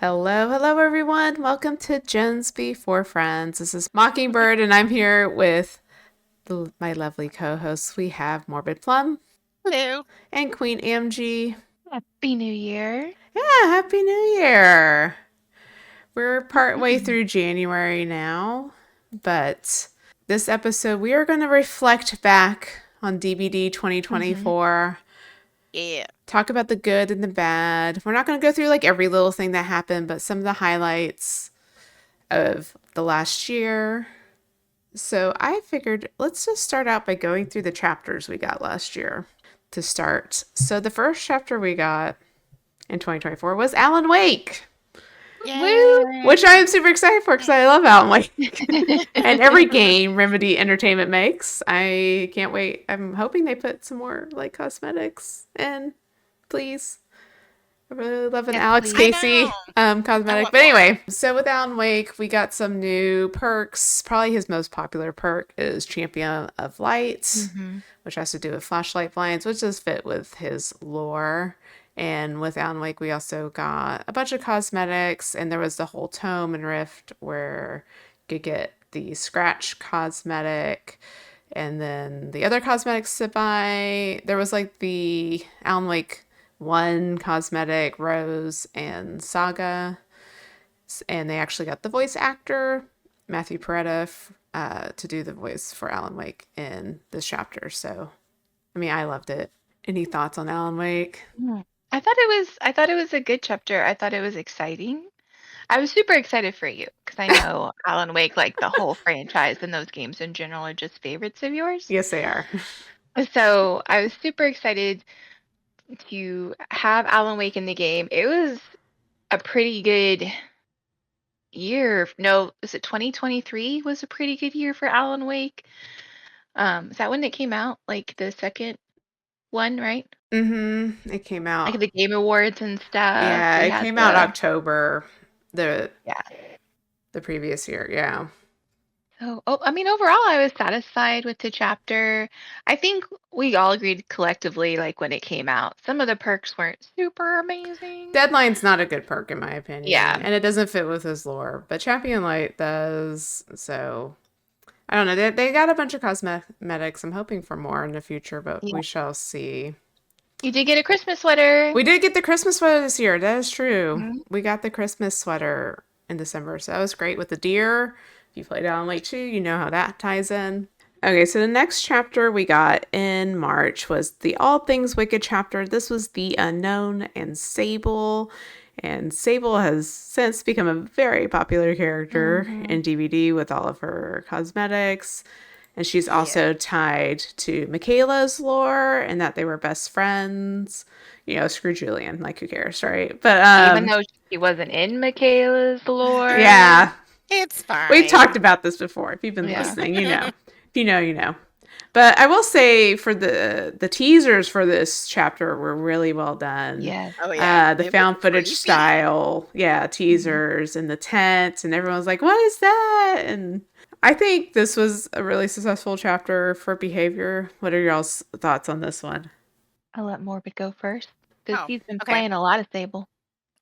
Hello, everyone. Welcome to Gens Before Friends. This is Mockingbird, and I'm here with my lovely co-hosts. We have Morbid Plum Hello. and Queen AMG. Happy New Year. Yeah, Happy New Year. We're partway through January now, but this episode we are going to reflect back on DBD Mm-hmm. 2024. Yeah. Talk about the good and the bad. We're not going to go through like every little thing that happened, but some of the highlights of the last year. So I figured let's just start out by going through the chapters we got last year to start. So the first chapter we got in 2024 was Alan Wake, Woo! which I am super excited for because I love Alan Wake. And every game Remedy Entertainment makes. I can't wait. I'm hoping they put some more like cosmetics in, please. I really love an Yes, Alex please. Casey cosmetic. want But more. anyway, so with Alan Wake, we got some new perks. Probably his most popular perk is Champion of Light, Mm-hmm. which has to do with flashlight blinds, which does fit with his lore. And with Alan Wake, we also got a bunch of cosmetics, and there was the whole tome and rift where you could get the scratch cosmetic. And then the other cosmetics to buy, there was like the Alan Wake one cosmetic, Rose and Saga, and they actually got the voice actor Matthew Peretta to do the voice for Alan Wake in this chapter. So, I mean, I loved it. Any thoughts on Alan Wake? I thought it was a good chapter. I thought it was exciting. I was super excited for you because I know Alan Wake, like the whole franchise and those games in general, are just favorites of yours. Yes, they are. So I was super excited to have Alan Wake in the game. It was a pretty good year. No, is it 2023 was a pretty good year for Alan Wake? Is that when it came out? Like the second one, right? It came Like out. the Game Awards and stuff. Yeah, We it had came out the October the yeah. the previous year. Yeah. So, I mean, overall, I was satisfied with the chapter. I think we all agreed collectively, like when it came out, some of the perks weren't super amazing. Deadline's not a good perk in my opinion, Yeah, and it doesn't fit with his lore. But Champion Light does. So I don't know. They got a bunch of cosmetics. I'm hoping for more in the future, but yeah. we shall see. You did get a Christmas sweater. We did get the Christmas sweater this year. That is true. Mhm. We got the Christmas sweater in December, so that was great with the deer. If you played Alan Wake 2, you know how that ties in. Okay, so the next chapter we got in March was the All Things Wicked chapter. This was The Unknown and Sable. And Sable has since become a very popular character Mhm. in DVD with all of her cosmetics. And she's Yeah. also tied to Michaela's lore and that they were best friends. You know, screw Julian. Like, who cares, right? But, Even though she wasn't in Michaela's lore. yeah. It's We've fine. talked about this before. If you've been Yeah. listening, you know. If you know, you know. But I will say for the teasers for this chapter were really well done. Yes. Oh yeah, The it was found footage creepy. style, yeah, teasers and the tent, and everyone's like, "What is that?" And I think this was a really successful chapter for behavior. What are y'all's thoughts on this one? I'll let Morbid go first because Oh, he's been okay. playing a lot of Sable.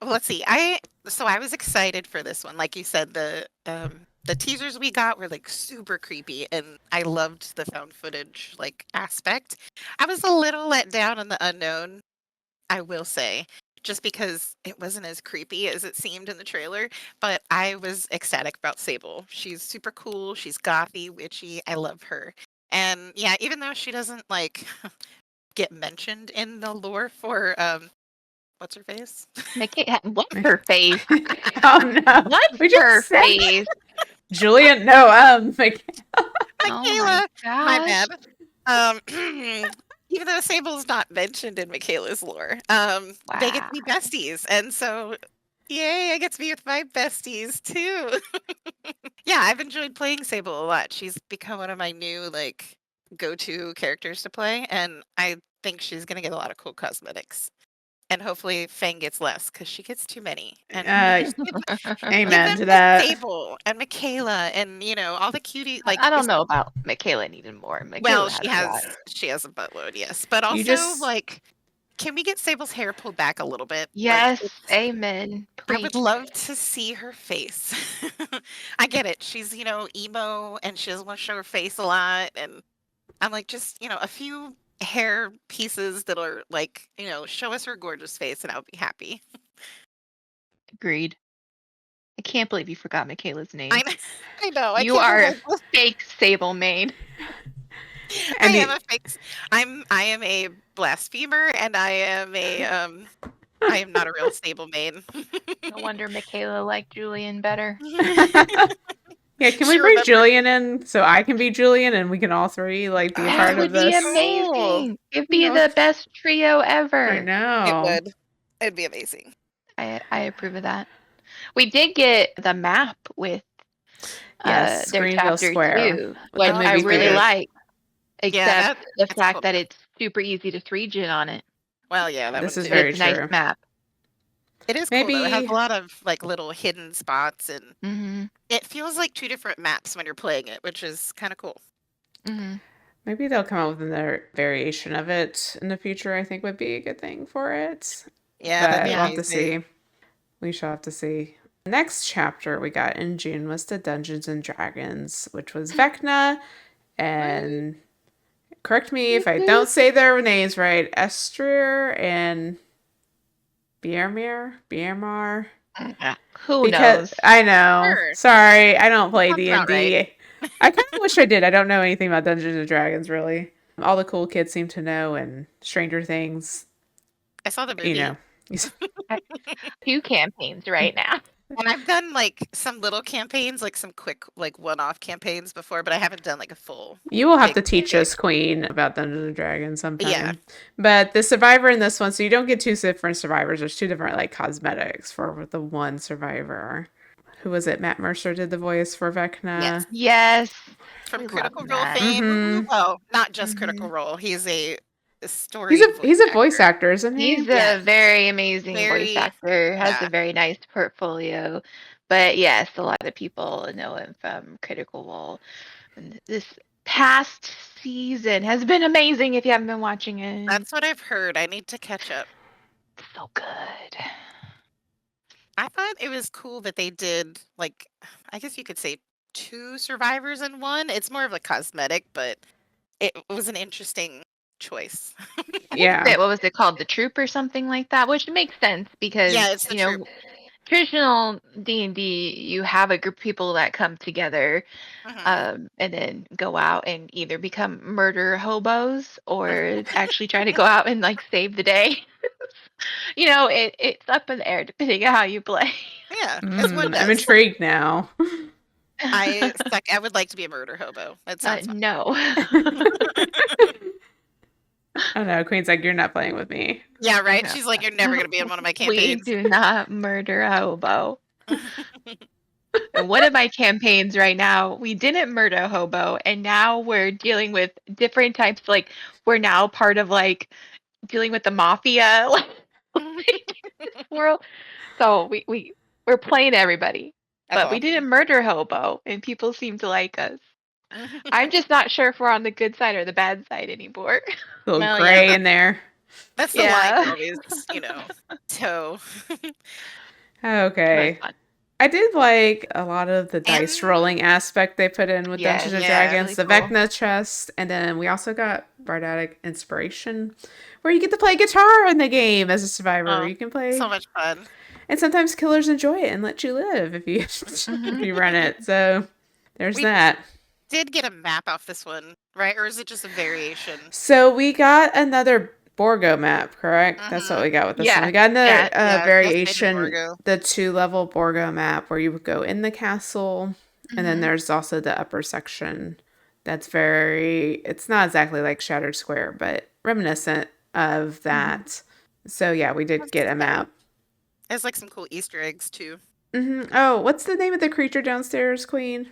Well, let's see. I was excited for this one. Like you said, the teasers we got were like super creepy, and I loved the found footage like aspect. I was a little let down on the unknown, I will say, just because it wasn't as creepy as it seemed in the trailer. But I was ecstatic about Sable. She's super cool. She's gothy, witchy. I love her. And yeah, even though she doesn't like get mentioned in the lore for what's her face? What's her face? Oh no, What's we just her said face? Julian. No, like Oh my Michaela, my gosh. bad. Even though Sable's not mentioned in Michaela's lore, they get Wow. to be besties, and so yay, I get to be with my besties too. Yeah, I've enjoyed playing Sable a lot. She's become one of my new like go-to characters to play, and I think she's gonna get a lot of cool cosmetics. And hopefully Fang gets less because she gets too many. And just give amen them to to that. Sable and Michaela and all the cutie I don't know about Michaela needing more. well, Michaela has a lot. she has a buttload, yes. But You also just like Can we get Sable's hair pulled back a little bit? Like, Yes, amen. I would Preach. love to see her face. I get it. She's, emo and she doesn't want to show her face a lot. And I'm like, just, a few hair pieces that are like, show us her gorgeous face and I'll be happy. Agreed. I can't believe you forgot Michaela's name. I know. I You can't are believe fake Sable maid. I And am a fake. I am a blasphemer, and I am I am not a real stable maid. No wonder Michaela liked Julian better. yeah, can we She bring remembered. Julian in so I can be Julian and we can all three like be a Oh, part That of would be this? amazing. It'd be No. the best trio I ever. It know. would. It'd be amazing. I approve of that. We did get the map with Yes, their Greenville chapter Square too, with the which I movie really theater. like. Yeah, Except the that's fact cool. that it's super easy to 3G on it. Well, yeah, that This one is too. But very it's a nice true. map. It is cool though. It has Maybe a lot of like little hidden spots, and Mm-hmm. it feels like two different maps when you're playing it, which is kind of cool. Mm-hmm. maybe they'll come up with another variation of it in the future. I think would be a good thing for it. Yeah, that'd But be Yeah. we'll have to amazing. see. We shall have to see. The next chapter we got in June was the Dungeons and Dragons, which was Vecna and correct me if I don't say their names right, Esther and Biermar. Who Because knows? I know. Sure. Sorry, I don't play Sounds about D&D. right. I kind of wish I did. I don't know anything about Dungeons and Dragons really. All the cool kids seem to know and Stranger Things, I saw the you movie. know. 2 campaigns right now. And I've done like some little campaigns, like some quick, like one-off campaigns before, but I haven't done like a full. You will have big to teach campaign. us, Queen, about Dungeons and Dragons sometime. Yeah. But the survivor in this one, so you don't get two different survivors. There's two different like cosmetics for the one survivor. Who was it? Matt Mercer did the voice for Vecna. Yes. Yes. From We Critical love Role that. fame. Mhm. Well, not just Mhm. Critical Role. He's a story. He's a voice actor, isn't he? He's Yes. a very amazing voice Very. actor. Has Yeah. a very nice portfolio. But yes, a lot of people know him from Critical Role. And this past season has been amazing if you haven't been watching it. That's what I've heard. I need to catch up. So good. I thought it was cool that they did like, I guess you could say two survivors in one. It's more of a cosmetic, but it was an interesting choice. Yeah. What was it called? The Troop or something like that? Which makes sense because Yeah, it's the troop. traditional D&D, you have a group of people that come together Mhm. and then go out and either become murder hobos or actually try to go out and like save the day. It's up in the air depending on how you play. Yeah, as one I'm does. intrigued now. I would like to be a murder hobo. That sounds fun. No. Oh no, Queen's like, you're not playing with me. Yeah, right. No. She's like, you're never gonna be in one of my We campaigns. do not murder a hobo. And one of my campaigns right now, we didn't murder a hobo, and now we're dealing with different types. Like we're now part of like dealing with the mafia world. So we're playing everybody, That's but we awesome. didn't murder hobo, and people seem to like us. I'm just not sure if we're on the good side or the bad side anymore. Little Well, gray yeah, in there. that's the line Yeah. you always, toe. Okay. Fun. I did like a lot of the dice And rolling aspect they put in with Yes, Dungeons and yeah, Dragons, really the cool. Vecna chest, and then we also got Bardic Inspiration, where you get to play guitar in the game as a survivor. oh, You can play, so much fun. and sometimes killers enjoy it and let you live if you if you run it. So there's We that. did get a map off this one, right? Or is it just a variation? So we got another Borgo map, correct? That's what Mhm. we got with this Yeah, one. We got another yeah, Yeah, variation, Borgo. the 2-level Borgo map where you would go in the castle, and then Mhm. there's also the upper section that's very, it's not exactly like Shattered Square, but reminiscent of that. So yeah, we did get a map. There's like some cool Easter eggs too. Oh, what's the name of the creature downstairs, Queen?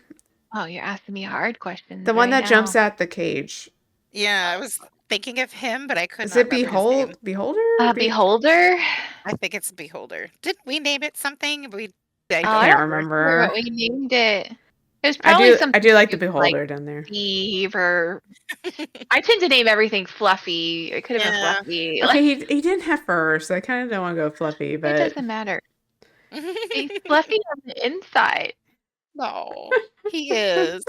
Oh, you're asking me hard questions. The one right that jumps now. out the cage. Yeah, I was thinking of him, but I could Is not it remember his name. Beholder? Beholder. I think it's Beholder. Did we name it something? I Oh, don't I Can't don't remember. remember remember. what we named it. There's I probably do. something I do like the stupid like beholder down there. Steve or I tend to name everything Fluffy. It could have been Yeah. Fluffy. Okay, Like he didn't have fur, so I kind of don't want to go fluffy, it but doesn't matter. He's fluffy on the inside. No, he is.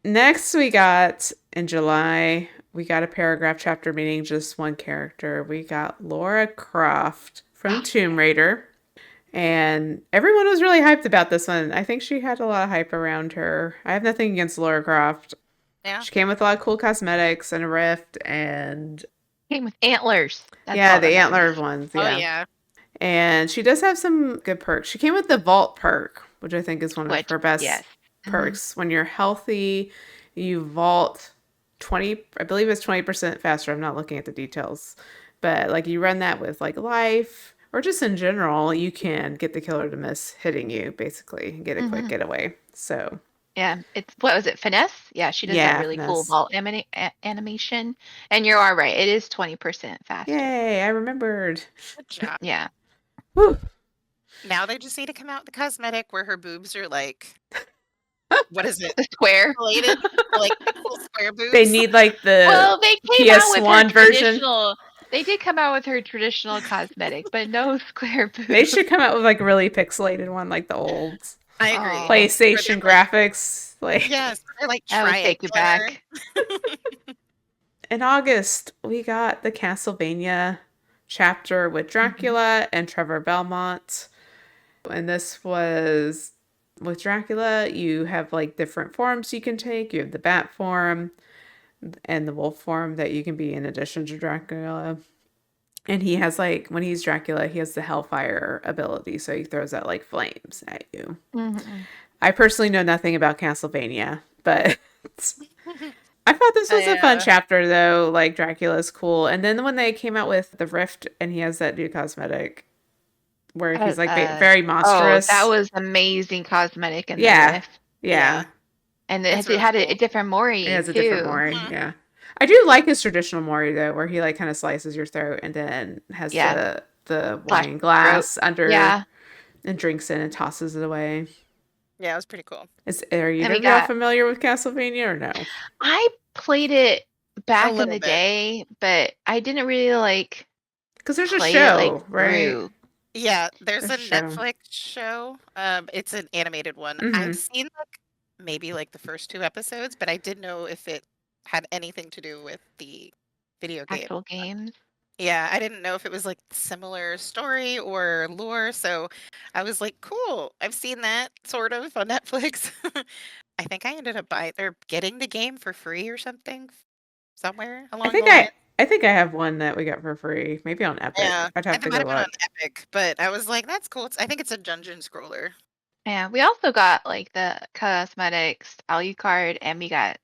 next we got in July, we got a paragraph chapter meeting just one character. We got Laura Croft from Oh, Tomb Raider. And everyone was really hyped about this one. I think she had a lot of hype around her. I have nothing against Laura Croft. Yeah. She came with a lot of cool cosmetics and a rift and came with antlers. That's yeah, all that the matters. antler ones, Oh yeah. yeah. And she does have some good perks. She came with the vault perk, which I think is one of Which her best yes. perks. When you're healthy, you vault 20, I believe it's 20% faster. I'm not looking at the details. But like you run that with like life or just in general, you can get the killer to miss hitting you basically and get a quick getaway. So, Yeah, it's what was it? Finesse? Yeah, she does that yeah, really cool finesse. vault animation. And you are right. It is 20% faster. Yay, I remembered. Good job. Yeah. Whew. Now they just need to come out with the cosmetic where her boobs are like, what is it? The square. Pixelated, like pixel square boobs. They need like the Well, they came out with her PS1 version. traditional. They did come out with her traditional cosmetic, but no square boobs. They should come out with like really pixelated one, like the old I agree. Oh. PlayStation Where they're graphics. Like Yes, they're like I would take you triangular. back. in August, we got the Castlevania chapter with Dracula and Trevor Belmont. And this was with Dracula, you have like different forms you can take. You have the bat form and the wolf form that you can be in addition to Dracula. And he has like when he's Dracula, he has the Hellfire ability, so he throws out like flames at you. I personally know nothing about Castlevania, but I thought this was a fun Yeah. chapter though. Like Dracula's cool, and then when they came out with the Rift, and he has that new cosmetic where he's like very Oh, monstrous. that was amazing cosmetic in the Yeah, Rift. yeah. And That's it really had a cool. different Mori It has a too. different Mori. Mhm. Yeah, I do like his traditional Mori though, where he like kind of slices your throat and then has Yeah. the Slash wine glass under Yeah. and drinks it and tosses it away. Yeah, it was pretty cool. Are either And we of y'all got familiar with Castlevania or no? I played it back in little the bit. day, but I didn't really like Because there's a play show, it like right? through. Yeah, there's a There's a show. Netflix show. It's an animated one. Mhm. I've seen like maybe like the first 2 episodes, but I didn't know if it had anything to do with the video game. Actual games. Yeah, I didn't know if it was like similar story or lore, so I was like, cool. I've seen that sort of on Netflix. I think I ended up buying or getting the game for free or something somewhere I along think the line. I think I have one that we got for free, maybe on Epic. Yeah, I'd I have think to it might go have been on look. Epic, but I was like, that's cool. I think it's a dungeon scroller. Yeah, we also got like the cosmetics Alucard, and we got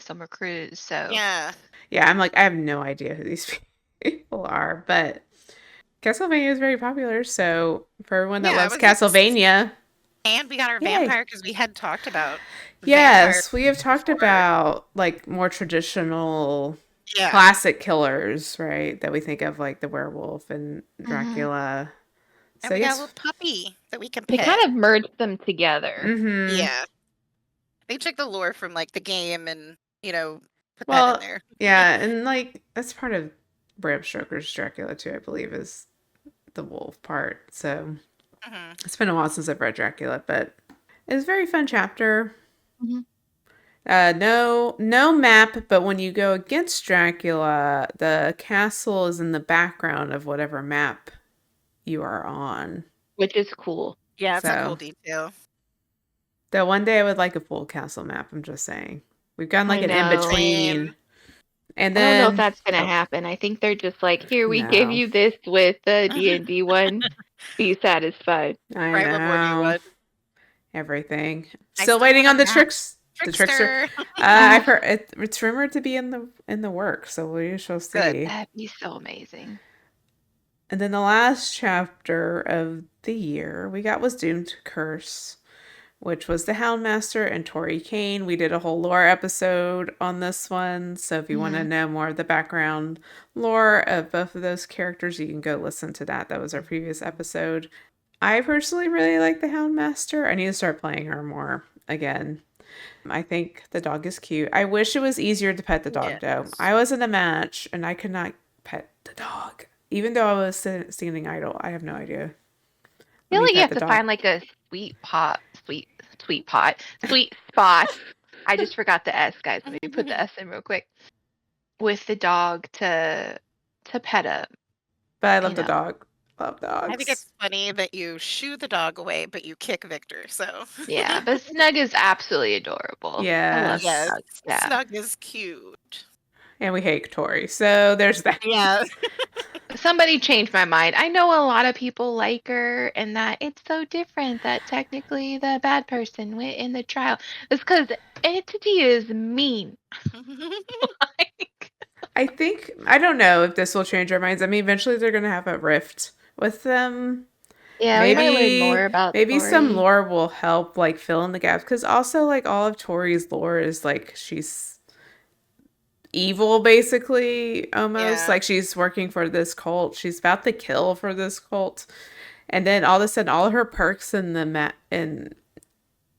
Summer Cruise. So Yeah. Yeah, I'm like I have no idea who these people are, but Castlevania is very popular. So for everyone that Yeah, loves it was Castlevania, and we got our Yay. vampire because we had talked about yes, we have talked before. about like more traditional Yeah. classic killers, right? That we think of like the werewolf and Dracula. And So we got a yes, little puppy that we can they pet. kind of merged them together. mm-hmm. Yeah. They took the lore from like the game and, put that Well, in there. yeah, and like that's part of Bram Stoker's Dracula too, I believe, is the wolf part. So Mhm. it's been a while since I've read Dracula, but it's a very fun chapter. Mhm. No map, but when you go against Dracula, the castle is in the background of whatever map you are on. Which is cool. Yeah, it's a cool So, detail. though one day I would like a full castle map, I'm just saying. We've gotten like I an know. in-between. Same. And I don't know if then that's gonna oh, happen. I think they're just like, here, we gave no. you this with the D&D one. Be satisfied. I Right before you know. would. Everything. I Still still waiting want on a the map. tricks. The trickster. Trickster. I've heard it's rumored to be in the works, so we shall see. Good. That'd be so amazing. And then the last chapter of the year we got was Doomed to Curse, which was the Houndmaster and Tori Kane. We did a whole lore episode on this one, so if you want to know more of the background lore of both of those characters, you can go listen to that. That was our previous episode. I personally really like the Houndmaster. I need to start playing her more again. I think the dog is cute. I wish it was easier to pet the dog, though. Yes. I was in a match and I could not pet the dog. Even though I was standing idle, I have no idea. I Let feel me like you pet have the to dog. find like a sweet spot. I just forgot the S, guys. Let me put the S in real quick. With the dog to pet him, But I you love the know. dog. Love I think dogs. it's funny that you shoo the dog away, but you kick Victor. So Yeah, but Snug is absolutely adorable. I love yes, Yes. Snug. Yeah. Snug is cute. And we hate Tori. So there's that. Yeah. Somebody changed my mind. I know a lot of people like her and that it's so different that technically the bad person went in the trial. It's because Entity is mean. Like, I think, I don't know if this will change our minds. I mean, eventually they're going to have a rift with them. yeah, we might learn more Maybe, about maybe some Tori. lore will help, like, fill in the gaps. Because also, like, all of Tori's lore is, like, she's evil, basically, almost. Yeah. Like, she's working for this cult. She's about to kill for this cult. And then all of a sudden, all her perks in the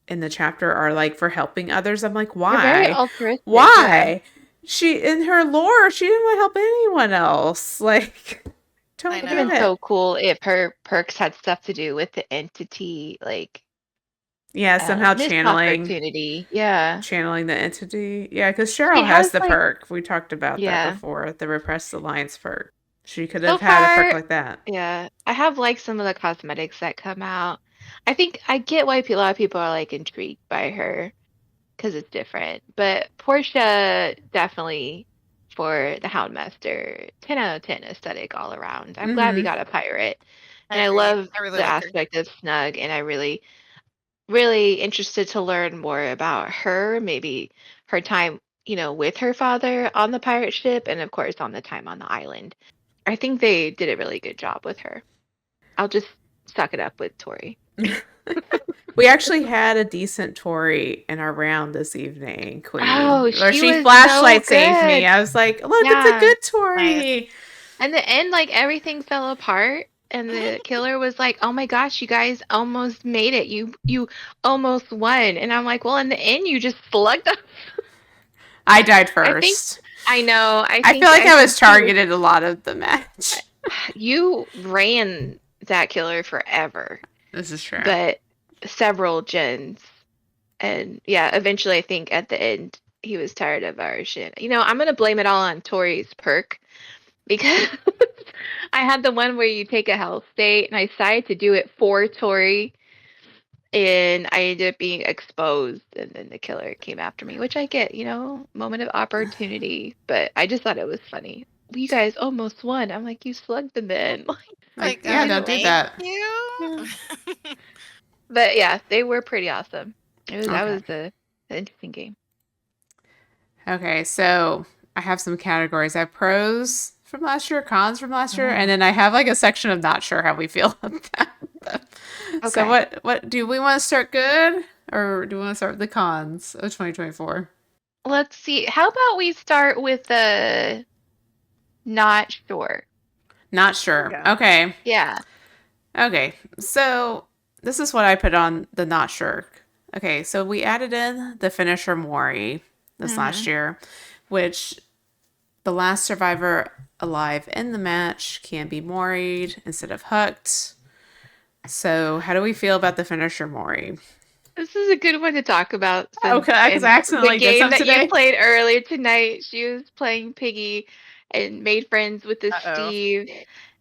in the chapter are like for helping others. I'm like, They're very why? altruistic, yeah. Why? She in her lore, she didn't want to help anyone else. Like, I don't Would have get been know. it. so cool if her perks had stuff to do with the entity, like Yeah, somehow missed channeling opportunity. Yeah. channeling the entity. Yeah, because She Cheryl has has the like, perk. We talked about that yeah. before, the repressed alliance perk. She could So have had a perk far, like that. yeah, I have like some of the cosmetics that come out. I think I get why a lot of people are like intrigued by her because it's different. But Portia definitely for the Houndmaster, 10 out of 10 aesthetic all around. I'm glad we Mm-hmm. got a pirate. I And I agree. love I really the like her. aspect of Snug, and I really, really interested to learn more about her, maybe her time, with her father on the pirate ship, and of course on the time on the island. I think they did a really good job with her. I'll just suck it up with Tori. We actually had a decent Tory in our round this evening, Queen, Oh, where she she was so flashlight saved me. good. I was like, look, it's a Yeah. good Nice. Tory. And the end, like everything fell apart, and the killer was like, "Oh my gosh, you guys almost made it. You almost won." And I'm like, "Well, in the end, you just slugged us." I died I think first. I know. I I feel think like I I think was she was. targeted a lot of the match. You ran that killer forever, This is true. but several gens. And yeah, eventually I think at the end he was tired of our shit. I'm gonna blame it all on Tori's perk because I had the one where you take a health state and I decided to do it for Tori and I ended up being exposed and then the killer came after me, which I get, moment of opportunity. But I just thought it was funny. You guys almost won. I'm like, you slugged them in. Like, Like, yeah, You don't do thank that. you. yeah. But yeah, they were pretty awesome. That Okay. was an interesting game. Okay, so I have some categories. I have pros from last year, cons from last year, and Mhm. then I have like a section of not sure how we feel about that. So Okay. what do we want to start good or do we want to start with the cons of 2024? Let's see. How about we start with the not sure? Not sure. Yeah. Okay. Yeah. Okay. So this is what I put on the not sure. Okay, so we added in the finisher Mori this last Hmm. year, which the last survivor alive in the match can be moried instead of hooked. So, how do we feel about the finisher Mori? This is a good one to talk about since Okay, because I in the accidentally did game some that you today. played earlier tonight, she was playing Piggy and made friends with this Uh-oh. Steve,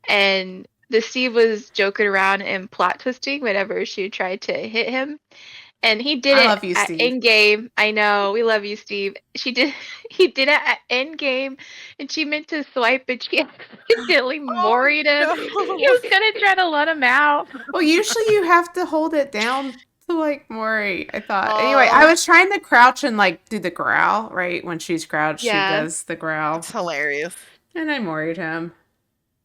and the Steve was joking around and plot twisting whenever she tried to hit him. And he did I it love you, at Steve. end game. I know, we love you, Steve. He did it at end game, and she meant to swipe, but she accidentally Oh moried him. He no. was gonna try to let him out. Well, usually you have to hold it down to like Mori, I thought. Anyway, I Oh, was trying to crouch and like do the growl, right? When she's crouched, she Yeah, does the growl. it's hilarious. And I Moried him.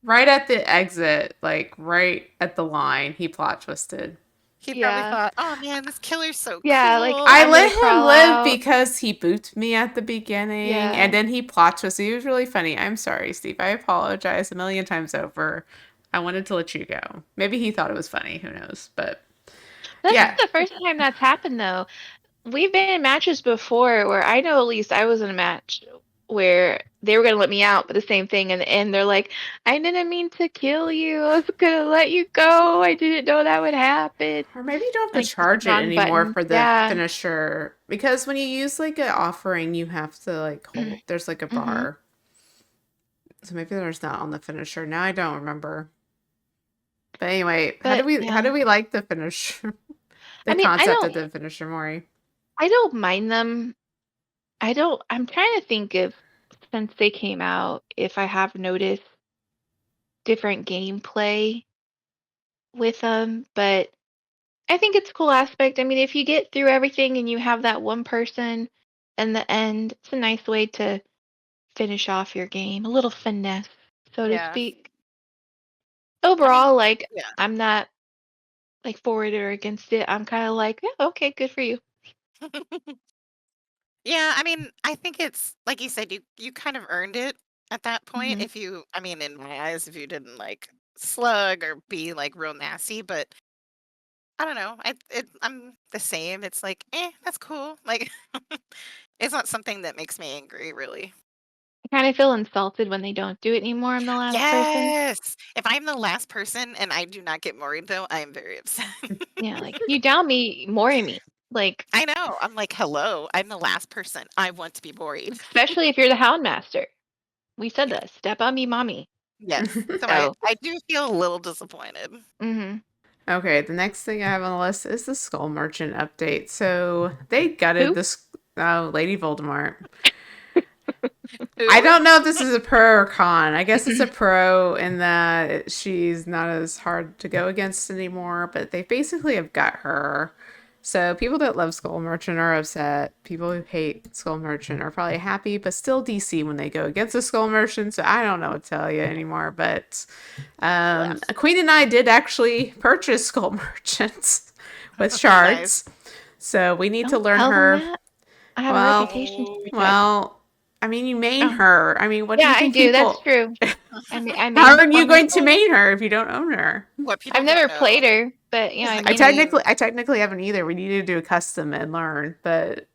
Right at the exit, like right at the line, he plot twisted. He probably yeah, thought, "Oh man, this killer's so yeah. Like cool." I I'm gonna let him crawl live out. because he booped me at the beginning Yeah, and then he plot twisted. He was really funny. I'm sorry, Steve. I apologize a million times over. I wanted to let you go. Maybe he thought it was funny. Who knows? But that's yeah. not the first time that's happened though. we've been in matches before where I know at least I was in a match where they were gonna let me out, but the same thing in the end they're like, I didn't mean to kill you. I was gonna let you go. I didn't know that would happen. Or maybe you don't have to Like just the charge it wrong anymore button. for the Yeah. finisher. Because when you use like an offering, you have to like hold, there's like a hmm bar. So maybe there's not on the finisher. Now I don't remember. But anyway, But how yeah. do we like the finisher? I The mean, concept of the finisher, Maury. I don't mind them. I'm trying to think if since they came out, if I have noticed different gameplay with them, but I think it's a cool aspect. I mean, if you get through everything and you have that one person in the end, it's a nice way to finish off your game. A little finesse, so to Yeah. speak. I mean, Overall, like, yeah. I'm not like for it or against it. I'm kind of like, yeah, okay, good for you. Yeah, I mean, I think it's like you said, you kind of earned it at that point hmm if you, I mean, in my eyes, if you didn't like slug or be like real nasty, but I don't know. I'm the same. It's like, that's cool. Like it's not something that makes me angry, really. I kind of feel insulted when they don't do it anymore. I'm the last person. Yes. If I'm the last person and I do not get Maury though, I am very upset. Yeah, like you down me, more in me. Like, I know. I'm like, hello, I'm the last person. I want to be worried. especially if you're the Hound Master. We said Yeah. this. Step on me, mommy. Yes. So So, I do feel a little disappointed. hmm Okay, the next thing I have on the list is the Skull Merchant update. So they gutted who? this. Oh, Lady Voldemort. I Who? don't know if this is a pro or con. I guess it's a pro in that she's not as hard to go against anymore, but they basically have got her. So people that love Skull Merchant are upset. People who hate Skull Merchant are probably happy, but still DC when they go against a Skull Merchant. So I don't know what to tell you anymore. But Yeah. Queen and I did actually purchase Skull Merchants with Nice. shards. So we need to Don't learn tell them her. that. I have a Well, reputation to Oh. protect. well, I mean, you main Oh, her. I mean, what do yeah, you I think do. That's people. true. I mean, I How main are you former going to soul. main her if you don't own her? What I've people don't never played know her, but is I that I main her. Queen. technically, I technically haven't either. We need to do a custom and learn, but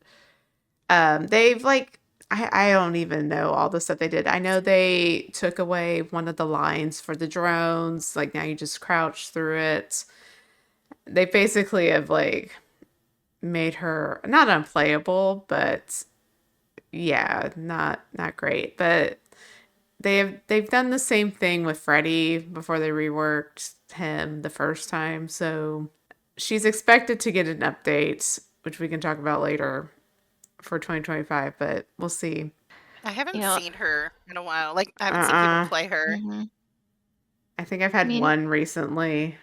they've like, I don't even know all the stuff they did. I know they took away one of the lines for the drones. Like now you just crouch through it. They basically have like made her not unplayable, but yeah, not great. But they've done the same thing with Freddie before they reworked him the first time. So she's expected to get an update, which we can talk about later for 2025, but we'll see. I You haven't know, seen her in a while. Like I haven't seen people Uh-uh. play her. hmm I think I've I had mean, one recently,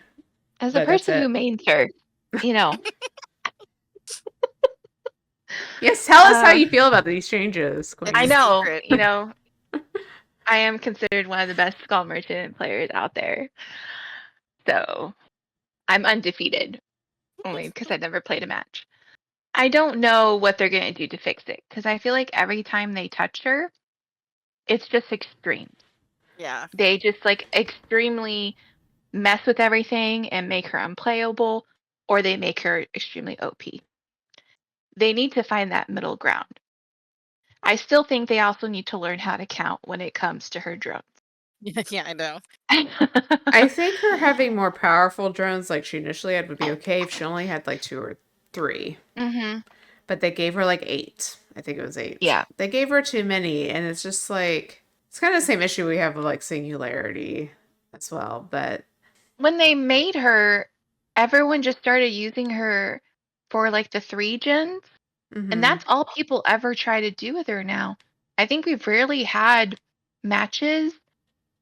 as a but that's person who it. mains her, you know, Yes, tell us how uh, you feel about these changes, It's I a Queen. know, secret. I am considered one of the best Skull Merchant players out there. So I'm undefeated, only because I never played a match. I don't know what they're going to do to fix it because I feel like every time they touch her, it's just extreme. Yeah. They just like extremely mess with everything and make her unplayable, or they make her extremely OP. They need to find that middle ground. I still think they also need to learn how to count when it comes to her drones. Yeah, I know. I think her having more powerful drones like she initially had would be okay if she only had like two or three. hmm But they gave her like eight. I think it was eight. Yeah. They gave her too many, and it's just like it's kind of the same issue we have with like singularity as well. But When they made her, everyone just started using her for like the three gens, and hmm that's all people ever try to do with her now. I think we've rarely had matches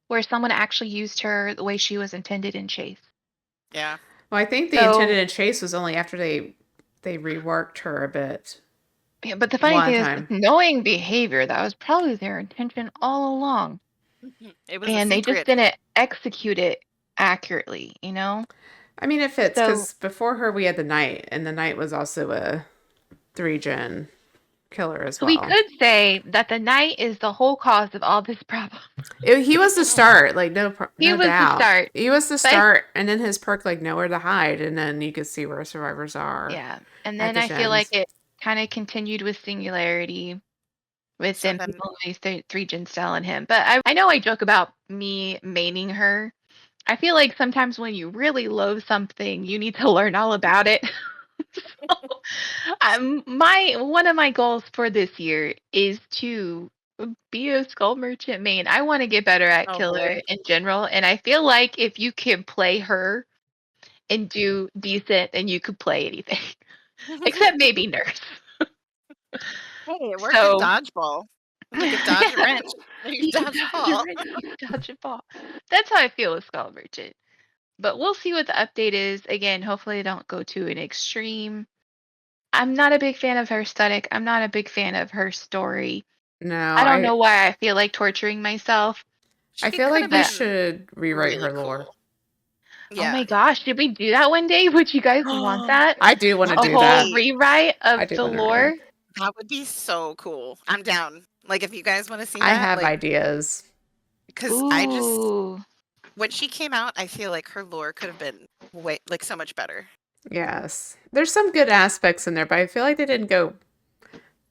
where someone actually used her the way she was intended in Chase. Yeah. well, I think the So, intended in chase was only after they reworked her a bit yeah, but the funny one thing is, time. with knowing behavior, that was probably their intention all along. It was a And they just secret. didn't execute it accurately, you know? I mean, it fits So because before her we had the knight, and the knight was also a three gen killer as we well. could say that the knight is the whole cause of all this problem. He was the start, like He no was the doubt. start. He was the But start, and then his perk like nowhere to hide, and then you could see where survivors are yeah. And at then the I feel like gens. it kind of continued with Singularity with So them then, people only three gen style in him. But I know I joke about me maining her. I feel like sometimes when you really loathe something, you need to learn all about it. So, my one of my goals for this year is to be a skull merchant main. I want to get better at oh killer boy. in general, and I feel like if you can play her and do decent, then you could play anything, except maybe nurse. Hey, it worked in So dodgeball. You could dodge a yeah, wrench. You you could can dodge a dodge a ball. wrench, you can dodge a ball. That's how I feel with skull merchant. But we'll see what the update is. Again, hopefully they don't go to an extreme. I'm not a big fan of her aesthetic. I'm not a big fan of her story. No, I don't know why I feel like torturing myself, I She feel could like have we but been should rewrite really her lore. cool. oh my Yeah. gosh, did we do that one day? Would you guys want that? I do want to That A would do whole that. be rewrite I of do the want to read. lore? that would be so cool. I'm down. Like if you guys want to see I that, have like ideas. because I just Ooh. when she came out, I feel like her lore could have been way like so much better. Yes. There's some good aspects in there, but I feel like they didn't go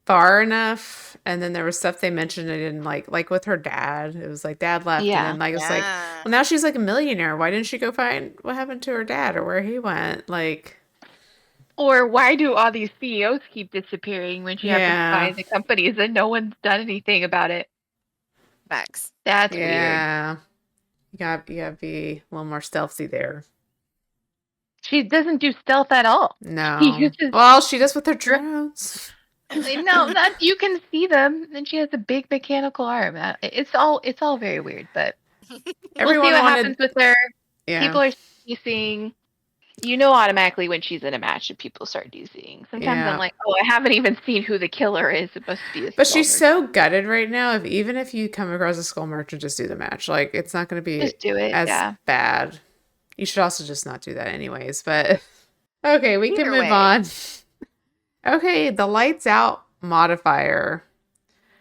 far enough. And then there was stuff they mentioned I didn't like with her dad. It was like dad left, and Yeah. then like it's like, Yeah. well, now she's like a millionaire. Why didn't she go find what happened to her dad or where he went? Like, Or why do all these CEOs keep disappearing when she happens to buy yeah, the companies and no one's done anything about it? Facts. That's weird. yeah. You gotta be a little more stealthy there. She doesn't do stealth at all. She No. uses Well, she does with her dr- drones. no, not you can see them. And she has a big mechanical arm. It's all very weird, but we'll see Everyone what wanted, happens with her. yeah, People are seeing. You know automatically when she's in a match that people start DCing. Sometimes I'm yeah. like, oh, I haven't even seen who the killer is. It must be a But skull she's merchant. so gutted right now. If even if you come across a skull merchant, just do the match. Like it's not going to be Just do it, as yeah. bad. You should also just not do that anyways. But okay, we can Either move way. on. Okay, the lights out modifier.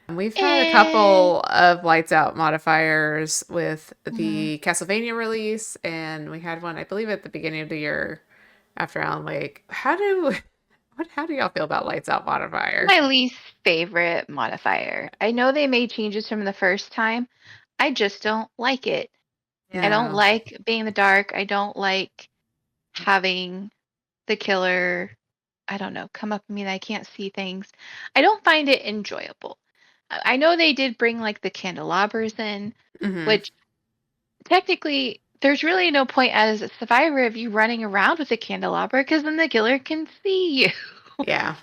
We've had a Eh. couple of lights out modifiers with Mhm. the Castlevania release, and we had one, I believe, at the beginning of the year after Alan Wake. How do y'all feel about lights out modifier? My least favorite modifier. I know they made changes from the first time. I just don't like it. I Yeah. don't No. like being in the dark. I don't like having the killer, I don't know, come up to me and I can't see things. I don't find it enjoyable. I know they did bring like the candelabras in, Hmm. which technically there's really no point as a survivor of you running around with a candelabra because then the killer can see you. Yeah.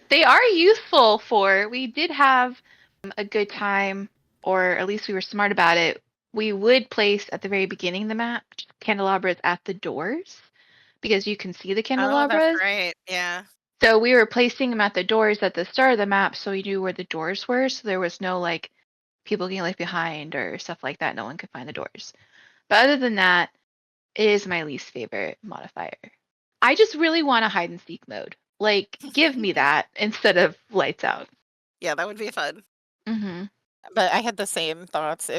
They are useful for, we did have a good time, or at least we were smart about it. We would place at the very beginning of the map candelabras at the doors because you can see the Oh, that's candelabras. right. Yeah. So we were placing them at the doors at the start of the map so we knew where the doors were. So there was no like people getting left behind or stuff like that. No one could find the doors. But other than that, it is my least favorite modifier. I just really want a hide and seek mode. Like, give me that instead of lights out. Yeah, that would be fun. Mm-hmm. But I had the same thoughts.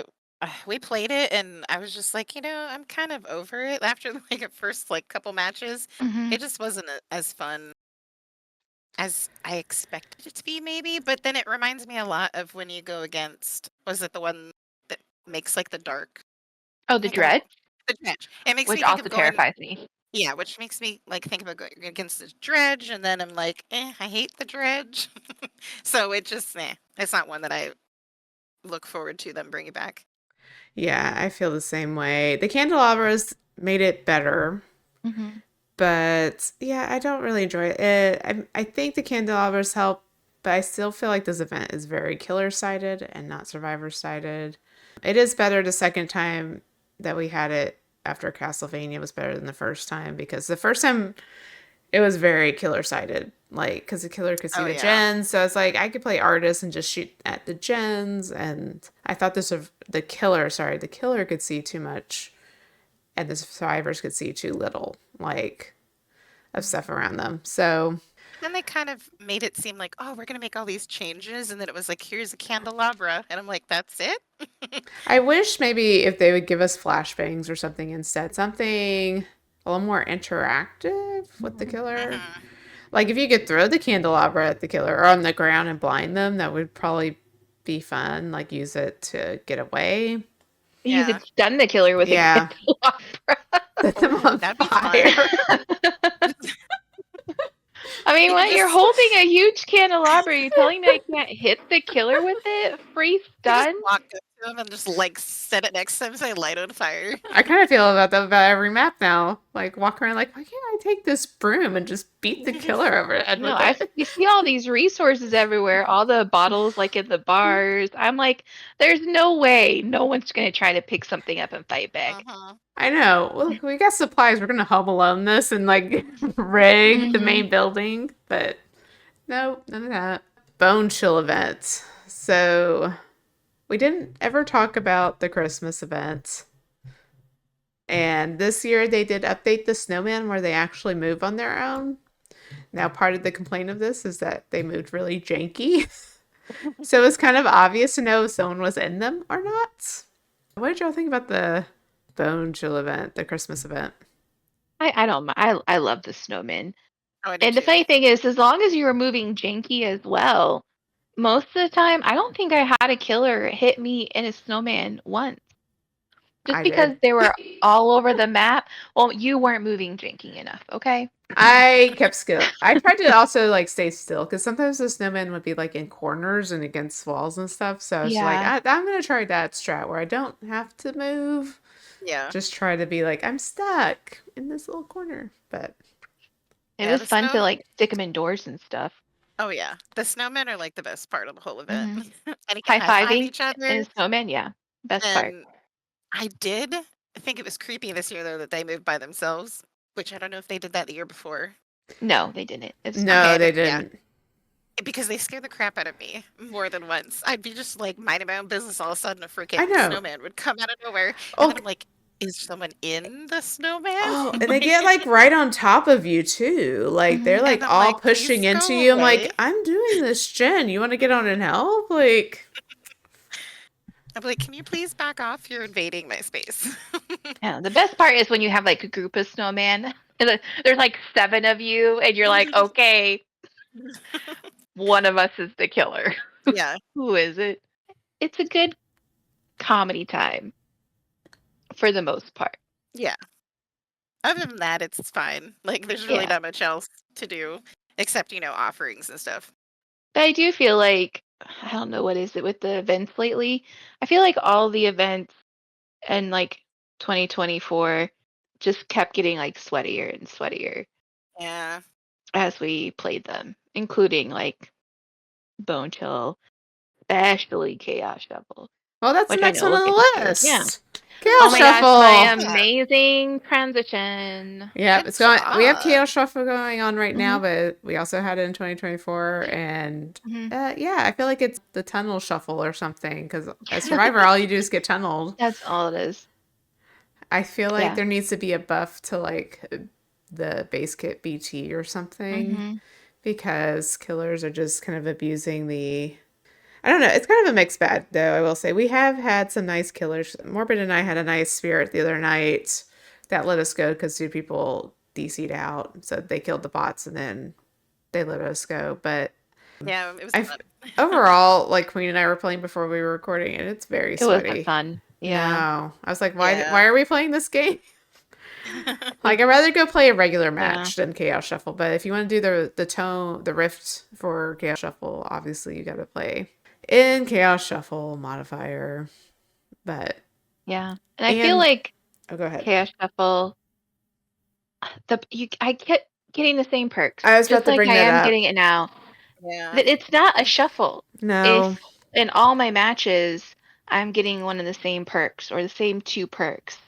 We played it and I was just like, I'm kind of over it after like a first like couple matches. Mm-hmm. It just wasn't as fun as I expected it to be maybe, but then it reminds me a lot of when you go against was it the one that makes like the dark? Oh, I the think it was dread, the dredge. It makes which me think also of going terrifies me. yeah, which makes me like think about going against the dredge and then I'm like, I hate the dredge. So it just it's not one that I look forward to them bringing back. Yeah, I feel the same way. The candelabras made it better, Mm-hmm. but yeah, I don't really enjoy it. I think the candelabras help, but I still feel like this event is very killer sided and not survivor sided. It is better the second time that we had it after Castlevania was better than the first time because the first time it was very killer sided, like because the killer could see Oh the yeah. gens. So it's like I could play artist and just shoot at the gens, and I thought this of the killer could see too much, and the survivors could see too little, like of stuff around them. So Then they kind of made it seem like, oh, we're gonna make all these changes, and then it was like, here's a candelabra, and I'm like, that's it? I wish maybe if they would give us flashbangs or something instead, something a little more interactive with the killer. Hmm. Like if you could throw the candelabra at the killer or on the ground and blind them, that would probably be fun. Like use it to get away. You Yeah. could stun the killer with a Yeah. candelabra. Set them on That'd be fun. fire. I mean, You could what? You're just holding a huge candelabra. You're telling me I can't hit the killer with it? Free you just stun? walk up to him and just like set it next to him, say light on fire. I kind of feel about that about every map now. Like walk around like, why can't I take this broom and just beat the killer over the head No, with it? you see all these resources everywhere, all the bottles like in the bars. I'm like, there's no way no one's gonna try to pick something up and fight back. Uh-huh. I know. Well, look, we got supplies. We're gonna Home Alone this and like rig the Mhm. main building, but no, none of that. Bone chill event. So we didn't ever talk about the Christmas event. And this year they did update the snowman where they actually move on their own. Now, part of the complaint of this is that they moved really janky. So it's kind of obvious to know if someone was in them or not. What did y'all think about the Bone Chill event, the Christmas event? I don't mind. I love the snowman. Oh, I do And the too. funny thing is, as long as you were moving janky as well, most of the time, I don't think I had a killer hit me in a snowman once. Just I because did. they were all over the map. Well, you weren't moving janky enough, okay? I kept still. I tried to also like stay still because sometimes the snowman would be like in corners and against walls and stuff. So I was like, Yeah. I'm gonna try that strat where I don't have to move. Yeah. Just try to be like I'm stuck in this little corner. But It Yeah, was the fun to snow. like stick them indoors and stuff. Oh yeah, the snowmen are like the best part of the whole event, Hmm. and you can High high five fiving each and other. a snowman, yeah. Best part. And I did think it was creepy this year though that they moved by themselves, which I don't know if they did that the year before. No, they didn't. It's no, fine. they Yeah, didn't. because they scared the crap out of me more than once. I'd be just like minding my own business, all of a sudden a I freaking know. snowman would come out of nowhere, and Oh, then I'm like, is someone in the snowman? oh, and they Like, get like right on top of you too. Like they're Hmm. like and I'm all like, pushing please into go you. I'm like, away. I'm doing this, Jen. You want to get on and help? Like, I'm like, can you please back off? You're invading my space. Yeah, the best part is when you have like a group of snowman. And there's like 7 of you, and you're like, okay, one of us is the killer. Yeah, Who is it? It's a good comedy time for the most part. yeah. Other than that, it's fine. Like, there's really Yeah. not much else to do except, offerings and stuff. But I do feel like, I don't know what is it with the events lately. I feel like all the events in like 2024 just kept getting like sweatier and sweatier Yeah. as we played them, including like Bone Chill, especially Chaos Shuffle, well, that's the which I next know one we'll on get to too. the Yeah. list. Oh Chaos my gosh, my Shuffle. Yeah. amazing transition. Yeah, Good it's going. We have job. Chaos Shuffle going on right now, Hmm. but we also had it in 2024, and Hmm. yeah, I feel like it's the tunnel shuffle or something. Because as Survivor, all you do is get tunneled. That's all it is. I feel like Yeah. there needs to be a buff to like the base kit BT or something Hmm. because killers are just kind of abusing the. I don't know. It's kind of a mixed bag, though. I will say we have had some nice killers. Morbid and I had a nice spirit the other night that let us go because two people DC'd out, so they killed the bots and then they let us go. But Yeah, it was I fun. overall, like Queen and I were playing before we were recording, and it's very It wasn't sweaty. fun. Yeah. No, I was like, Yeah. why are we playing this game? Like I'd rather go play a regular Yeah. match than Chaos Shuffle. But if you want to do the rift for Chaos Shuffle, obviously you got to play in Chaos Shuffle modifier. But Yeah. And I feel and like oh, go ahead. Chaos Shuffle, I get getting the same perks, I was about just to like bring I that am up. getting it now. Yeah. That it's not a shuffle. No, If in all my matches I'm getting one of the same perks or the same 2 perks.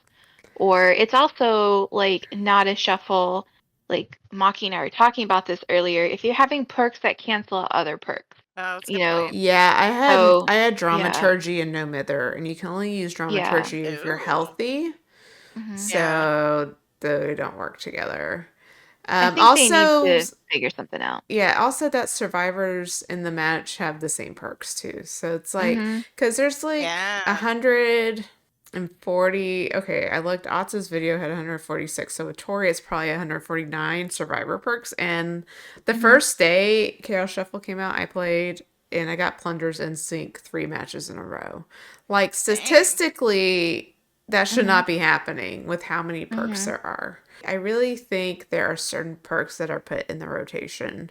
Or it's also like not a shuffle, like Maki and I were talking about this earlier. If you're having perks that cancel out other perks, Oh, that's a you good know. point. yeah, So I had yeah, dramaturgy and no mither, and you can only use yeah. dramaturgy if you're Ooh. healthy. Hmm. Yeah. So they don't work together. I think they need Also, to figure something out. yeah, also that survivors in the match have the same perks too. So it's like, Hmm. because there's like Yeah. 100 And 40, okay, I looked, Otza's video had 146. So with Tori, it's probably 149 survivor perks. And the Hmm. first day Chaos Shuffle came out, I played and I got Plunder's in sync 3 matches in a row. Like, Dang. statistically, that should Hmm. not be happening with how many perks Hmm. there are. I really think there are certain perks that are put in the rotation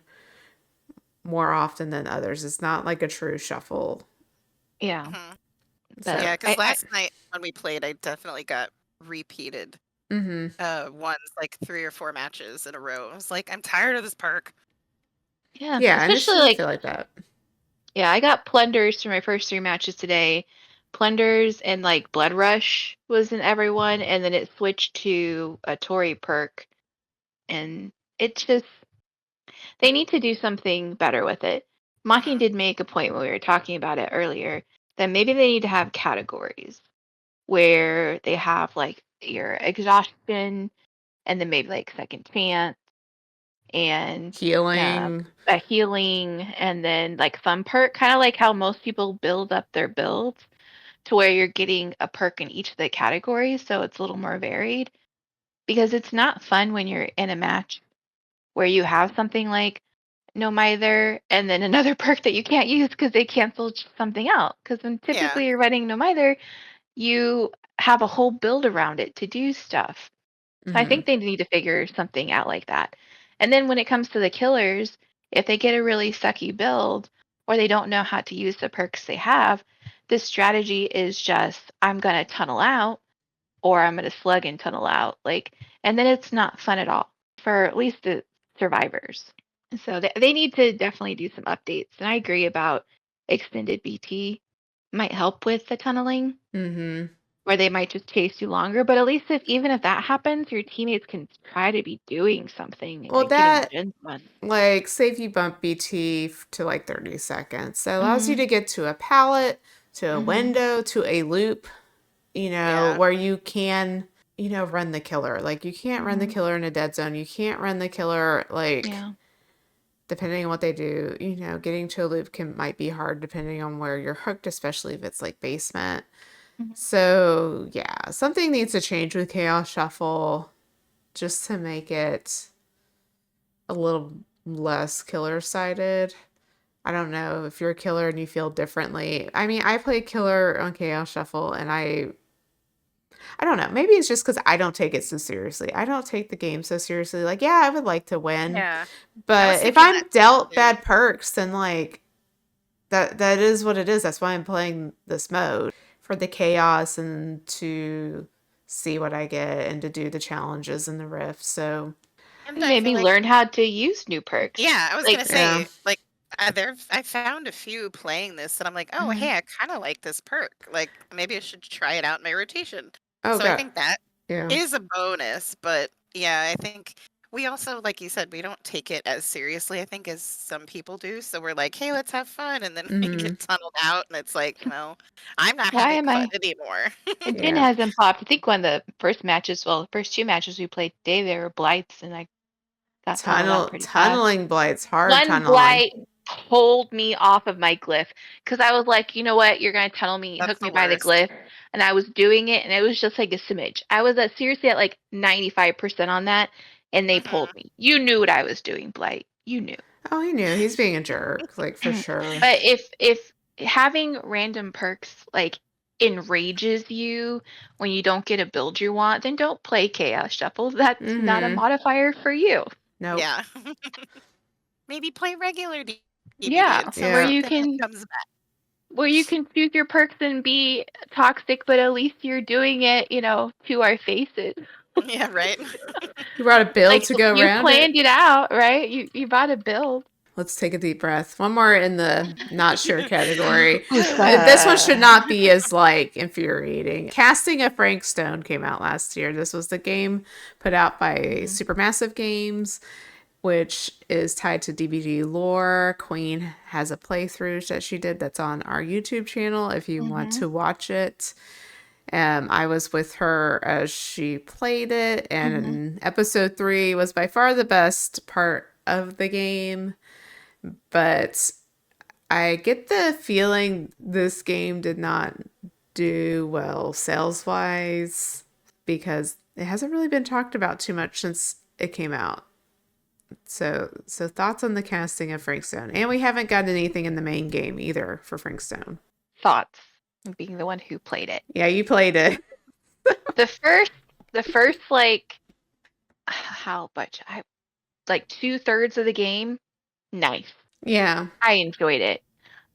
more often than others. It's not like a true shuffle. Yeah, Mhm. So, but Yeah, because last night when we played, I definitely got repeated mm-hmm. ones, like 3 or 4 matches in a row. I was like, I'm tired of this perk. yeah, Yeah, and it especially shouldn't feel like, like that. yeah, I got plunders for my first 3 matches today. Plunders and like Blood Rush was in everyone, and then it switched to a Tory perk, and it's just they need to do something better with it. Mocking Mhm. did make a point when we were talking about it earlier that maybe they need to have categories where they have like your exhaustion and then maybe like second chance and Healing. a healing and then like some perk, kind of like how most people build up their builds to where you're getting a perk in each of the categories, so it's a little more varied. Because it's not fun when you're in a match where you have something like no mither and then another perk that you can't use because they canceled something out. Because when Yeah. typically you're running no mither, you have a whole build around it to do stuff. So I Mm-hmm. think they need to figure something out like that. And then when it comes to the killers, if they get a really sucky build or they don't know how to use the perks they have, this strategy is just I'm gonna tunnel out or I'm gonna slug and tunnel out. Like, and then it's not fun at all for at least the survivors. So they need to definitely do some updates. And I agree about extended BT might help with the tunneling, Mm-hmm. where they might just chase you longer. But at least if even if that happens, your teammates can try to be doing something Well, and getting that gens done. like save you bump BT to like 30 seconds. That allows you Mhm. to get to a pallet, to a Mhm. window, to a loop, Yeah. where you can, run the killer. Like, you can't run the Mhm. killer in a dead zone. You can't run the killer, like, Yeah. depending on what they do, getting to a loop might be hard depending on where you're hooked, especially if it's like basement. Mhm. So, yeah, something needs to change with Chaos Shuffle just to make it a little less killer sided. I don't know if you're a killer and you feel differently. I mean, I play killer on Chaos Shuffle and I don't know. Maybe it's just because I don't take it so seriously. I don't take the game so seriously. Like, yeah, I would like to win, Yeah. I was but if thinking that I'm dealt too. bad perks, then like that is what it is. That's why I'm playing this mode for the chaos and to see what I get and to do the challenges in the rift. So And And I feel maybe like, learn how to use new perks. yeah, I was Like, gonna yeah. say, like, I found a few playing this, and I'm like, oh, mhm. hey, I kind of like this perk. Like, maybe I should try it out in my rotation. Oh So I god. think that Yeah. is a bonus, but yeah, I think we also, like you said, we don't take it as seriously, I think, as some people do. So we're like, hey, let's have fun, and then we Mm-hmm. get tunneled out, and it's like, well, I'm not Why having am fun I? anymore. And Jin Yeah. hasn't popped. I think one of the first matches, well, the first 2 matches we played today, they were blights, and I got tunneled out pretty fast. Tunneling blights, hard One tunneling. blight pulled me off of my glyph because I was like, you know what, you're gonna tunnel me, That's hook me the by the worst. glyph, and I was doing it, and it was just like a smidge. I was seriously at like 95% on that, and they Hmm. pulled me. You knew what I was doing, blight. You knew. Oh, he knew. He's being a jerk, like for sure. But if having random perks like enrages you when you don't get a build you want, then don't play Chaos Shuffle. That's not a Mm-hmm. modifier for you. Nope. Yeah. Maybe play regular DBD Yeah, and see where Yeah. you something that can comes back. choose your perks and be toxic, but at least you're doing it, to our faces. Yeah, right. You brought a build Like to go you around planned it. it out, right? You bought a build. Let's take a deep breath. One more in the not sure category. This one should Usa. not be as like infuriating. Casting a Frank Stone came out last year. This was the game put out by Mhm. Supermassive Games, which is tied to DVD lore. Queen has a playthrough that she did that's on our YouTube channel if you want Mhm. to watch it. I was with her as she played it, Mhm. and episode 3 was by far the best part of the game. But I get the feeling this game did not do well sales wise because it hasn't really been talked about too much since it came out. So thoughts on the casting of Frankstone, and we haven't got anything in the main game either for Frankstone. Thoughts, being the one who played it. Yeah, you played it. The first, the first like how much I like 2/3 of the game, nice. Yeah, I enjoyed it.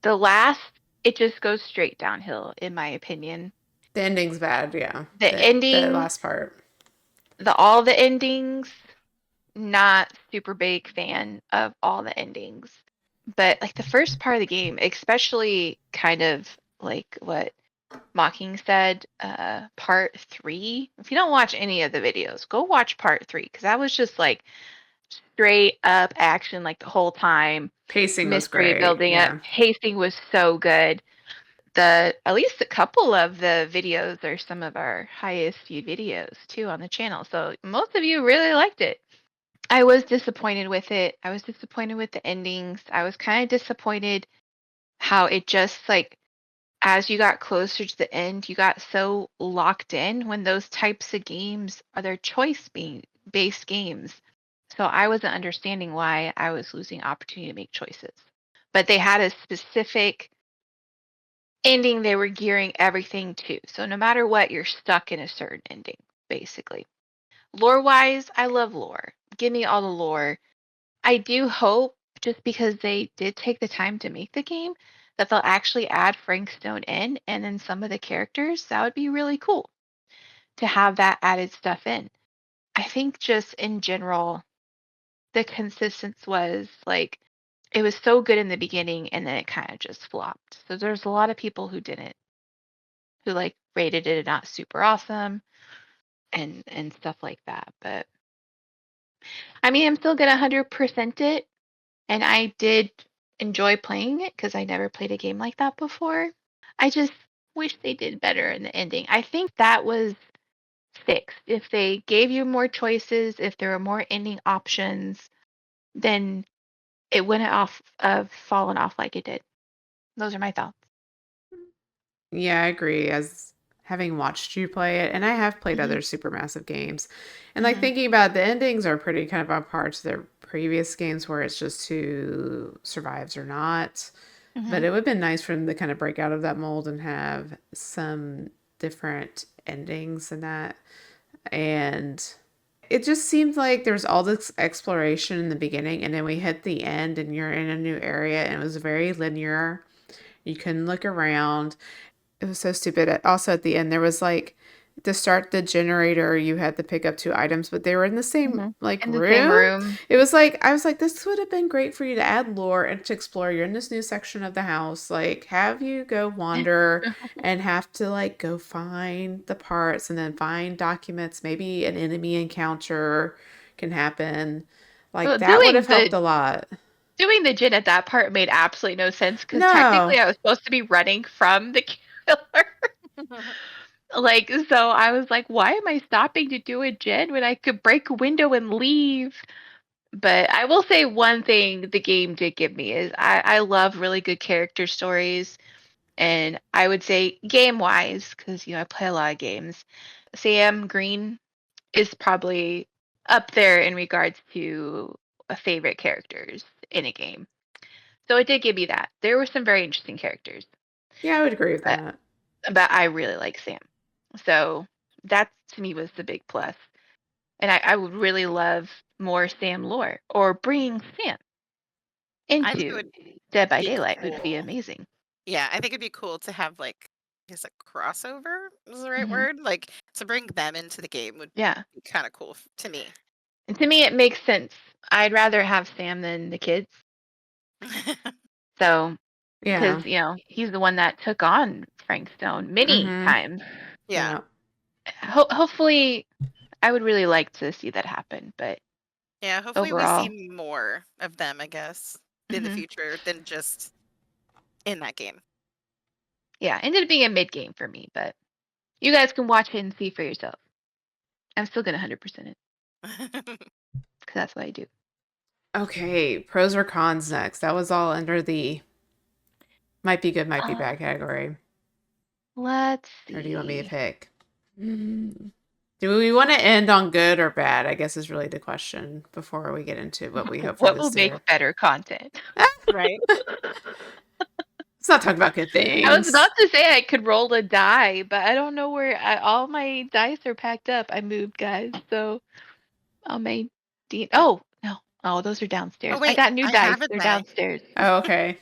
The last, it just goes straight downhill, in my opinion. the ending's bad. Yeah, The the ending, last part. all the endings, not super big fan of all the endings. But like the first part of the game, especially kind of like what Mocking said, part 3. If you don't watch any of the videos, go watch part 3 because that was just like straight up action like the whole time. Pacing was Mystery great. building up. Yeah. Pacing was so good. At least a couple of the videos are some of our highest viewed videos too on the channel. So most of you really liked it. I was disappointed with it. I was disappointed with the endings. I was kind of disappointed how it just like as you got closer to the end, you got so locked in when those types of games are their choice being based games. So I wasn't understanding why I was losing opportunity to make choices. But they had a specific ending they were gearing everything to. So no matter what, you're stuck in a certain ending, basically. Lore wise, I love lore. Give me all the lore. I do hope, just because they did take the time to make the game, that they'll actually add Frank Stone in and then some of the characters. That would be really cool to have that added stuff in. I think just in general, the consistency was like it was so good in the beginning and then it kind of just flopped. So there's a lot of people who didn't, who like rated it not super awesome and stuff like that. But I mean, I'm still gonna 100% it. And I did enjoy playing it because I never played a game like that before. I just wish they did better in the ending. I think that was fixed. If they gave you more choices, if there were more ending options, then it wouldn't off of fallen off like it did. Those are my thoughts. Yeah, I agree. As having watched you play it, and I have played Hmm. other supermassive games, and like Hmm. thinking about it, the endings are pretty kind of on par to their previous games where it's just who survives or not. But Hmm. it would have been nice for them to kind of break out of that mold and have some different endings in that. And it just seemed like there was all this exploration in the beginning, and then we hit the end, and you're in a new area, and it was very linear. You couldn't look around. It was so stupid. Also, at the end, there was like to start the generator, you had to pick up two items, but they were in the same Hmm. like In the same room. room. It was like I was like, this would have been great for you to add lore and to explore. You're in this new section of the house, like have you go wander and have to like go find the parts and then find documents. Maybe an enemy encounter can happen. Like Well, that would have helped a lot. doing the gin at that part made absolutely no sense because No, technically I was supposed to be running from the killer. Like, so I was like, why am I stopping to do a gen when I could break a window and leave? But I will say one thing the game did give me is I love really good character stories. And I would say game wise, because I play a lot of games, Sam Green is probably up there in regards to favorite characters in a game. So it did give me that. There were some very interesting characters, yeah, I would agree with but that. I really like Sam. So that to me was the big plus. And I would really love more Sam lore or bringing Sam I think it into would Dead by be Daylight would be cool. amazing. Yeah, I think it'd be cool to have like, I guess a crossover is the right Hmm. word. Like to bring them into the game would Yeah. be kind of cool to me. And to me, it makes sense. I'd rather have Sam than the kids. So, Yeah. because, he's the one that took on Frank Stone many Mm-hmm. times. Yeah. Yeah. Hopefully, I would really like to see that happen. But Yeah, hopefully we see overall, more of them, I guess, in the hmm, future than just in that game. yeah, ended up being a mid game for me. But you guys can watch it and see for yourself. I'm still going to 100% it because that's what I do. Okay, pros or cons next. That was all under the might be good, might be Uh, bad category. Let's Or do you want me to see. pick? Mm. Do we want to end on good or bad? I guess is really the question before we get into what we hope for What will this make year. better content? Right. Let's not talk about good I was things. about to say I could roll a die, but I don't know where all my dice are packed up. I moved, guys, so I'll make Oh no! Oh, those are Oh downstairs. I wait, got new I dice. have a They're die. downstairs. Oh, okay.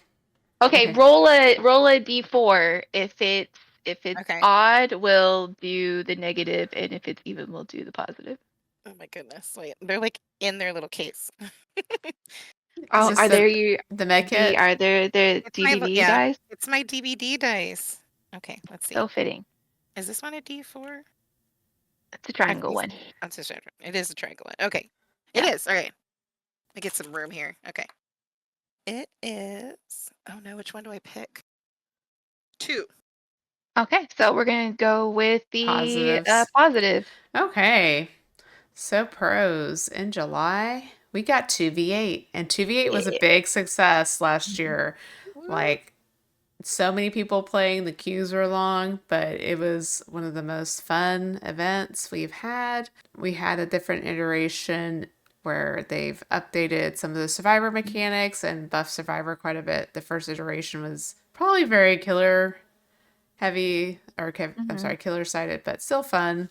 Okay, Okay. roll a d4. If it's Okay. odd, we'll do the negative, and if it's even, we'll do the positive. Oh my goodness. Wait, they're like in their little case. Is Oh, this are there you the med the kit? are there the It's my DVD yeah, dice? it's my DVD dice. Okay, let's see. So fitting. Is this one a D4? It's a triangle These, one. that's a triangle. It is a triangle one. Okay. It Yeah. is. All right. Let me get some room here. Okay. It is. Oh no, which one do I pick? Two. Okay, so we're gonna go with the Positives. positive. Okay. So pros in July, we got 2v8 and 2v8 was a Yeah. big success last Mhm. year. Woo. Like so many people playing, the queues were long, but it was one of the most fun events we've had. We had a different iteration where they've updated some of the survivor mechanics and buffed survivor quite a bit. The first iteration was probably very killer heavy or I'm Mhm. sorry, killer sided, but still fun.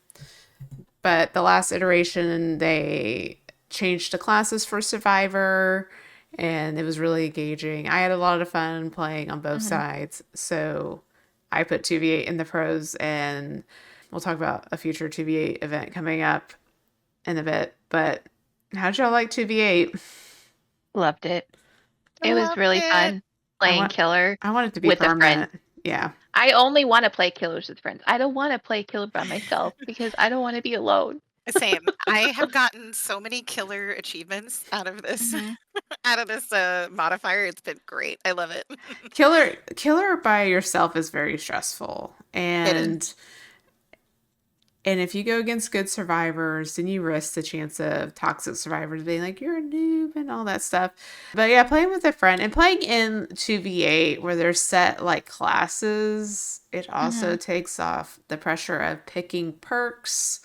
But the last iteration, they changed the classes for Survivor, and it was really engaging. I had a lot of fun playing on both Mhm. sides. So I put 2v8 in the pros, and we'll talk about a future 2v8 event coming up in a bit. But how'd y'all like 2v8? Loved it. I It was loved really it. fun I playing want killer I want it to be with a friend. permanent. Yeah. I only want to play killers with friends. I don't want to play killer by myself because I don't want to be alone. Same. I have gotten so many killer achievements out of this Mhm. out of this modifier. It's been great. I love it. Killer by yourself is very stressful. It is. And if you go against good survivors, then you risk the chance of toxic survivors being like, you're a noob and all that stuff. But yeah, playing with a friend and playing in 2v8 where there's set like classes, it also Mhm. takes off the pressure of picking perks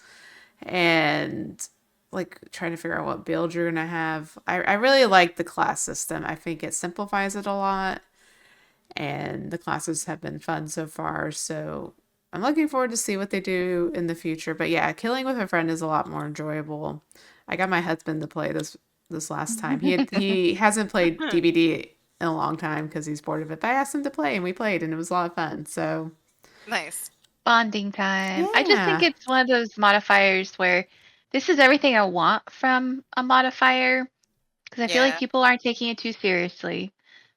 and like trying to figure out what build you're going to have. I really like the class system. I think it simplifies it a lot and the classes have been fun so far. So I'm looking forward to see what they do in the future. But yeah, killing with a friend is a lot more enjoyable. I got my husband to play this last time. He hasn't played Huh. DBD in a long time because he's bored of it. But I asked him to play and we played and it was a lot of fun. So Nice. Bonding time. I just think yeah, it's one of those modifiers where this is everything I want from a modifier because I feel like Yeah. people aren't taking it too seriously.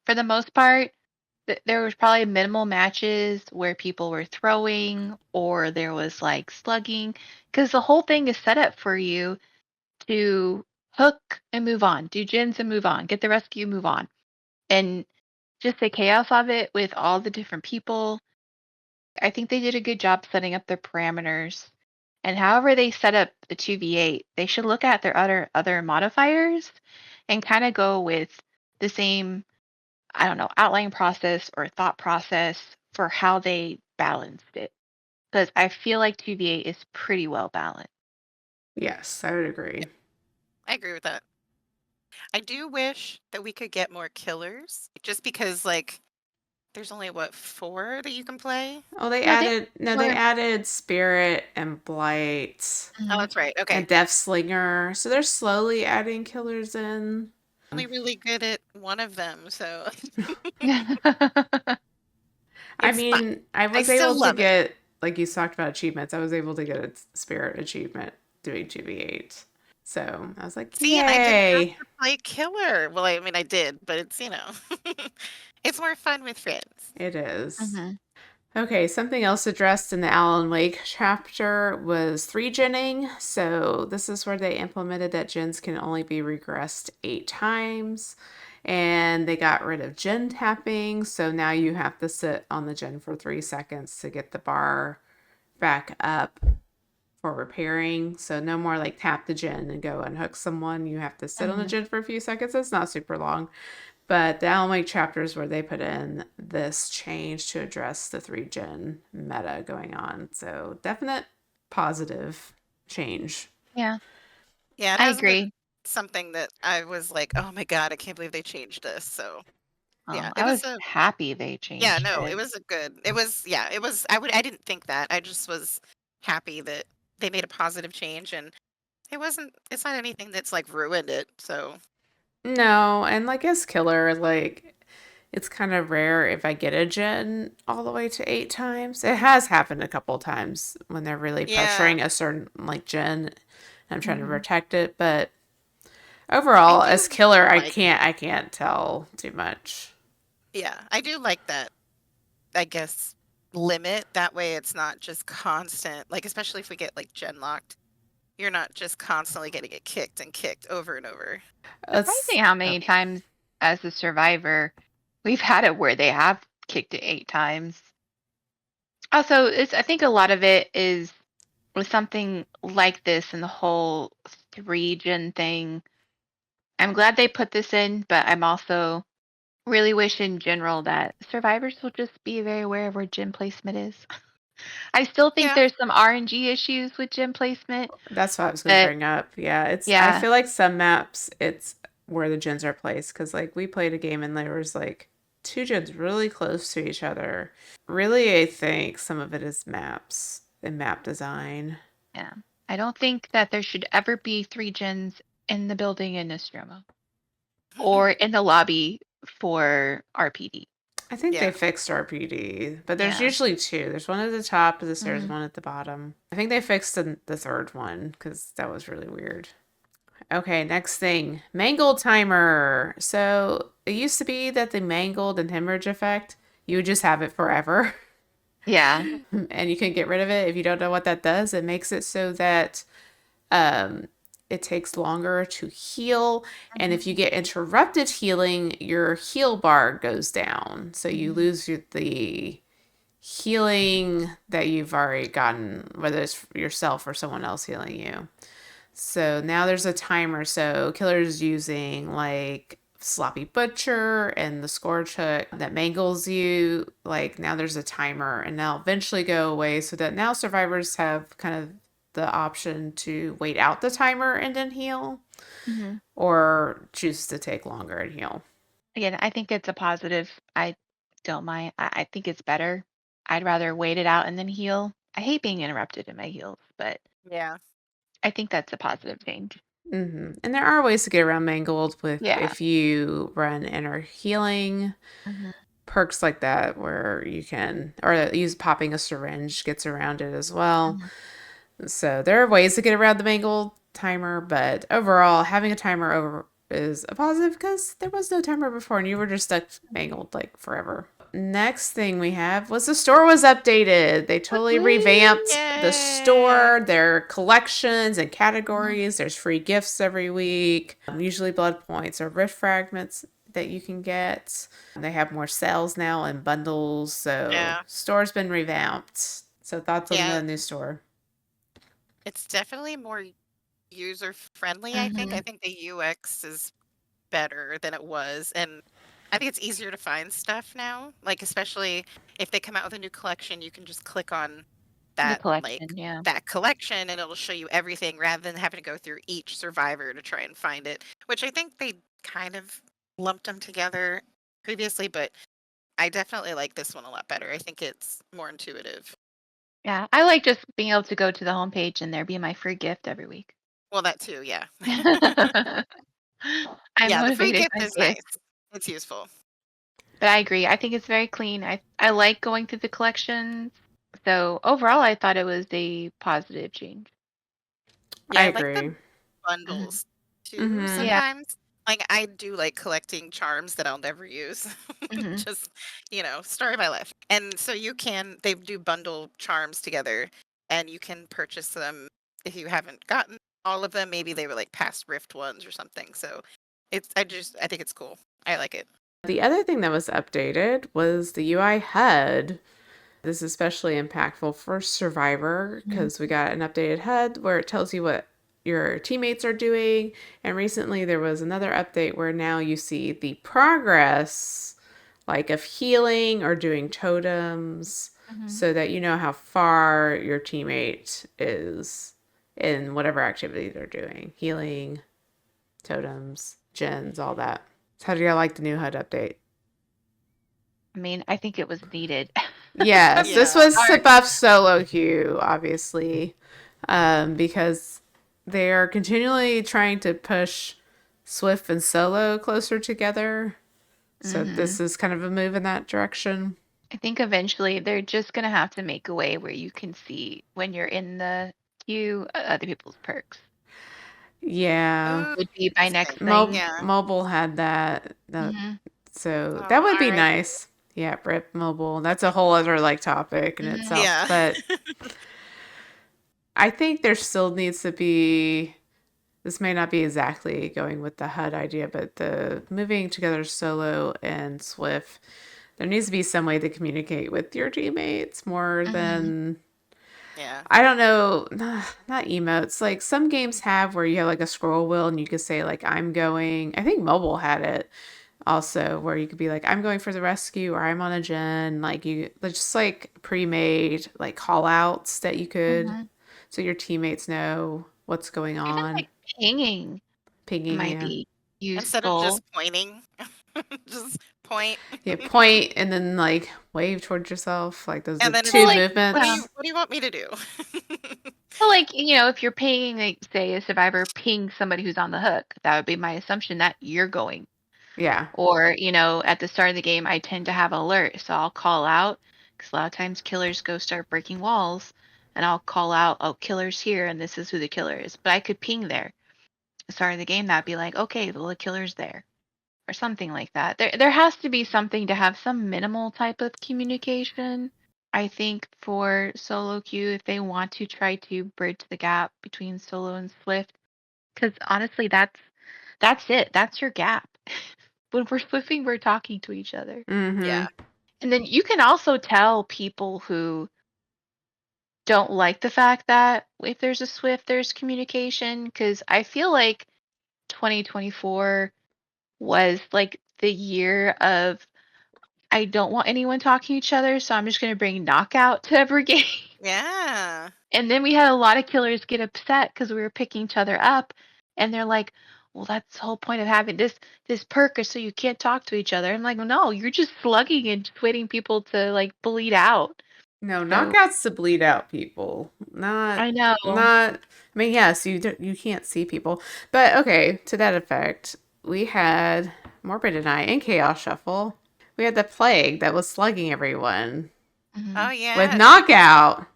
For the most part, there was probably minimal matches where people were throwing or there was like slugging because the whole thing is set up for you to hook and move on, do gens and move on, get the rescue, move on. And just the chaos of it with all the different people, I think they did a good job setting up their parameters. And however they set up the 2v8, they should look at their other modifiers and kind of go with the same, I don't know, outline process or thought process for how they balanced it. Because I feel like 2v8 is pretty well balanced. yes, I would agree. I agree with that. I do wish that we could get more killers just because like there's only what, four that you can play? Oh, No, they they were. added Spirit and Blight Oh, Mhm. that's right. Okay. and Death Slinger. So they're slowly adding killers in. Only really good at one of them, so I it's fine. mean, I I was able still to love it. get, like you talked about achievements, I was able to get a spirit achievement doing 2v8. So I was like, See, and I didn't have yay, to play killer. Well, I mean, I did, but it's, it's more fun with friends. it is. Mhm. Okay, something else addressed in the Alan Wake chapter was 3-genning. So this is where they implemented that gens can only be regressed 8 times. And they got rid of gen tapping. So now you have to sit on the gen for 3 seconds to get the bar back up for repairing. So no more like tap the gen and go unhook someone. You have to sit on the Mhm. gen for a few seconds. It's not super long, But the Alan Wake chapters where they put in this change to address the 3 gen meta going on. So definite positive change. Yeah, Yeah, it I hasn't been agree. something that I was like, oh my God, I can't believe they changed this. So Oh, yeah, it I was was a happy they yeah, changed no, it it. was a good. It was yeah, it was. I didn't think that. I just was happy that they made a positive change, and it wasn't. It's not anything that's like ruined it. So No, and like as killer, like it's kind of rare if I get a gen all the way to 8 times. It has happened a couple times when they're really yeah, pressuring a certain like gen. And I'm trying to Hmm. protect it, but I overall, as do killer, like. I can't tell too much. Yeah, I do like that. I guess limit that way. It's not just constant. Like especially if we get like gen locked, you're not just constantly getting it kicked and kicked over and over. It's Surprising how oh, many times as a survivor we've had it where they have kicked it 8 times. Also, it's I think a lot of it is with something like this and the whole 3 gen thing. I'm glad they put this in, but I'm also really wish in general that survivors will just be very aware of where gen placement is. I still think Yeah, there's some RNG issues with gen placement, that's what I was going to but bring up. Yeah, it's I yeah, feel like some maps it's where the gens are placed because like we played a game and there was like 2 gens really close to each other. Really, I think some of it is maps and map design. yeah. I don't think that there should ever be 3 gens in the building in Nostromo or in the lobby for RPD. I think they yeah, fixed RPD, but there's Yeah. usually 2. There's one at the top of the stairs, Hmm. one at the bottom. I think they fixed the third one because that was really weird. Okay, next thing, mangled timer. So it used to be that the mangled and hemorrhage effect, you would just have it forever. Yeah. And you can get rid of it if you don't know what that does. It makes it so that um, it takes longer to heal. And if you Hmm. get interrupted healing, your heal bar goes down. So you Hmm. lose the healing that you've already gotten, whether it's yourself or someone else healing you. So now there's a timer. So killer's using like sloppy butcher and the scourge hook that mangles you. Like now there's a timer and they'll eventually go away so that now survivors have kind of the option to wait out the timer and then heal Hmm. or choose to take longer and heal. Again, I think it's a positive. I don't mind. I think it's better. I'd rather wait it out and then heal. I hate being interrupted in my heals, but yeah, I think that's a positive change. And there are ways to get around mangled with Yeah. if you run inner healing Hmm. perks like that where you can or use popping a syringe gets around it as well. Hmm. So there are ways to get around the mangled timer, but overall having a timer over is a positive because there was no timer before and you were just stuck mangled like forever. Next thing we have was the store was updated. They totally Woo! revamped the yeah, store, their collections and Mhm. categories. There's free gifts every week, usually blood points or rift fragments that you can get. They have more sales now and bundles, so yeah, store's been revamped. So thoughts on yeah. the new store? It's definitely more user friendly. I think. I Mhm. think the UX is better than it was, and I think it's easier to find stuff now. Like especially if they come out with a new collection, you can just click on The that collection, yeah. that collection and it'll show you everything rather than having to go through each survivor to try and find it, which I think they kind of lumped them together previously, but I definitely like this one a lot better. I think it's more intuitive. Yeah, I like just being able to go to the homepage and there be my free gift every week. Well, that too, yeah. I'm Yeah, the free motivated gift by is gifts. nice. It's useful. But I agree. I think it's very clean. I like going through the collections. So overall, I thought it was a positive change. I Yeah, I like the agree. Mhm. bundles too Mm-hmm. Yeah. sometimes. Like I do like collecting charms that I'll never use. Hmm. Just, story of my life. And so they do bundle charms together and you can purchase them if you haven't gotten all of them. Maybe they were like past Rift ones or something. So I think it's cool. I like it. The other thing that was updated was the UI HUD. This is especially impactful for Survivor Hmm. because we got an updated HUD where it tells you what your teammates are doing. And recently there was another update where now you see the progress, like of healing or doing totems, Mhm. so that you know how far your teammate is in whatever activity they're doing. Healing, totems, gens, all that. So how do you like the new HUD update? I mean, I think it was needed. Yes, this Yeah. was to Our buff solo queue, obviously, because they are continually trying to push Swift and solo closer together. So Mhm. this is kind of a move in that direction. I think eventually they're just gonna have to make a way where you can see when you're in the queue other people's perks. Yeah, Ooh, Would be my next interesting. thing. Yeah. mobile had that. Mhm. So that Oh, would be R.I.P. nice. Yeah, Rip mobile. That's a whole other like topic in Mhm. itself. Yeah. But I think there still needs to be. This may not be exactly going with the HUD idea, but the moving together solo and Swift, there needs to be some way to communicate with your teammates more Mhm. than Yeah. I don't know, not emotes. Like some games have where you have like a scroll wheel and you could say like I'm going. I think mobile had it also where you could be like I'm going for the rescue or I'm on a gen. Like you just like pre-made like call outs that you could Mhm. so your teammates know what's going Even on. like pinging Pinging, might yeah. be Instead of useful. just pointing, just point. Yeah, point and then like wave towards yourself. Like those are And the then it's Well, two like, like, movements. what do you want me to do? if you're pinging, like, say, a survivor ping somebody who's on the hook, that would be my assumption that you're going. Yeah. Or, at the start of the game, I tend to have alert, so I'll call out because a lot of times killers go start breaking walls, and I'll call out, oh, killer's here, and this is who the killer is. But I could ping there. At the start of the game, that'd be like, okay, well, the killer's there, or something like that. There has to be something to have some minimal type of communication. I think for solo queue, if they want to try to bridge the gap between solo and Swift, because honestly, that's it. That's your gap. When we're Swifting, we're talking to each other. Mm-hmm. Yeah. And then you can also tell people who don't like the fact that if there's a Swift, there's communication. Because I feel like 2024 was like the year of I don't want anyone talking to each other, so I'm just going to bring knockout to every game. Yeah. And then we had a lot of killers get upset because we were picking each other up, and they're like, "Well, that's the whole point of having this perk is so you can't talk to each other." I'm like, "No, you're just slugging and just waiting people to like bleed out." No, So knockouts to bleed out people. I know. Not. I mean, yes, you can't see people, but okay. To that effect, we had Morbid and I in Chaos Shuffle. We had the plague that was slugging everyone Oh, Hmm. with yeah. knockout.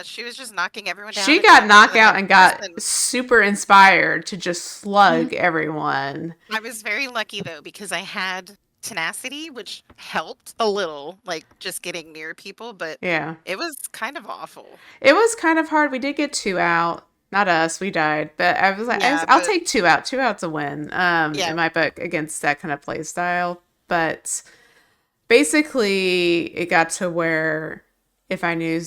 She was just knocking everyone down She until got one of them knockout went and to got prison. super inspired to just slug Hmm. everyone. I was very lucky though because I had tenacity, which helped a little, like just getting near people, but Yeah. it was kind of awful. It was kind of hard. We did get two out. Not us, we died. But I was like, Yeah, I'll but take two out. Two out's a win yeah. in my book against that kind of play style. But basically, it got to where if I knew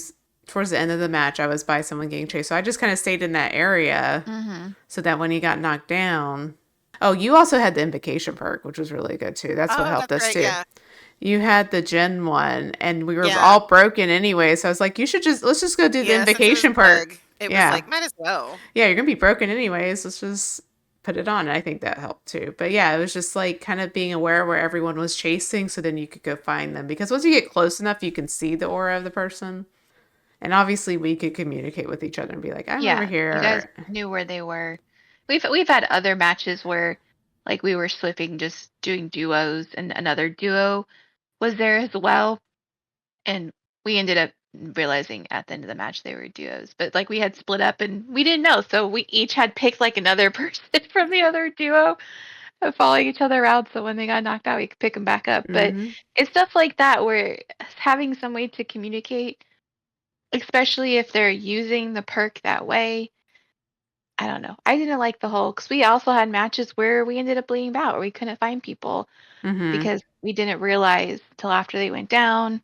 towards the end of the match I was by someone getting chased. So I just kind of stayed in that area Hmm. so that when he got knocked down. Oh, you also had the invocation perk, which was really good too. That's what Oh, helped that's us right. too. Yeah. You had the gen one, and we were Yeah. all broken anyway. So I was like, you should let's just go do the Yeah, since it was invocation bug, perk. it was Yeah. like might as well. Yeah, you're gonna be broken anyways. Let's just put it on. And I think that helped too. But yeah, it was just like kind of being aware where everyone was chasing, so then you could go find them. Because once you get close enough, you can see the aura of the person. And obviously, we could communicate with each other and be like, "I'm over Yeah, you guys here." knew where they were. We've had other matches where like we were slipping just doing duos and another duo was there as well. And we ended up realizing at the end of the match they were duos. But like we had split up and we didn't know. So we each had picked like another person from the other duo of following each other around. So when they got knocked out, we could pick them back up. But Mm-hmm. it's stuff like that where having some way to communicate, especially if they're using the perk that way. I don't know. I didn't like the whole because we also had matches where we ended up bleeding out or we couldn't find people Mm-hmm. because we didn't realize till after they went down.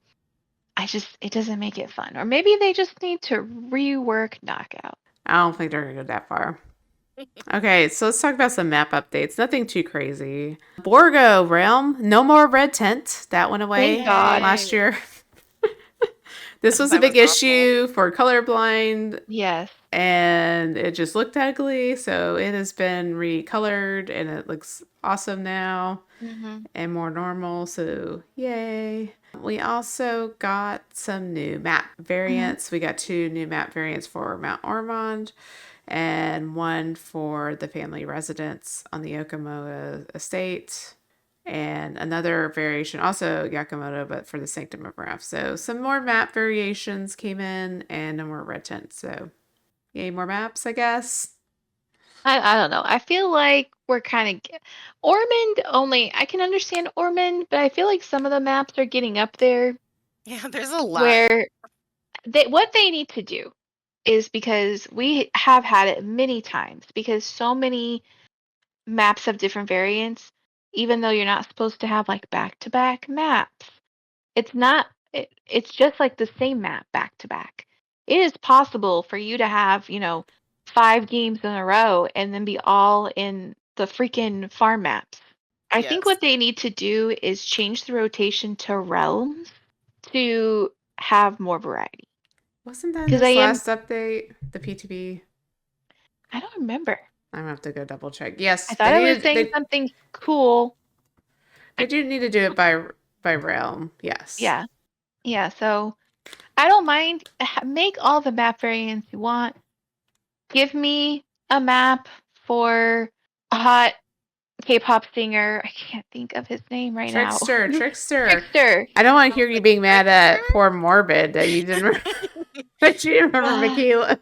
It doesn't make it fun. Or maybe they just need to rework knockout. I don't think they're gonna go that far. Okay, so let's talk about some map updates. Nothing too crazy. Borgo Realm, no more red tent. That went Thank away God. last Yay. year. This was a That was big awful. issue for colorblind, Yes. and it just looked ugly. So it has been recolored, and it looks awesome now Mm-hmm. and more normal. So yay! We also got some new map Mm-hmm. variants. We got 2 new map variants for Mount Ormond and one for the family residence on the Okamoto estate, and another variation, also Yakamoto, but for the Sanctum of Wrath. So some more map variations came in, and no more red tents. So yay, more maps, I guess. I don't know. I feel like we're kind of Ormond only. I can understand Ormond, but I feel like some of the maps are getting up there Yeah, there's a lot. where what they need to do is because we have had it many times because so many maps have different variants, even though you're not supposed to have like back-to-back maps. It's not it's just like the same map back to back. It is possible for you to have, 5 games in a row and then be all in the freaking farm maps. I think Yes. what they need to do is change the rotation to realms to have more variety. Wasn't that in Because I this am last update, the PTB? I don't remember. I'm gonna have to go double check. I Yes, thought I was saying something cool. they do need to do it by realm. Yes. Yeah. Yeah, so I don't mind. Make all the map variants you want. Give me a map for a hot K-pop singer. I can't think of his name right now. Trickster. Trickster. I don't want to Oh, hear you like being mad Dexter? at poor Morbid that you didn't that you didn't remember Uh, Michaela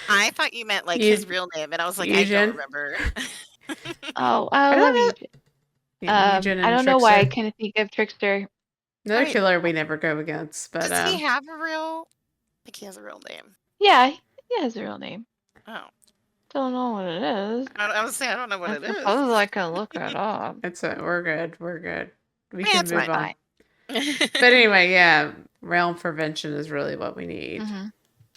I thought you meant like his you, real name, and I was like, I don't Eugen. remember. oh, I I love don't you. know. Yeah, Eugen I and don't know why I Trickster. couldn't think of Trickster. Another Wait, killer we never go against, but does he have a real? I think he has a real name. Yeah, he has a real name. Oh, Don't know what it is. I was saying I don't know what I it is. suppose I can look it up. we're good. We're good. We Yeah, can it's move fine. on. Fine. But anyway, yeah, realm prevention is really what we need. Mm-hmm.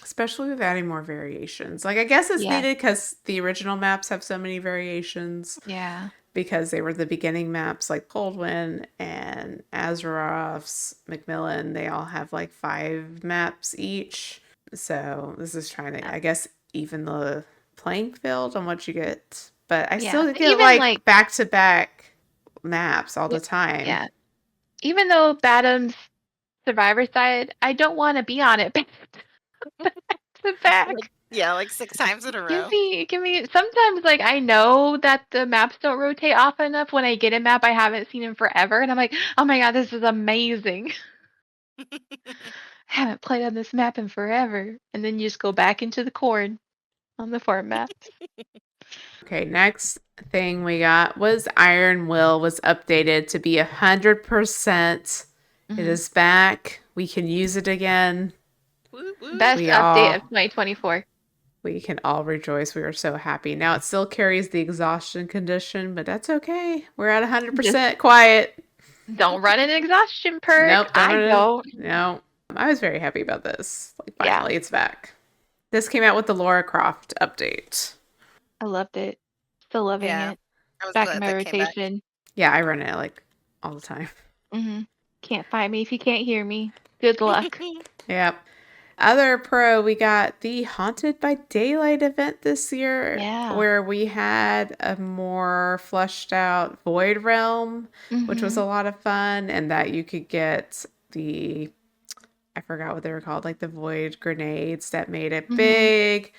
Especially with adding more variations. Like, I guess it's Yes. needed because the original maps have so many variations Yeah. because they were the beginning maps, like Coldwind and Azeroth's, Macmillan. They all have like 5 maps each. So this is trying to, I guess, even the playing field on what you get. But I Yeah. still But get even like like back to back maps all the yeah, time. yeah. Even though Badham's Survivor side, I don't want to be on it back to Like back. yeah, like 6 times in a Give row. me, give me. Sometimes, like, I know that the maps don't rotate often enough. When I get a map I haven't seen in forever, and I'm like, oh my god, this is amazing. I haven't played on this map in forever. And then you just go back into the corn on the farm maps. Okay, next thing we got was Iron Will was updated to be 100%. It Hmm. is back. We can use it again. Woo woo. Best We update of all 2024. we can all rejoice. We are so happy. Now it still carries the exhaustion condition, but that's okay. We're at Just 100% quiet. don't run an exhaustion perk. Nope, don't I run it. don't. No. I was very happy about this. Like Yeah, finally it's back. This came out with the Laura Croft update. I loved it. Still loving Yeah, it. I was Back in glad my that came back. Yeah, I run it like all the time. Can't find me if you can't hear me. Good luck. Yep. Other pro, we got the Haunted by Daylight event this year Yeah. where we had a more fleshed out Void Realm, which was Mm-hmm. a lot of fun, and that you could get the, I forgot what they were called, like the Void grenades that made a Mm-hmm. big,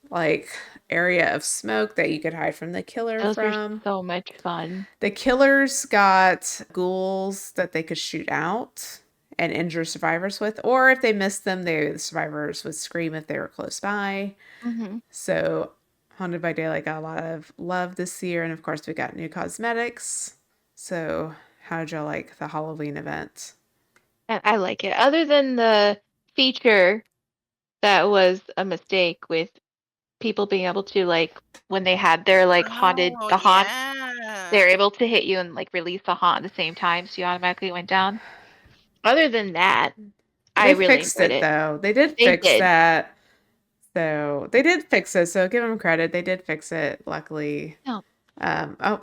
like, area of smoke that you could hide from the killer Those are from. so much fun. The killers got ghouls that they could shoot out and injure survivors with, or if they missed them, the survivors would scream if they were close by. Mm-hmm. So, Haunted by Daylight got a lot of love this year, and of course, we got new cosmetics. So, how did y'all like the Halloween event? And I like it. Other than the feature that was a mistake with people being able to like when they had their like haunted Oh the haunts, yeah. they're able to hit you and like release the haunt at the same time, so you automatically went down. Other than that, I They really fixed enjoyed it it. though. They did They fix did. that. So they did fix it. So give them credit. They did fix it, luckily. No, Oh,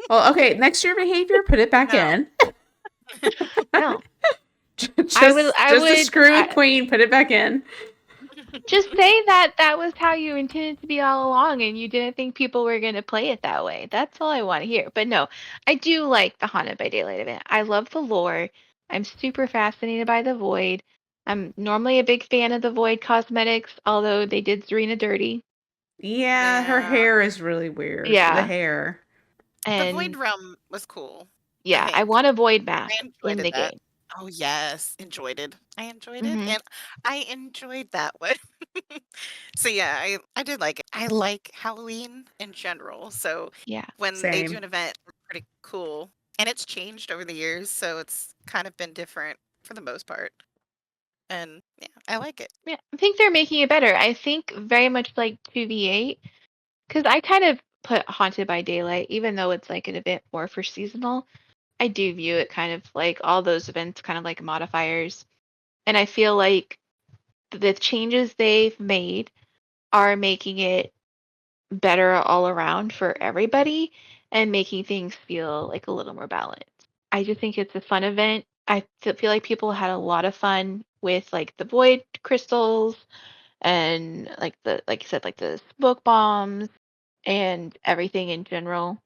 well, okay. Next year behavior, put it back No. in. no. just, I just to would screw with Queen, put it back in. just say that that was how you intended to be all along and you didn't think people were going to play it that way. That's all I want to hear. But no, I do like the Haunted by Daylight event. I love the lore. I'm super fascinated by the Void. I'm normally a big fan of the Void cosmetics, although they did Serena dirty. Yeah, her Yeah. hair is really weird. The Yeah. hair. The Void And Realm was cool, I yeah, I think. want a Void I mask in enjoyed the that. game. Oh, yes. Enjoyed it. I enjoyed it, Hmm. and I enjoyed that one. So, yeah, I did like it. I like Halloween in general, so Yeah. when they do Same. an event, it's pretty cool, and it's changed over the years, so it's kind of been different for the most part, and, yeah, I like it. Yeah. I think they're making it better. I think very much like 2v8, because I kind of put Haunted by Daylight, even though it's like an event more for seasonal. I do view it kind of like all those events kind of like modifiers. And I feel like the changes they've made are making it better all around for everybody and making things feel like a little more balanced. I just think it's a fun event. Feel like people had a lot of fun with like the void crystals and like you said, like the smoke bombs and everything in general.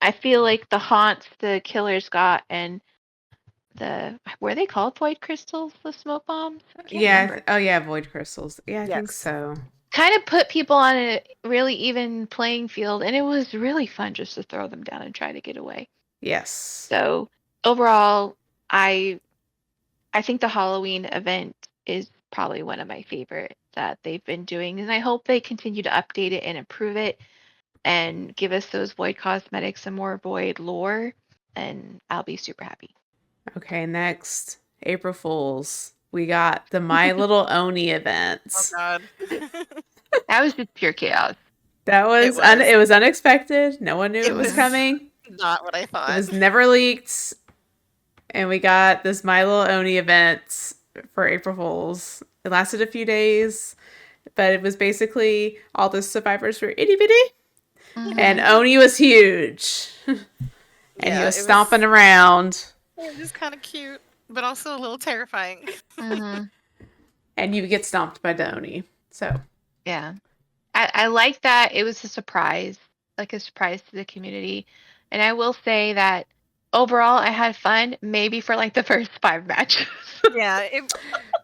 I feel like the haunts the killers got and the were they called void crystals, the smoke bombs? I can't Yeah. remember. Oh, yeah. Void crystals. Yeah, I think Yes. so. Kind of put people on a really even playing field, and it was really fun just to throw them down and try to get away. Yes. So overall, I I think the Halloween event is probably one of my favorite that they've been doing, and I hope they continue to update it and improve it and give us those void cosmetics and more void lore, and I'll be super happy. Okay, next. April Fools. We got the My Little Oni Oh events. god. That was just pure chaos. That It was was. it was unexpected. No one knew It it was was Hmm. coming. not what I It thought. was never leaked. And we got this My Little Oni event for April Fools. It lasted a few days, but it was basically all the survivors were itty bitty, and Hmm. Oni was huge, and he Yeah, was stomping around, it was kinda cute, but also a little terrifying. Hmm. and you get stomped by the Oni. So Yeah. I like that it was a surprise, like a surprise to the community. And I will say that overall I had fun, maybe for like the first 5 matches. Yeah, it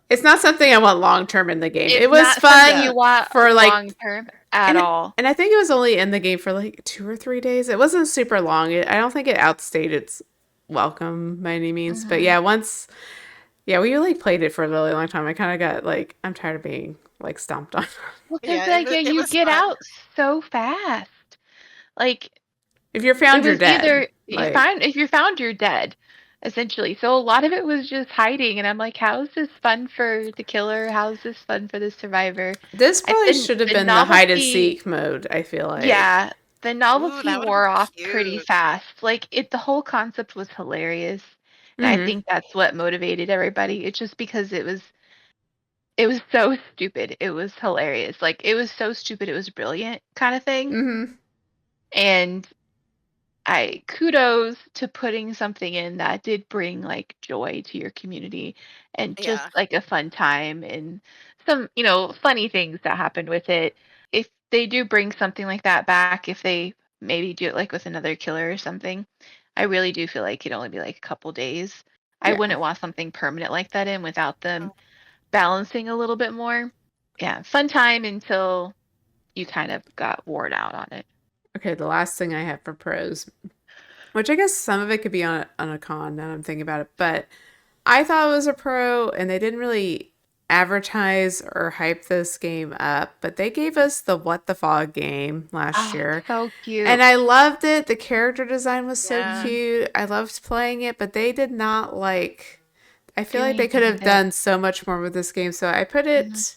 it's not something I want long term in the game. It's It was not something yeah. you fun want for long like term at and all. and I think it was only in the game for like 2 or 3 days. It wasn't super long. I don't think it outstayed its welcome by any means. But Hmm. yeah, yeah, we really played it for a really long time. I kind of got like I'm tired of being like stomped on. Well, because Yeah, like yeah, it you was get fun. out so fast. Like If you're it found, you're was dead. either you Like find if you're found, you're dead, essentially. So a lot of it was just hiding, and I'm like, how is this fun for the killer? How is this fun for the survivor? this I probably think should have the been the hide and novelty, seek mode. I feel like. yeah, the Ooh, novelty that would've been wore off pretty cute. fast. Like the whole concept was hilarious, and I Mm-hmm. think that's what motivated everybody. It's just because it was so stupid. It was hilarious. Like it was so stupid. It was brilliant kind of thing. Mm-hmm. And I kudos to putting something in that did bring like joy to your community and just Yeah. like a fun time and some, funny things that happened with it. If they do bring something like that back, if they maybe do it like with another killer or something, I really do feel like it'd only be like a couple days. I Yeah. wouldn't want something permanent like that in without them Oh, balancing a little bit more. Yeah, fun time until you kind of got worn out on it. Okay. The last thing I have for pros, which I guess some of it could be on a con. Now I'm thinking about it, but I thought it was a pro, and they didn't really advertise or hype this game up, but they gave us the What the Fog game last Oh, year. so And cute. I loved it. The character design was so yeah. Mhm. cute. I loved playing it, but they did not like. I feel Do like they could anything have with it. done so much more with this game. So I put Mhm. it.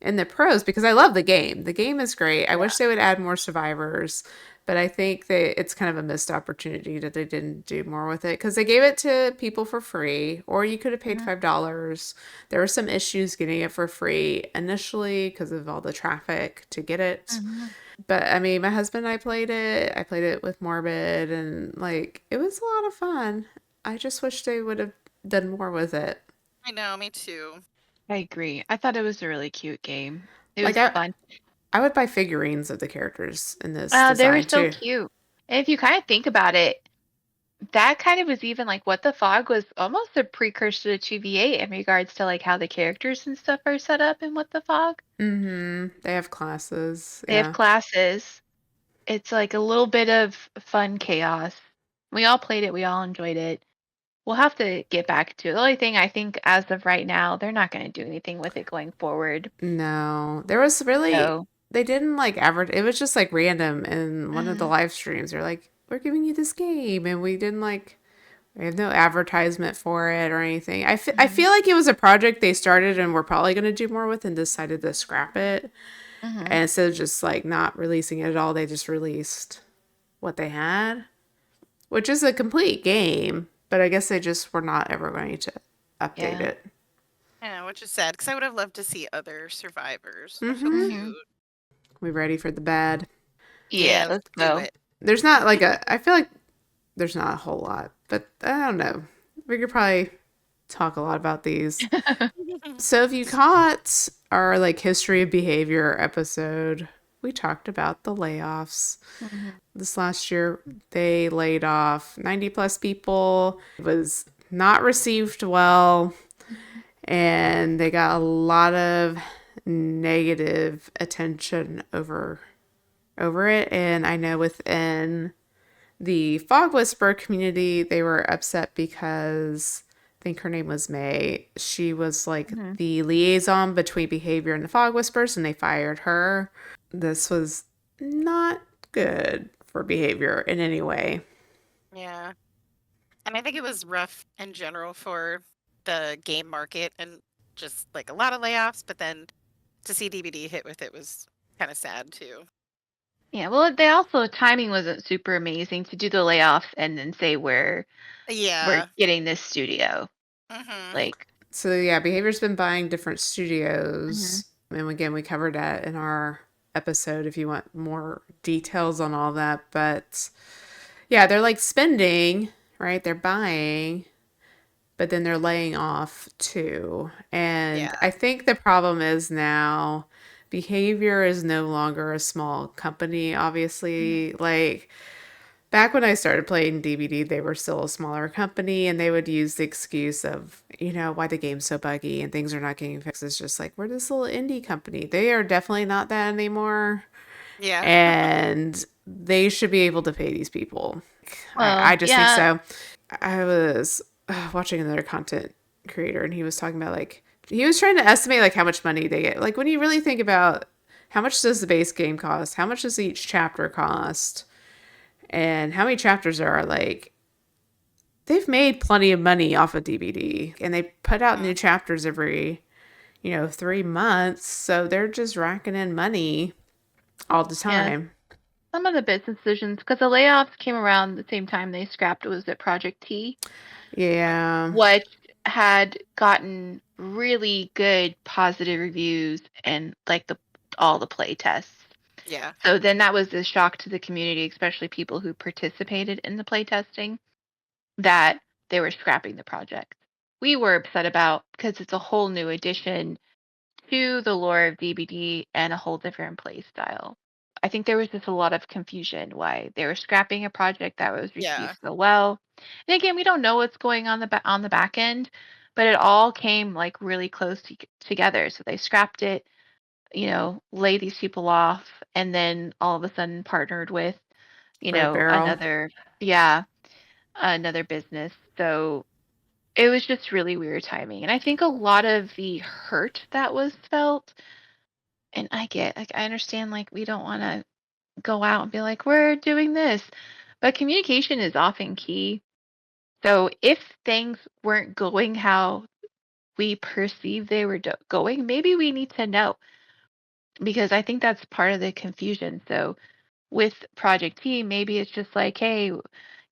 in the pros because I love the game. The game is great. I Yeah. wish they would add more survivors, but I think it's kind of a missed opportunity that they didn't do more with it because they gave it to people for free, or you could have paid Mhm. $5. There were some issues getting it for free initially because of all the traffic to get it. Mhm. But I mean, my husband and I played it. I played it with Morbid, and like it was a lot of fun. I just wish they would have done more with it. I know, me too. I agree. I thought it was a really cute game. It Like was fun. I would buy figurines of the characters in this They were design so too. cute. And if you kind of think about it, that kind of was even like What the Fog was almost a precursor to 2v8 in regards to like how the characters and stuff are set up in What the Fog. Mm-hmm. They have classes. They have Yeah. classes. It's like a little bit of fun chaos. We all played it, we all enjoyed it. We'll have to get back to it. The only thing I think as of right now, they're not going to do anything with it going forward. No. There was really So, they didn't like advert it was just like random in one of the mhm, live streams. They're like, we're giving you this game and we didn't like we have no advertisement for it or anything. I mhm, feel like it was a project they started and were probably going to do more with and decided to scrap it. mhm. And instead of just like not releasing it at all, they just released what they had, which is a complete game. But I guess they just were not ever going to update Yeah. it. I know, which is sad because I would have loved to see other survivors. That felt Mm-hmm. Mhm. cute. We ready for the bad? Yeah, Yeah, let's let's do go. it. There's not like a. I feel like there's not a whole lot, but I don't know. We could probably talk a lot about these. So if you caught our like history of behavior episode, we talked about the layoffs. Mhm. This last year, they laid off 90 plus people. It was not received well, Mhm. and they got a lot of negative attention over it. And I know within the Fog Whisperer community, they were upset because I think her name was May. She was like Mhm. the liaison between behavior and the Fog Whispers, and they fired her. This was not good for behavior in any way. Yeah. And I think it was rough in general for the game market and just like a lot of layoffs, but then to see DVD hit with it was kind of sad too. Yeah, well, they also timing wasn't super amazing to do the layoffs and then say we're Yeah. getting this studio. Mhm. Like, So yeah, behavior's been buying different mhm. studios. And again, we covered that in our episode if you want more details on all that. But yeah, they're like spending, right? They're buying, but then they're laying off too. And Yeah. I think the problem is now behavior is no longer a small company, Mhm. obviously. Like back when I started playing DVD, they were still a smaller company and they would use the excuse of, why the game's so buggy and things are not getting fixed. It's just like, we're this little indie company. They are definitely not that anymore. Yeah. And they should be able to pay these people. I Well, just think yeah. so. I was watching another content creator and he was talking about like he was trying to estimate like how much money they get. Like when you really think about how much does the base game cost? How much does each chapter cost? And how many chapters there are, like they've made plenty of money off of DVD and they put out Mhm. new chapters every, 3 months. So they're just racking in money all the Yeah, time. some of the business decisions, because the layoffs came around the same time they scrapped was it Project T, Yeah. which had gotten really good positive reviews and like the all the play tests. Yeah. So then that was a shock to the community, especially people who participated in the play testing, that they were scrapping the project. We were upset about because it's a whole new addition to the lore of DBD and a whole different play style. I think there was just a lot of confusion why they were scrapping a project that was received Yeah. so well. And again, we don't know what's going on on the back end, but it all came like really close together. So they scrapped it, laid these people off, and then all of a sudden partnered with, Red Barrel. another, yeah, another business. So it was just really weird timing. And I think a lot of the hurt that was felt, and like, I understand, like, we don't want to go out and be like, we're doing this, but communication is often key. So if things weren't going how we perceive they were going, maybe we need to know. because I think that's part of the confusion. So with Project T, maybe it's just like, hey,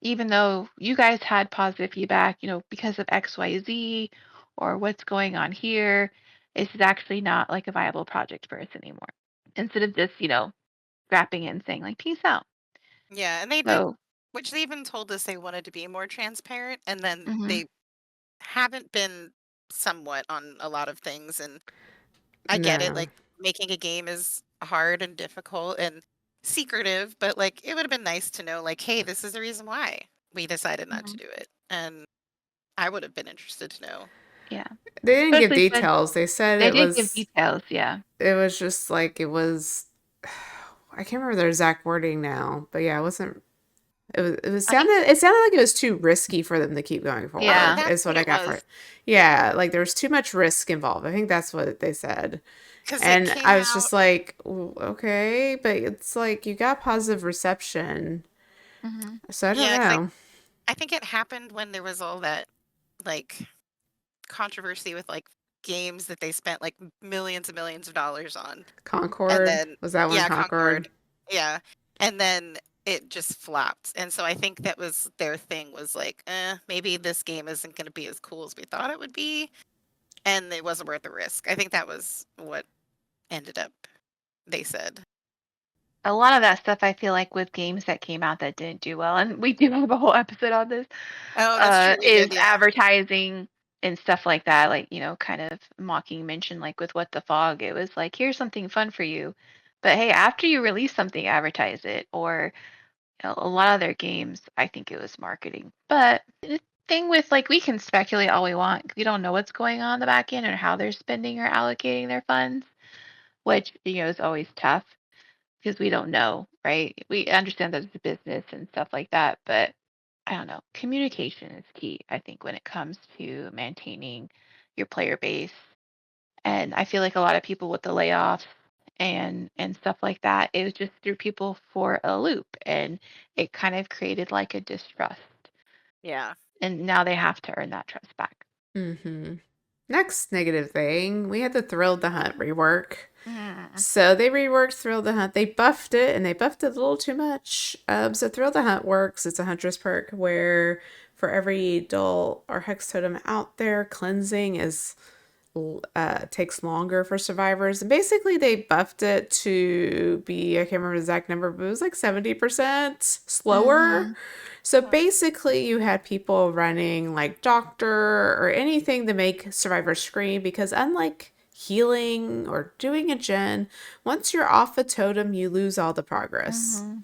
even though you guys had positive feedback, because of XYZ or what's going on here, this is actually not like a viable project for us anymore. Instead of just, wrapping it and saying like, peace out. Yeah, and they did, So, which they even told us they wanted to be more transparent, and then mhm. they haven't been somewhat on a lot of things. And I get it, No. like making a game is hard and difficult and secretive, but like it would have been nice to know, like, hey, this is the reason why we decided not to Mhm. do it. And I would have been interested to know. Yeah. They didn't give Especially since details. They said they did give details. Yeah. it was just like it was I can't remember their exact wording now, but yeah, it wasn't I think, it sounded like it was too risky for them to keep going Oh, forward. yeah. that's Is what what I it got for was. it. Yeah, like there was too much risk involved. I think that's what they said. Because it And came I was out. just like, okay, but it's like you got positive reception. Hmm. So I don't Yeah, because know. I think it happened when there was all that like controversy with like games that they spent like millions and millions of dollars on. And Concord, then, was that one yeah, Concord? Concord. Yeah. And then it just flopped. And so I think that was their thing, was like, maybe this game isn't going to be as cool as we thought it would be. And it wasn't worth the risk. I think that was what ended up, they said. A lot of that stuff I feel like with games that came out that didn't do well, and we do have a whole episode on this, Oh, that's true. We is did. Yeah. advertising and stuff like that. Like, kind of mocking mention, like with What the Fog, it was like, here's something fun for you. But hey, after you release something, advertise it. Or a lot of their games, I think it was marketing. But the thing with like, we can speculate all we want. We don't know what's going on in the back end or how they're spending or allocating their funds, which, is always tough because we don't know, right? We understand that it's a business and stuff like that, but I don't know. Communication is key, I think, when it comes to maintaining your player base. And I feel like a lot of people with the layoffs and stuff like that, it was just threw people for a loop, and it kind of created like a distrust. Yeah. And now they have to earn that trust back. Mm-hmm. Next negative thing, we had the Thrill the Hunt rework. Mm. So they reworked Thrill the Hunt. They buffed it, and they buffed it a little too much. So Thrill the Hunt works. It's a huntress perk where for every dull or hex totem out there, cleansing is takes longer for survivors. And basically, they buffed it to be, I can't remember the exact number, but it was like 70% slower. Mm-hmm. So basically, you had people running like Doctor or anything to make survivors scream because, unlike healing or doing a gen, once you're off a totem, you lose all the progress. Mm-hmm.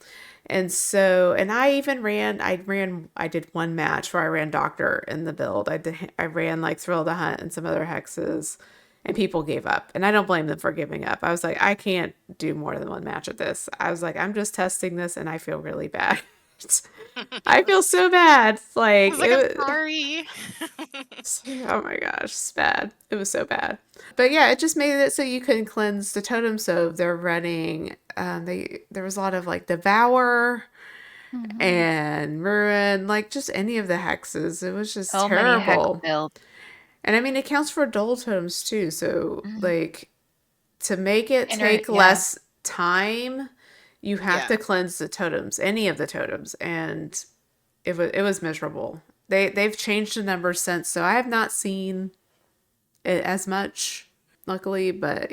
And so, and I did one match where I ran Doctor in the build. I ran like Thrill the Hunt and some other hexes, and people gave up. And I don't blame them for giving up. I was like, I can't do more than one match of this. I was like, I'm just testing this, and I feel really bad. I I feel so bad. was like, I'm sorry. Oh my gosh, it's bad. It was so bad. But yeah, it just made it so you couldn't cleanse the totem. So they're running. There was a lot of like Devour Mm-hmm. and Ruin, like just any of the hexes. It was just So many hex terrible. builds. And I mean, it counts for dual totems too. So Mm-hmm. like to make it take Yeah. less time, you have Yeah. to cleanse the totems, any of the totems, and it was miserable. They've changed the numbers since, so I have not seen it as much, luckily. But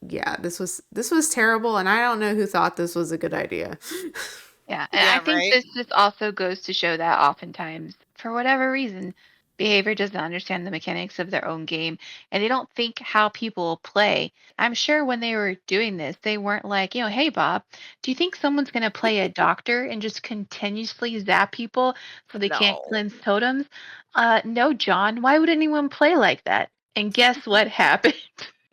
yeah, this was terrible, and I don't know who thought this was a good idea. Yeah, and I Yeah, think right. this just also goes to show that oftentimes, for whatever reason, behavior doesn't understand the mechanics of their own game, and they don't think how people play. I'm sure when they were doing this, they weren't like, hey, Bob, do you think someone's going to play a doctor and just continuously zap people so they can't No. cleanse totems? No, John, why would anyone play like that? And guess what happened?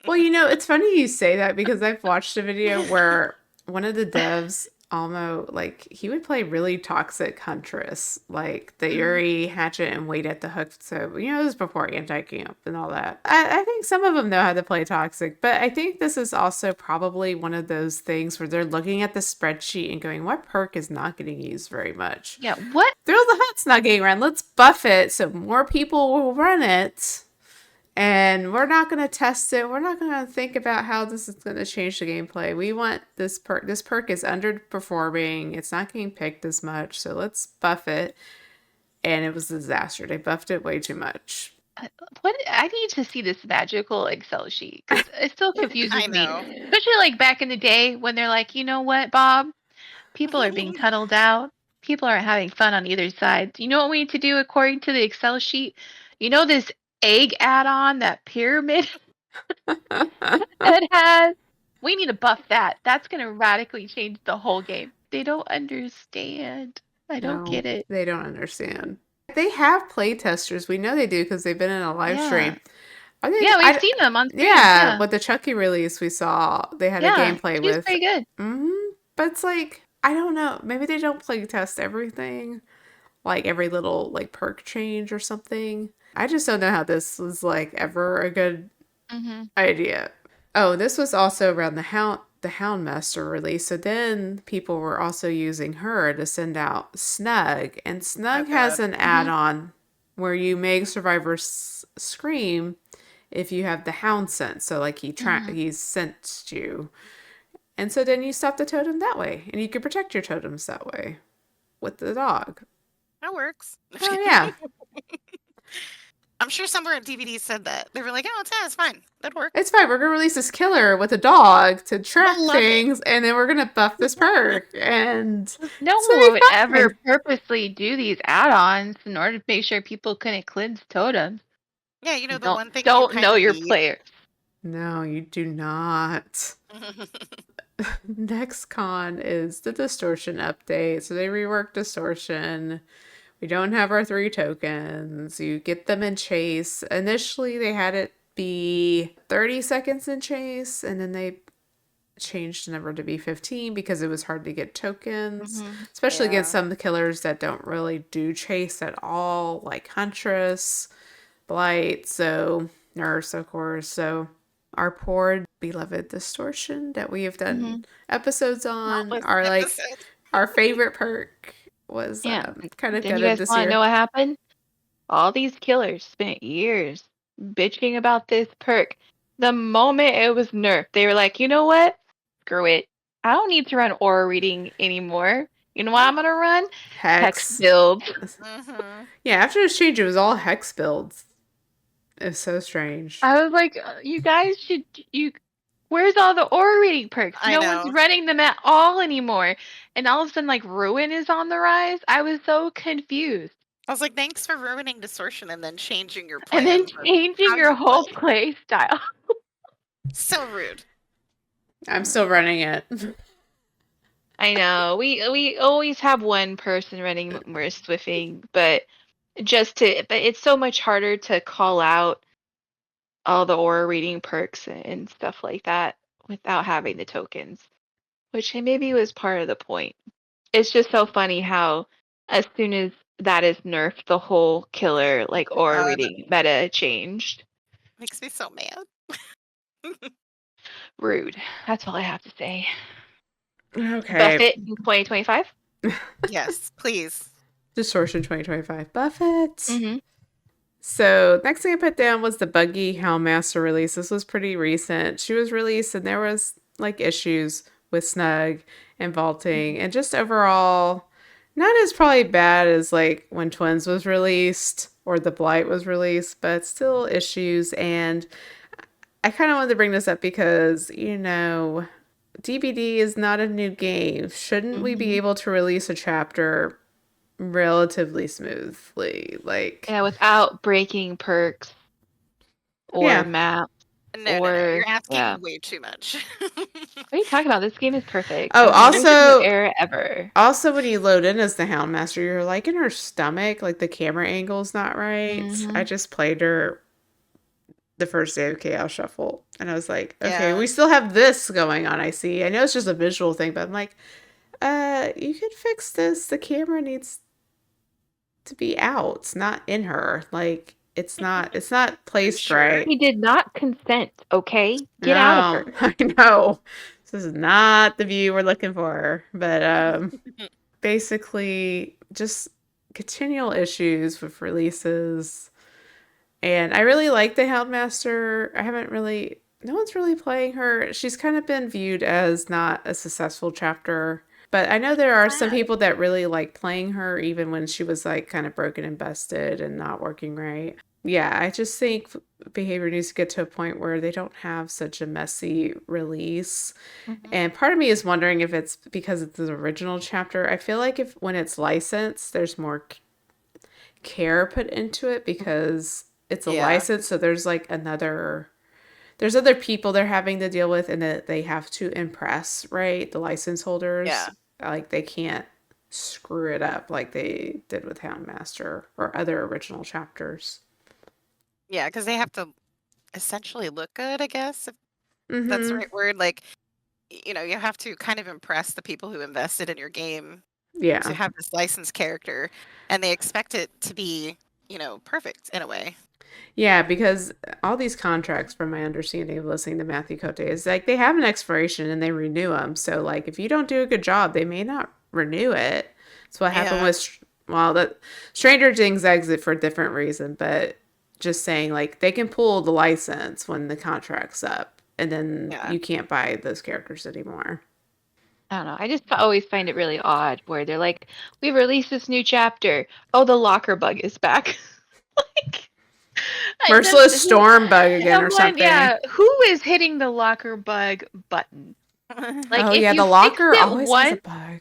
Well, it's funny you say that because I've watched a video where one of the devs almost like he would play really toxic Huntress, like the Mhm. Yuri Hatchet and wait at the hook. So, it was before anti camp and all that. I think some of them know how to play toxic, but I think this is also probably one of those things where they're looking at the spreadsheet and going, what perk is not getting used very much? Yeah, what? Thrill the Hunt's not getting run. Let's buff it so more people will run it And we're not going to test it. We're not going to think about how this is going to change the gameplay. We want this perk. This perk is underperforming. It's not getting picked as much. So let's buff it. And it was a disaster. They buffed it way too much. What I need to see this magical Excel sheet because it still I confuses me, know. especially like back in the day when they're like, you know what, Bob, people are being tunneled out. People aren't having fun on either side. You know what we need to do according to the Excel sheet? You know this egg add-on, that pyramid it has? We need to buff that. That's going to radically change the whole game. They don't understand. I don't No, get it. they don't understand. They have playtesters. We know they do because they've been in a live Yeah. stream. Are they? Yeah, we've seen them on streams. Yeah, Yeah. with the Chucky release, we saw they had a Yeah. gameplay She was with. pretty good. But it's like I don't know. Maybe they don't play test everything, like every little like perk change or something. I just don't know how this was like ever a good Mm-hmm. idea. Oh, this was also around the Houndmaster release. So then people were also using her to send out Snug, and Oh Snug has God. an add-on where you make survivors scream if you have the hound scent. So like he's sensed you, and so then you stop the totem that way, and you can protect your totems that way with the dog. That works. Oh yeah. I'm sure somewhere at DVD said that. They were like, oh, it's fine. That'd work. It's fine. We're gonna release this killer with a dog to track They'll love it. things, and then we're gonna buff this perk, and No so one would fine. ever purposely do these add-ons in order to make sure people couldn't cleanse totems. Yeah, you know, the Don't one thing you don't kind know of your need. players. No, you do not. Next con is the distortion update. So they reworked distortion. We don't have our 3 tokens. You get them in chase. Initially, they had it be 30 seconds in chase, and then they changed the number to be 15 because it was hard to get tokens, especially against some killers that don't really do chase at all, like Huntress, Blight, so Nurse, of course. So our poor beloved distortion that we have done episodes on, Countless our like episodes. our favorite perk was Yeah. kind of Then you gutted guys this want to year. know what happened? All these killers spent years bitching about this perk. The moment it was nerfed, they were like, you know what? Screw it. I don't need to run aura reading anymore. You know what I'm gonna run? Hex Hex. builds. Yeah, after this change, it was all hex builds. It's so strange. I was like, you guys should where's all the aura reading perks? I No know. one's running them at all anymore. And all of a sudden, like, Ruin is on the rise. I was so confused. I was like, thanks for ruining distortion and then changing your plan. And then changing your whole play style. So rude. I'm still running it. I know. We always have one person running more Swiffing, but it's so much harder to call out all the aura reading perks and stuff like that without having the tokens, which maybe was part of the point. It's just so funny how as soon as that is nerfed, the whole killer like aura reading meta changed. Makes me so mad. Rude. That's all I have to say. Okay. Buff it in 2025? Yes, please. Distortion 2025. Buff it. So next thing I put down was the Buggy Houndmaster release. This was pretty recent. She was released and there was like issues with Snug and vaulting and just overall not as probably bad as like when Twins was released or the Blight was released, but still issues. And I kind of wanted to bring this up because, you know, DBD is not a new game. Shouldn't we be able to release a chapter relatively smoothly? Like, yeah, without breaking perks or maps. No, you're asking way too much. What are you talking about? This game is perfect. Oh, there's no also, error ever. Also, when you load in as the Houndmaster, you're like in her stomach, like the camera angle's not right. I just played her the first day of Chaos Shuffle, and I was like, okay, we still have this going on. I see. I know it's just a visual thing, but I'm like, you could fix this. The camera needs to be out, not in her. Like, it's not placed right. He did not consent, okay? Get out of her. I know. This is not the view we're looking for. But basically just continual issues with releases And I really like the Houndmaster. No one's really playing her. She's kind of been viewed as not a successful chapter. But I know there are some Sad. people that really like playing her even when she was like kind of broken and busted and not working right. Yeah, I just think behavior needs to get to a point where they don't have such a messy release. Mhm. And part of me is wondering if it's because it's the original chapter. I feel like if when it's licensed, there's more care put into it because it's a Yeah. license. So there's other people they're having to deal with and that they have to impress, right? The license holders. Yeah. Like they can't screw it up like they did with Houndmaster or other original chapters. Yeah, because they have to essentially look good, I guess, if that's the Mm-hmm. right word. Like, you have to kind of impress the people who invested in your game to Yeah. have this licensed character, and they expect it to be, perfect in a way. Yeah, because all these contracts, from my understanding of listening to Matthew Cote, is like they have an expiration and they renew them. So, like, if you don't do a good job, they may not renew it. That's what happened Yeah. with, well, that Stranger Things exit for a different reason, but just saying, like, they can pull the license when the contract's up and then Yeah. you can't buy those characters anymore. I don't know. I just always find it really odd where they're like, "We've released this new chapter. Oh, the locker bug is back." Like, I just Merciless Storm bug again or someone, something. yeah, who is hitting the locker bug button? Like, Oh, if yeah, you the fixed locker it always has a once, bug.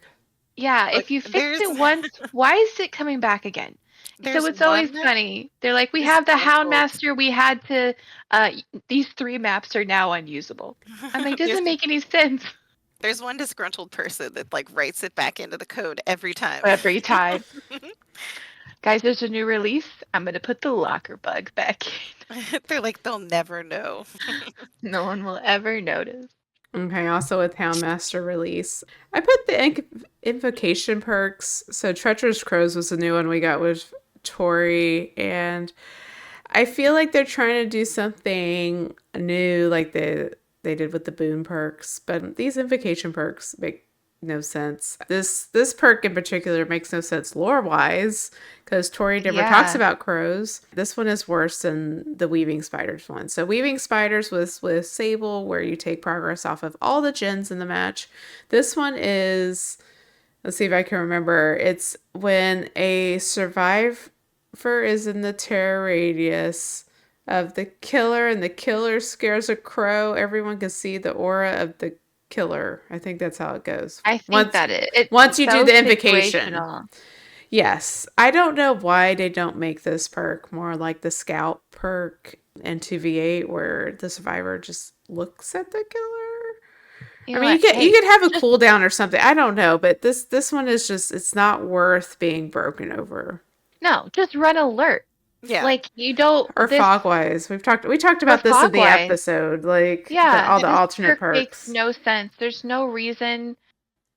yeah, Look, if you fixed there's it once, why is it coming back again? So there's it's always one funny. They're like, we have the disgruntled Houndmaster. We had to. These three maps are now unusable. I'm like, there's doesn't make any sense. there's one disgruntled person that like writes it back into the code every time. Every time, guys, there's a new release. I'm gonna put the locker bug back in. They're like they'll never know. No one will ever notice. Okay, also a Townmaster release. I put the invocation perks. So Treacherous Crows was the new one we got with Tori, and I feel like they're trying to do something new, like they did with the boon perks. But these invocation perks make no sense. This perk in particular makes no sense lore wise because Tori never talks Yeah, about crows. This one is worse than the Weaving Spiders one. So Weaving Spiders was with Sable, where you take progress off of all the gens in the match. This one is, let's see if I can remember. It's when a survivor is in the terror radius of the killer and the killer scares a crow, everyone can see the aura of the killer. I think that's how it goes. I think Once that it's once you do so the invocation. situational. Yes. I don't know why they don't make this perk more like the scout perk in 2v8 where the survivor just looks at the killer. You I know mean, what? you Hey, could have a just cooldown or something. I don't know, but this one is just it's not worth being broken over. no, just run alert. Yeah. Like you don't Or this Fogwise. We talked or about this in the Fogwise. episode, like Yeah, all the this alternate perk makes perks. no sense. There's no reason.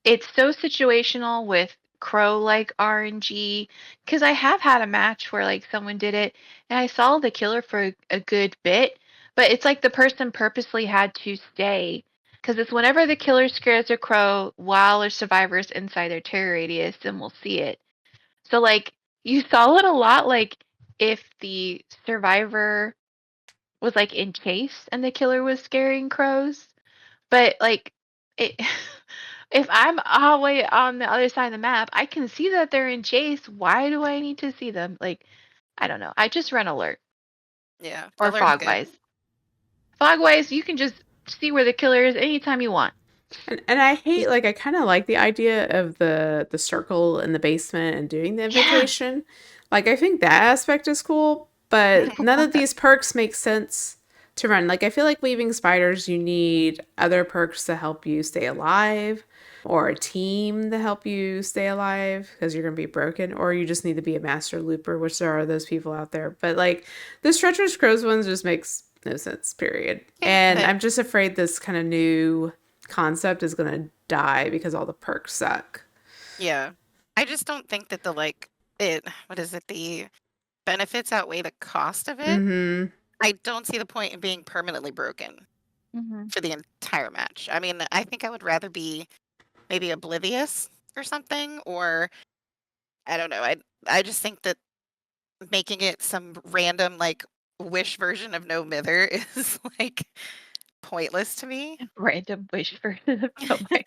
It's so situational with crow like RNG because I have had a match where like someone did it and I saw the killer for a good bit, but it's like the person purposely had to stay because it's whenever the killer scares a crow while a survivor's inside their terror radius, then we'll see it. So like you saw it a lot like if the survivor was like in chase and the killer was scaring crows. But like it if I'm all the way on the other side of the map, I can see that they're in chase. Why do I need to see them? Like, I don't know. I just run alert Yeah. or Alert's good. fogwise. Fogwise, you can just see where the killer is anytime you want. And I hate like I kind of like the idea of the circle in the basement and doing the Yeah. invocation. Like I think that aspect is cool, but none of these perks make sense to run. Like I feel like weaving spiders you need other perks to help you stay alive or a team to help you stay alive because you're going to be broken or you just need to be a master looper, which there are those people out there. But like this treacherous crows one just makes no sense, period. Yeah. And But I'm just afraid this kind of new concept is going to die because all the perks suck. yeah. I just don't think that what is it? The benefits outweigh the cost of it. Mm-hmm. I don't see the point in being permanently broken Hmm. for the entire match. I mean, I think I would rather be maybe oblivious or something, or I don't know. I just think that making it some random like Wish version of No Mither is like pointless to me. Random Wish version of oh my.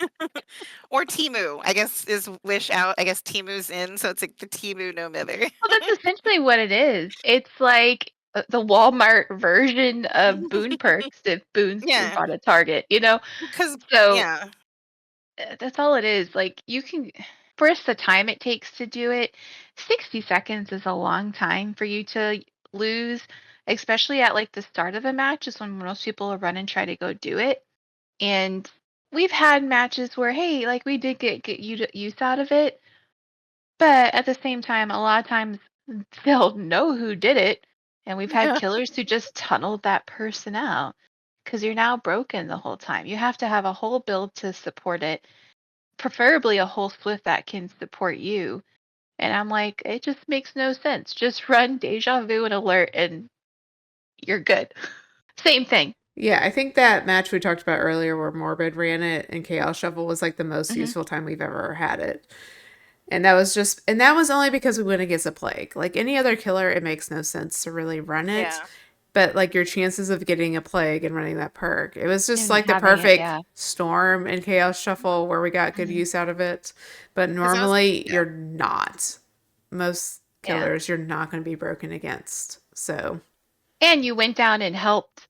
Or Timu, I guess, is Wish out. I guess Timu's in, so it's like the Timu No Mither. Well, that's essentially what it is. It's like the Walmart version of Boon Perks if Boons were Yeah, bought at Target, you know? because So yeah, that's all it is. Like you can, first the time it takes to do it, 60 seconds is a long time for you to lose, especially at like the start of a match is when most people will run and try to go do it. And we've had matches where, hey, like we did get use out of it, but at the same time, a lot of times they'll know who did it. And we've had yeah, killers who just tunneled that person out because you're now broken the whole time. You have to have a whole build to support it, preferably a whole Swift that can support you. And I'm like, it just makes no sense. Just run Deja Vu and Alert and you're good. Same thing. Yeah, I think that match we talked about earlier where Morbid ran it and Chaos Shuffle was like the most Hmm. useful time we've ever had it. And that was only because we went against a plague. Like any other killer, it makes no sense to really run it. yeah. But like your chances of getting a plague and running that perk, it was just And like the having it, perfect yeah. storm in Chaos Shuffle where we got good Hmm. use out of it. But Because I was normally yeah, you're not. Most Yeah. killers you're not going to be broken against. So And you went down and I helped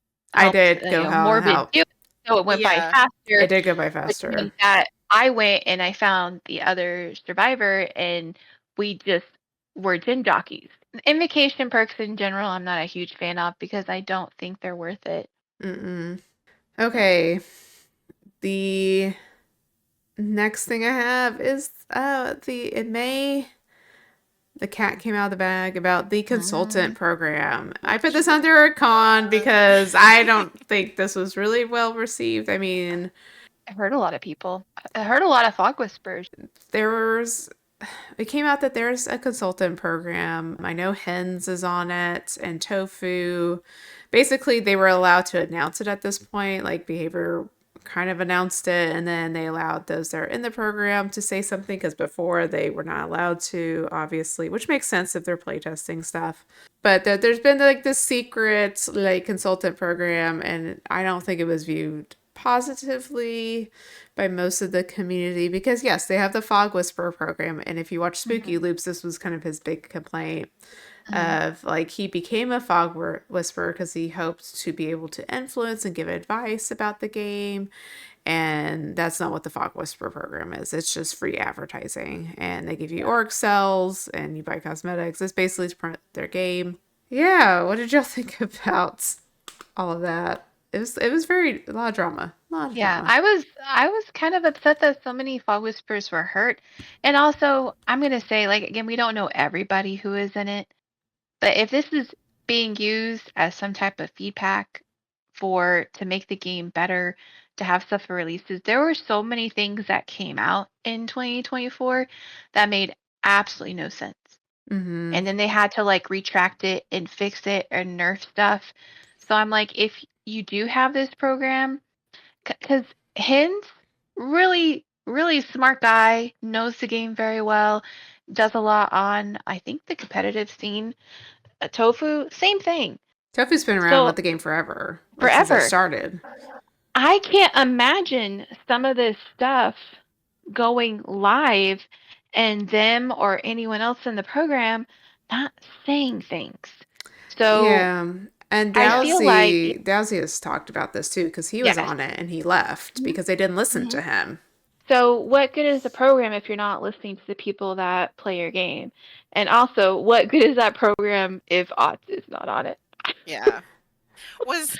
did go hell and Morbid help. do it, so it went by yeah. It faster, did go by which faster. meant that I went and I found the other survivor, and we just were gin jockeys. Invocation perks in general, I'm not a huge fan of because I don't think they're worth it. Mm-mm. So, Okay. The next thing I have is the in May the cat came out of the bag about the consultant mm, program. I put this under a con because I don't think this was really well received. I mean, I heard a lot of people. I heard a lot of fog whispers. there's it came out that there's a consultant program. I know Hens is on it and Tofu. Basically, they were allowed to announce it at this point. Like Behavior kind of announced it, and then they allowed those that are in the program to say something because before they were not allowed to, obviously, which makes sense if they're playtesting stuff. But there's been like this secret like consultant program, and I don't think it was viewed positively by most of the community because yes, they have the Fog Whisperer program, and if you watch Spooky Hmm. Loops, this was kind of his big complaint Hmm. of like he became a whisperer because he hoped to be able to influence and give advice about the game, and that's not what the Fog Whisperer program is. It's just free advertising, and they give you Yeah. orc cells and you buy cosmetics. It's basically to promote their game. Yeah, what did y'all think about all of that? It was very a lot of drama, a lot of Yeah, drama. I was kind of upset that so many fog whispers were hurt. And also, I'm gonna say, like again, we don't know everybody who is in it. But if this is being used as some type of feedback for to make the game better, to have stuff for releases, there were so many things that came out in 2024 that made absolutely no sense. Mm-hmm. And then they had to like retract it and fix it and nerf stuff. So I'm like, if you do have this program, because Hins, really, really smart guy, knows the game very well, does a lot on, I think, the competitive scene. Tofu, same thing. Tofu's been around So with the game forever, like since it forever. started. I can't imagine some of this stuff going live and them or anyone else in the program not saying things. So Yeah. And I feel like, Dowsey has talked about this too because he was yes. on it and he left Mhm. because they didn't listen to Mhm. him. So what good is the program if you're not listening to the people that play your game? And also, what good is that program if Otz is not on it? Yeah. Was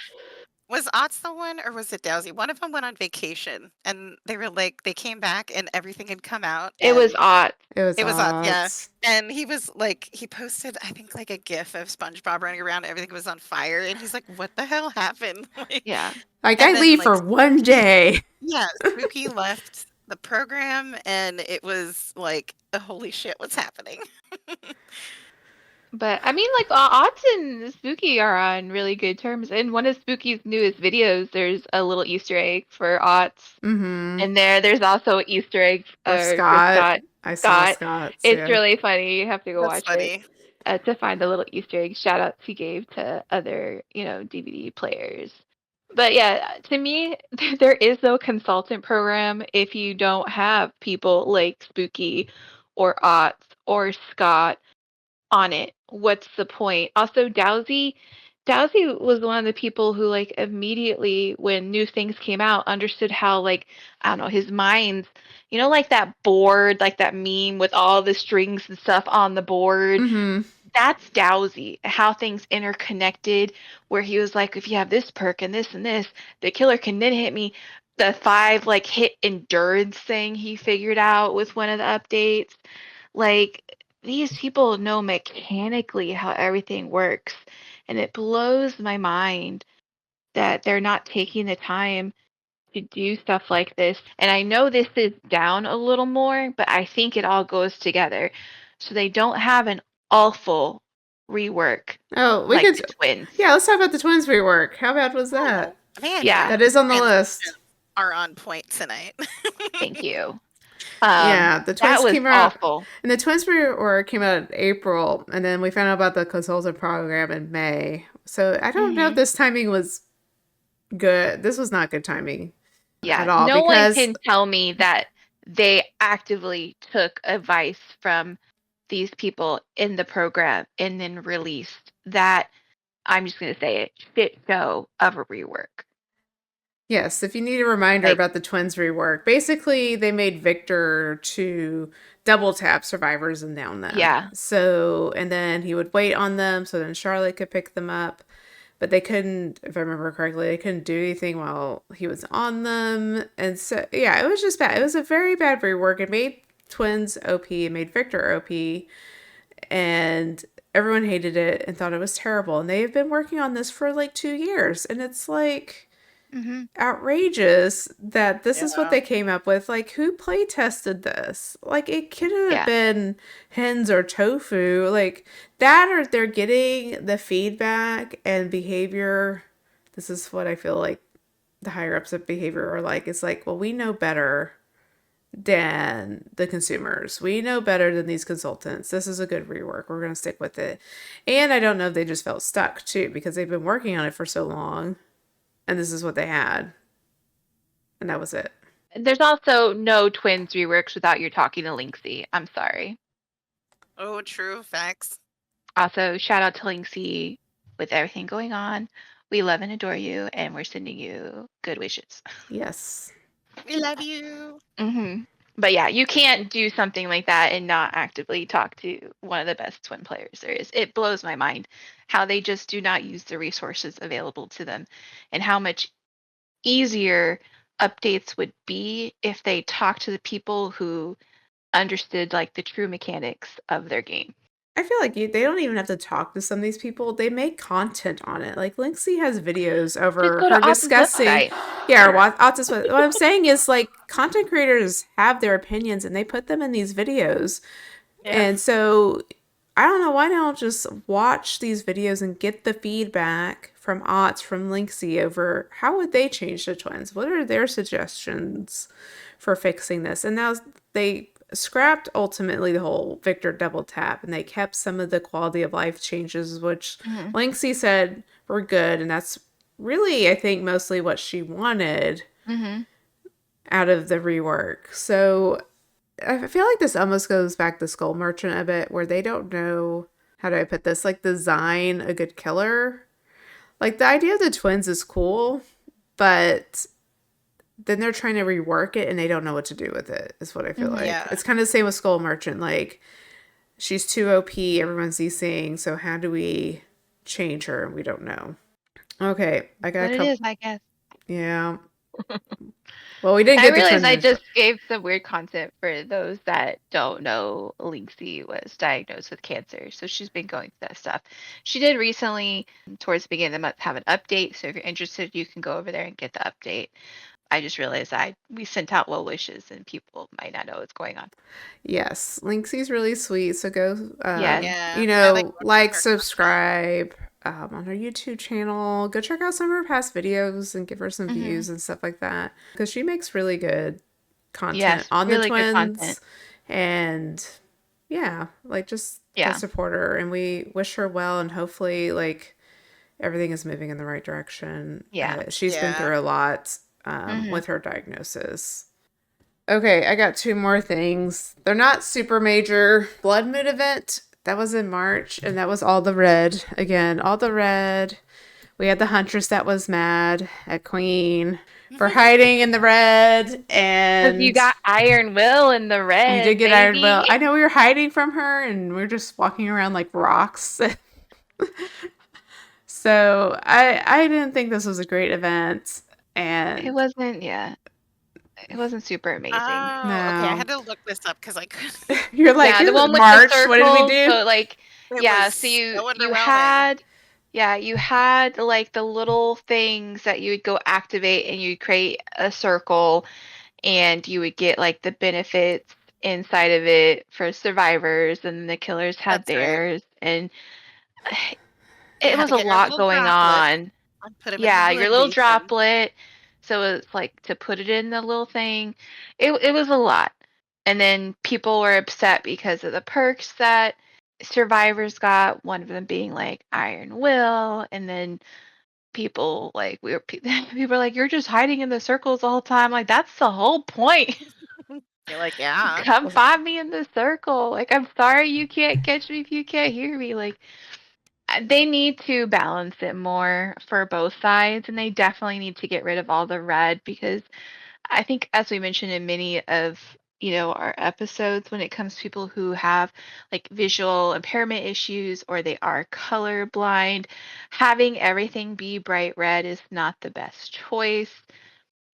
was Otts the one or was it Dowsy? One of them went on vacation and they were like they came back and everything had come out It was and Otz. It was it was Otts, yeah. odds. And he was like he posted I think like a gif of SpongeBob running around, everything was on fire and he's like, "What the hell happened?" Like, Yeah. Like I and then leave like for one day. yeah, Spooky left the program and it was like, holy shit, what's happening? But I mean, like Otz and Spooky are on really good terms. In one of Spooky's newest videos, there's a little Easter egg for Otz, Mm-hmm. and there's also an Easter egg For for Scott. Scott. I saw Scott. Scott's, It's yeah. really funny. You have to go That's watch it. funny. to find the little Easter egg shout outs he gave to other, DVD players. But yeah, to me, there is no consultant program if you don't have people like Spooky or Otts or Scott on it. What's the point? Also, Dowsy was one of the people who like immediately when new things came out understood how like I don't know his mind's like that board like that meme with all the strings and stuff on the board. Mm-hmm. That's Dowsy, how things interconnected. Where he was like, if you have this perk and this, the killer can then hit me. The 5 like hit endurance thing he figured out with one of the updates. Like, these people know mechanically how everything works, and it blows my mind that they're not taking the time to do stuff like this. And I know this is down a little more, but I think it all goes together. So they don't have an awful rework Oh, we like could. the twins. Yeah, let's talk about the twins rework. How bad was that? Oh man, Yeah, your That is on the list. transitions are on point tonight. thank you. Yeah, the That twins was came out, awful. and the twins rework came out in April, and then we found out about the consultant program in May. So I don't know if Hmm. this timing was good. This was not good timing at Yeah, all no one because can tell me that they actively took advice from these people in the program and then released that. I'm just going to say it, shit show of a rework. yes, if you need a reminder Like, about the twins rework, basically they made Victor to double tap survivors and down them. yeah. So, and then he would wait on them so then Charlotte could pick them up. But they couldn't, if I remember correctly, they couldn't do anything while he was on them. And so, yeah, it was just bad. It was a very bad rework. It made twins OP, it made Victor OP, and everyone hated it and thought it was terrible. And they've been working on this for like 2 years. And it's like, Hmm. outrageous that this is what Yeah. they came up with. Like, who play tested this? Like, it could have Yeah. been hens or tofu. Like, that or they're getting the feedback and behavior. This is what I feel like the higher ups of behavior are like. It's like, well, we know better than the consumers. We know better than these consultants. This is a good rework. We're going to stick with it. And I don't know if they just felt stuck too because they've been working on it for so long and this is what they had. And that was it. There's also no twins reworks without you talking to Linksy. I'm sorry. Oh, true facts. Also, shout out to Linksy with everything going on. We love and adore you, and we're sending you good wishes. Yes. We love you. But yeah, you can't do something like that and not actively talk to one of the best twin players there is. It blows my mind how they just do not use the resources available to them and how much easier updates would be if they talked to the people who understood like the true mechanics of their game. I feel like they don't even have to talk to some of these people. They make content on it. Like Linksy has videos Just over go to her Austin's discussing, website. yeah, or autism. What I'm saying is like content creators have their opinions and they put them in these videos. Yeah. And so I don't know why don't just watch these videos and get the feedback from Otts, from Linksy over how would they change the twins? What are their suggestions for fixing this? And now they scrapped ultimately the whole Victor double tap and they kept some of the quality of life changes, which Mhm. Linksy said were good. And that's really, I think, mostly what she wanted Mhm. out of the rework. So I feel like this almost goes back to Skull Merchant a bit, where they don't know how do I put this, like design a good killer. Like the idea of the twins is cool, but then they're trying to rework it and they don't know what to do with it. Is what I feel Mhm. like. Yeah. It's kind of the same with Skull Merchant. Like she's too OP, everyone's DCing, so how do we change her? We don't know. Okay, I got What a it couple. is, I guess. Yeah. Well, we didn't I get the realized twins. I just gave some weird content for those that don't know. Linksy was diagnosed with cancer, so she's been going through that stuff. She did recently, towards the beginning of the month, have an update. So if you're interested, you can go over there and get the update. I just realized we sent out well wishes and people might not know what's going on. Yes, Linksy's really sweet. So go, Yes. Yeah. I like watching like, her content. subscribe on her YouTube channel. Go check out some of her past videos and give her some Hmm. views and stuff like that. Because she makes really good content Yes, on the really good content. twins. And Yeah, like just to Yeah. support her, and we wish her well, and hopefully, like everything is moving in the right direction. Yeah. She's been Yeah. through a lot Hmm. with her diagnosis. Okay, I got two more things. They're not super major. Blood Moon event, that was in March, and that was all the red. Again, all the red. We had the Huntress that was mad at Queen for hiding in the red, Because you and got Iron Will in the you did red, get Iron Will. baby. I know we were hiding from her, and we are just walking around like rocks. So I didn't think this was a great event, It and wasn't, yeah, it wasn't super amazing. Oh, okay. I no, had to look this up because I couldn't. you're like Yeah, the this is one with the March. What did we circles. do? So like, It yeah, was so so you underwhelming. had, yeah, you had like the little things that you would go activate and you'd create a circle and you would get like the benefits inside of it for survivors and the killers had That's right. theirs and You it had was to a get your lot little going droplet on. and put them in the Yeah, your blood little basin. droplet. So it's like to put it in the little thing. It was a lot. And then people were upset because of the perks that survivors got, one of them being like Iron Will, and then people like people were like, you're just hiding in the circles all the time. Like that's the whole point. You're like, yeah. Come Well, find me in the circle. Like I'm sorry you can't catch me if you can't hear me. Like they need to balance it more for both sides, and they definitely need to get rid of all the red because I think, as we mentioned in many of our episodes, when it comes to people who have like visual impairment issues or they are color blind, having everything be bright red is not the best choice.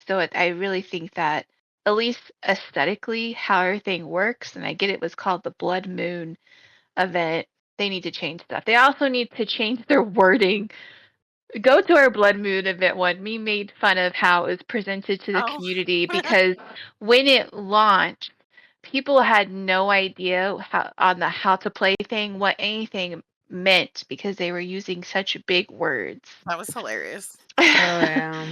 So I really think that at least aesthetically, how everything works, and I get it was called the Blood Moon event, they need to change stuff. They also need to change their wording. Go to our Blood Moon event one. Me made fun of how it was presented to the Oh, community because when it launched, people had no idea how on the how to play thing what anything meant because they were using such big words. that was hilarious. oh yeah,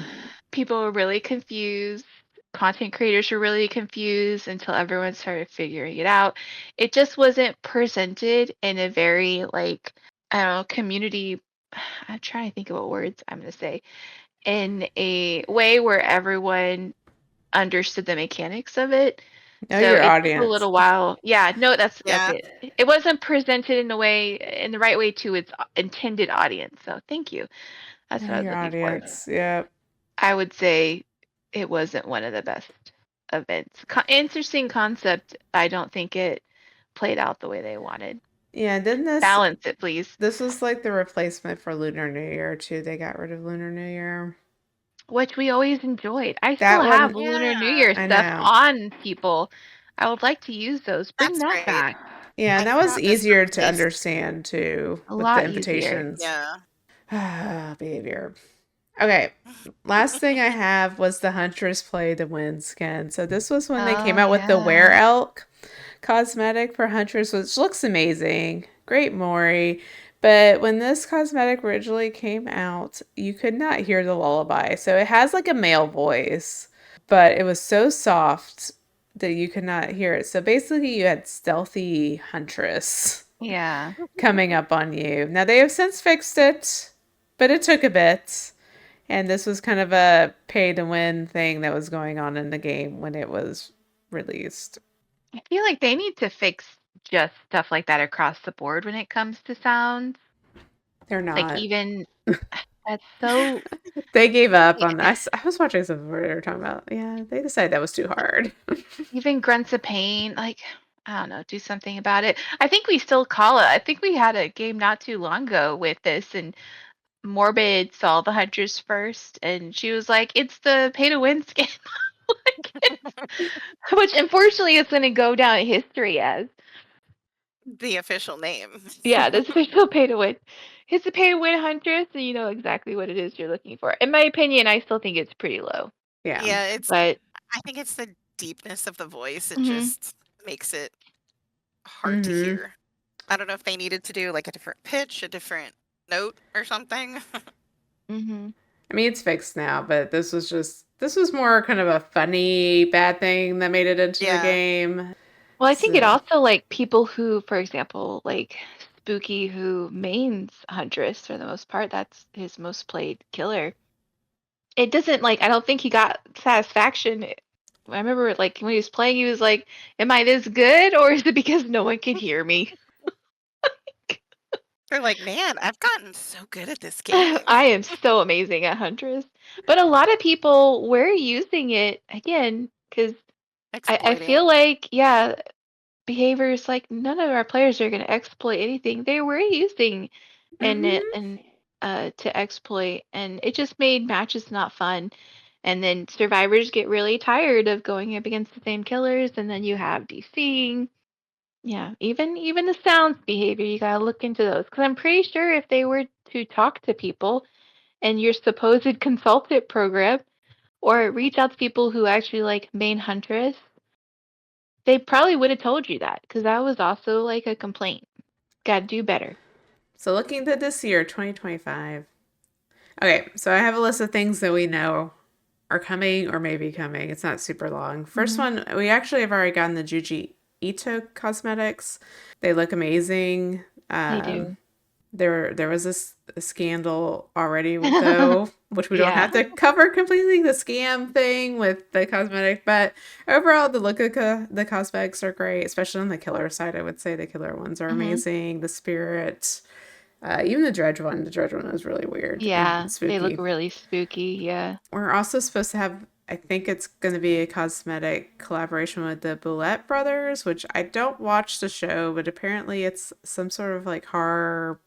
People were really confused. Content creators were really confused until everyone started figuring it out. It just wasn't presented in a very like I don't know, community. I'm trying to think of what words I'm going to say in a way where everyone understood the mechanics of it. know So your it took a audience. little while. Yeah, no, that's Yeah, it. It wasn't presented in the right way to its intended audience. So thank you. That's Know what I was your looking for. audience. Yep. I would say it wasn't one of the best events. Interesting concept. I don't think it played out the way they wanted. Yeah. Didn't this Balance it, please. this was like the replacement for Lunar New Year too? They got rid of Lunar New Year. Which we always enjoyed. I still That have one, Lunar New yeah. Year I stuff know. on people. I would like to use those. Bring That's that right. back. Yeah, and I that was forgot this easier to replaced. understand too A with the lot easier. invitations. Yeah. Behavior. Okay, last thing I have was the Huntress play the wind skin. So this was when they came Oh out with the Were yeah. Elk cosmetic for Huntress, which looks amazing. Great Mori. But when this cosmetic originally came out, you could not hear the lullaby. So it has like a male voice, but it was so soft that you could not hear it. So basically, you had stealthy Huntress Yeah. coming up on you. Now they have since fixed it, but it took a bit. And this was kind of a pay to win thing that was going on in the game when it was released. I feel like they need to fix just stuff like that across the board when it comes to sounds. They're Like not. even that's so They gave up on that. I was watching something where they were talking about, yeah, they decided that was too hard. even grunts of pain, like I don't know, do something about it. I think we still call it. I think we had a game not too long ago with this, and Morbid saw the Hunters first, and she was like, "It's the pay to win skin," like, which unfortunately is going to go down in history as The official name. yeah, this official pay to win. It's a pay to win Huntress, so you know exactly what it is you're looking for. In my opinion, I still think it's pretty low, Yeah. Yeah, it's. but I think it's the deepness of the voice. It mhm, just makes it hard to Mm-hmm. hear. I don't know if they needed to do like a different pitch, a different note or something. mhm, I mean, it's fixed now, but this was more kind of a funny bad thing that made it into the Yeah. game. Well, I think it So, also like people who, for example, like Spooky, who mains Huntress for the most part, that's his most played killer. It doesn't like, I don't think he got satisfaction. I remember like when he was playing, he was like, "Am I this good, or is it because no one can hear me?" They're like, man, I've gotten so good at this game. I am so amazing at Huntress. But a lot of people were using it again because I Exploiting it. feel like, yeah, behaviors like none of our players are going to exploit anything. They were using hmm and to exploit, and it just made matches not fun. And then survivors get really tired of going up against the same killers, and then you have DCing. Yeah, even the sounds behavior, you gotta look into those because I'm pretty sure if they were to talk to people and your supposed consultant program or reach out to people who actually like main Huntress, they probably would have told you that because that was also like a complaint. Gotta do better. so looking to this year, 2025. Okay, so I have a list of things that we know are coming or may be coming. It's not super long. First Hmm. one, we actually have already gotten the Juji Ito cosmetics. They look amazing. They Um, do. there was this scandal already though, which we don't Yeah. have to cover completely, the scam thing with the cosmetic, but overall the look of the cosmetics are great, especially on the killer side. I would say the killer ones are Hmm. amazing. The spirit, even the dredge one was really weird and Yeah, they look spooky. really spooky. Yeah. We're also supposed to have, I think it's going to be a cosmetic collaboration with the Boulette brothers, which I don't watch the show, but apparently it's some sort of like horror,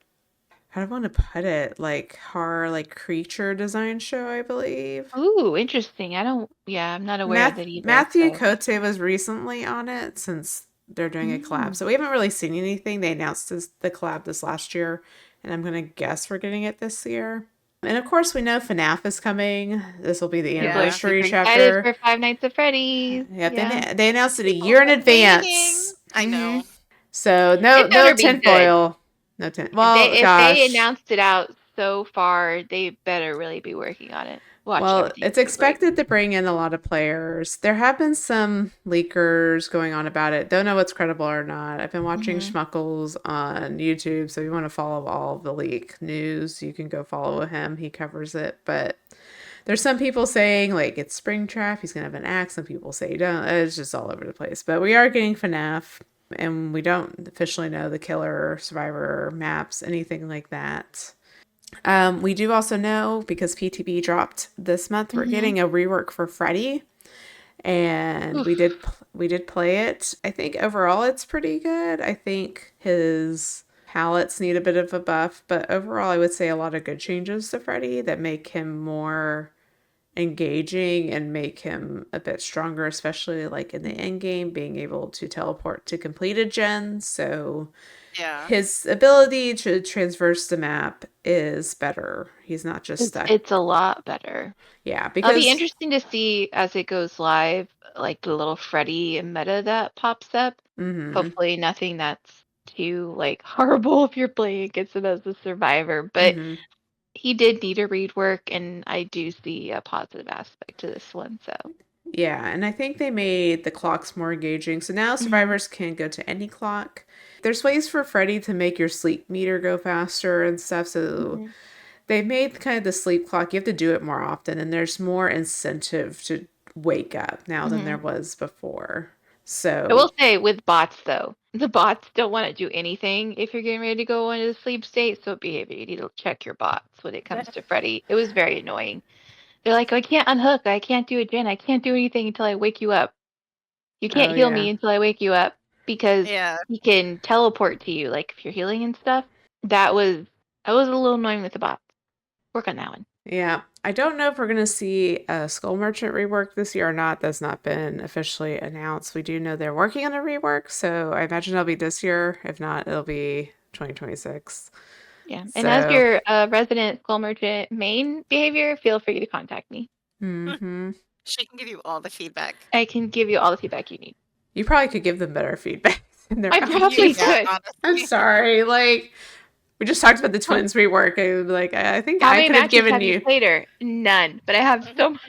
how do I want to put it? Like horror, like creature design show, I believe. Ooh, interesting. I don't. Yeah, I'm not aware of that either. Matthew So. Cote was recently on it since they're doing a collab. Mm. So we haven't really seen anything. They announced the collab this last year, and I'm going to guess we're getting it this year. And of course, we know FNAF is coming. This will be the People are Yeah. anniversary super excited chapter. for Five Nights at Freddy's. Yep, Yeah. they announced it a People year have in been waiting. advance. I Hmm. know. So It no better be good. tinfoil. No tin. If Well, they gosh. announced it out so far, they better really be working on it. Watch Well, everything's it's gonna break. expected to bring in a lot of players. There have been some leakers going on about it. Don't know what's credible or not. I've been watching Hmm. Schmuckles on YouTube, so if you want to follow all of the leak news, you can go follow him. He covers it. But there's some people saying like it's Springtrap, he's gonna have an axe. Some people say he don't. It's just all over the place. But we are getting FNAF, and we don't officially know the killer, survivor maps, anything like that. We do also know because PTB dropped this month, we're Hmm. getting a rework for Freddy, and we Oof. did play it. I think overall it's pretty good. I think his palettes need a bit of a buff, but overall I would say a lot of good changes to Freddy that make him more engaging and make him a bit stronger, especially like in the end game, being able to teleport to completed gens. So Yeah. his ability to traverse the map is better. He's not just stuck. It's a lot better. Yeah, It'll be because interesting to see as it goes live, like the little Freddy meta that pops up. mhm Hopefully nothing that's too like horrible if you're playing against him as a survivor. But mhm he did need a rework, and I do see a positive aspect to this one. So. yeah, and I think they made the clocks more engaging. So now Hmm. survivors can go to any clock. There's ways for Freddy to make your sleep meter go faster and stuff. So Hmm. they made kind of the sleep clock. You have to do it more often, and there's more incentive to wake up now than there Hmm. was before. I So will say with bots though, the bots don't want to do anything if you're getting ready to go into the sleep state. So behavior, you need to check your bots when it comes to Freddy. It was very annoying. They're like, I can't unhook, I can't do it, Jen. I can't do anything until I wake you up. You can't oh heal yeah. me until I wake you up because Yeah. he can teleport to you. Like if you're healing and stuff. That was a little annoying with the bots. Work on that one. Yeah, I don't know if we're going to see a Skull Merchant rework this year or not. That's not been officially announced. We do know they're working on a rework, so I imagine it'll be this year. If not, it'll be 2026. Yeah. And as So, your resident skull merchant main behavior, feel free to contact me. hmm She can give you all the feedback. I can give you all the feedback you need. you probably could give them better feedback in their I own probably case. Yeah, could. I'm honestly. sorry. Like, we just talked about the How twins rework. I think how I many could have matches given have you you played her? None. But I have so much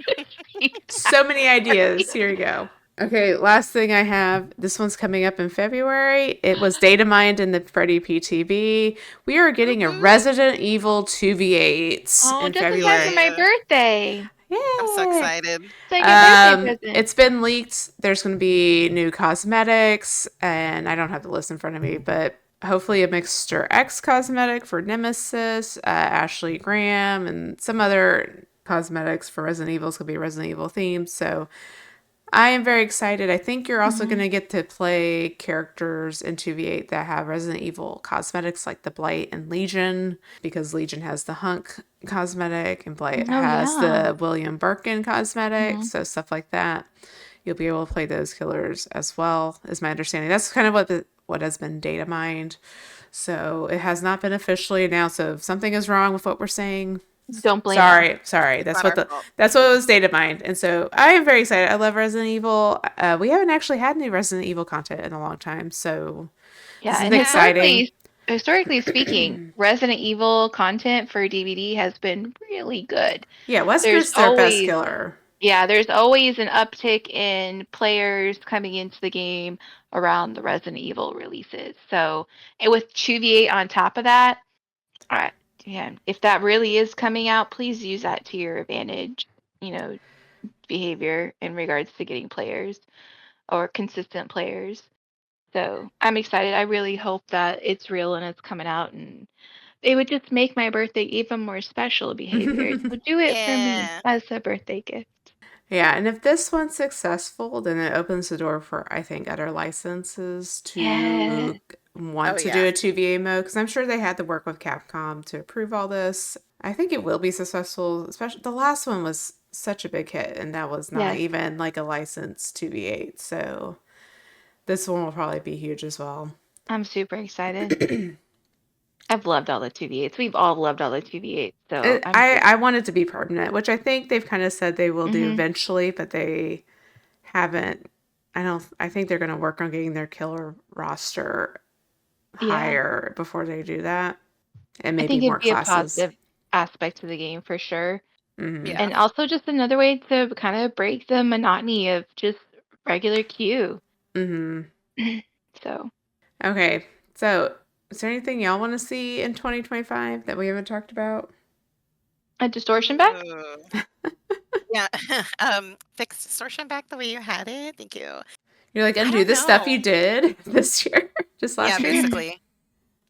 feedback so many for ideas. you. Here you go. Okay, last thing I have. This one's coming up in February. It was data mined in the Freddy PTB. We are getting a Woohoo! Resident Evil 2v8 Oh, in just in time for February. my Yeah, birthday. I'm so Yay! excited. It's like a birthday present. It's been leaked. There's going to be new cosmetics, and I don't have the list in front of me, but hopefully a Mixture X cosmetic for Nemesis, Ashley Graham, and some other cosmetics for Resident Evil. It's going to be Resident Evil themed. So I am very excited. I think you're also going Hmm. to get to play characters in 2v8 that have Resident Evil cosmetics like the Blight and Legion, because Legion has the Hunk cosmetic and Blight Oh has yeah. the William Birkin cosmetic, Hmm. so stuff like that. You'll be able to play those killers as well, is my understanding. That's kind of what has been data mined. So it has not been officially announced. So if something is wrong with what we're saying, Don't blame us. sorry. It's not our fault. That's what was data mined, and so I am very excited. I love Resident Evil. We haven't actually had any Resident Evil content in a long time, so Yeah, this is and exciting. historically speaking, Resident Evil content for DVD has been really good. Yeah, There's Wesker's their best always killer. Yeah, there's always an uptick in players coming into the game around the Resident Evil releases. So, and with 2v8 on top of that, I, yeah, if that really is coming out, please use that to your advantage, you know, behavior in regards to getting players or consistent players. So, I'm excited. I really hope that it's real and it's coming out, and it would just make my birthday even more special behavior. So do it for me Yeah. as a birthday gift. Yeah, and if this one's successful, then it opens the door for, I think, other licenses Yeah. to want Oh to do yeah. a 2VA mode, because I'm sure they had to work with Capcom to approve all this. I think it will be successful, especially the last one was such a big hit, and that was not Yes. even like a licensed 2v8. So this one will probably be huge as well. I'm super excited. I've loved all the 2v8s. We've all loved all the 2v8s, so It, I'm I, super. I want it to be permanent, which I think they've kind of said they will do Hmm. eventually, but they haven't. I think they're going to work on getting their killer roster Yeah, higher before they do that, and I maybe think it'd more be a classes. positive aspect to the game for sure. Hmm. Yeah. And also just another way to kind of break the monotony of just regular queue. Hmm. So, Okay, so is there anything y'all want to see in 2025 that we haven't talked about? a distortion back? Ooh. Yeah. Fix distortion back the way you had it. Thank you. You're like, I undo don't the stuff know. you did this year, just Yeah, last year. basically.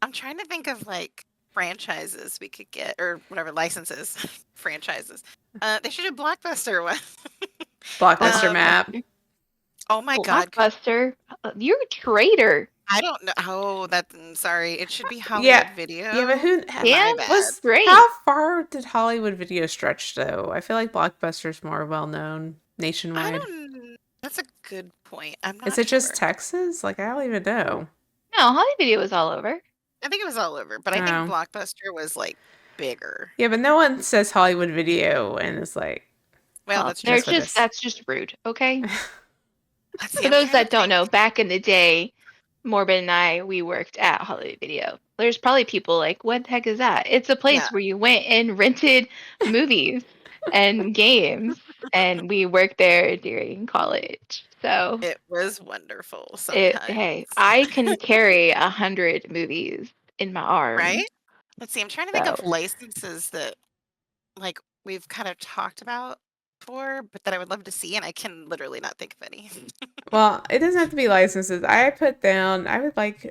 I'm trying to think of like franchises we could get or whatever licenses, franchises. They should do Blockbuster one. Blockbuster map. Blockbuster. Oh my God, Blockbuster. You're a traitor. I don't know. Oh, sorry. It should be Yeah, Hollywood yeah, but Video. who My Dan? bad. was? Great. How far did Hollywood Video stretch though? I feel like Blockbuster's more well known I nationwide. don't. That's a good point. I'm Is not it just sure. Texas? Like I don't even know. No, Holly Video was all over. I think it was all over, but I think Oh, Blockbuster was like bigger. yeah, but no one says Hollywood Video, and it's like Well, Well, that's true. they're just for just this. that's just rude, okay? Let's see. For I'm those trying to that don't think. know, back in the day, Morbid and I, we worked at Hollywood Video. There's probably people like, what the heck is that? It's a Yeah, place where you went and rented movies and games, and we worked there during college. So, it was wonderful sometimes, hey, I can carry 100 movies in my arms. right? Let's see. I'm trying to think So, of licenses that like we've kind of talked about before, but that I would love to see, and I can literally not think of any. Well, it doesn't have to be licenses. I put down. I would like,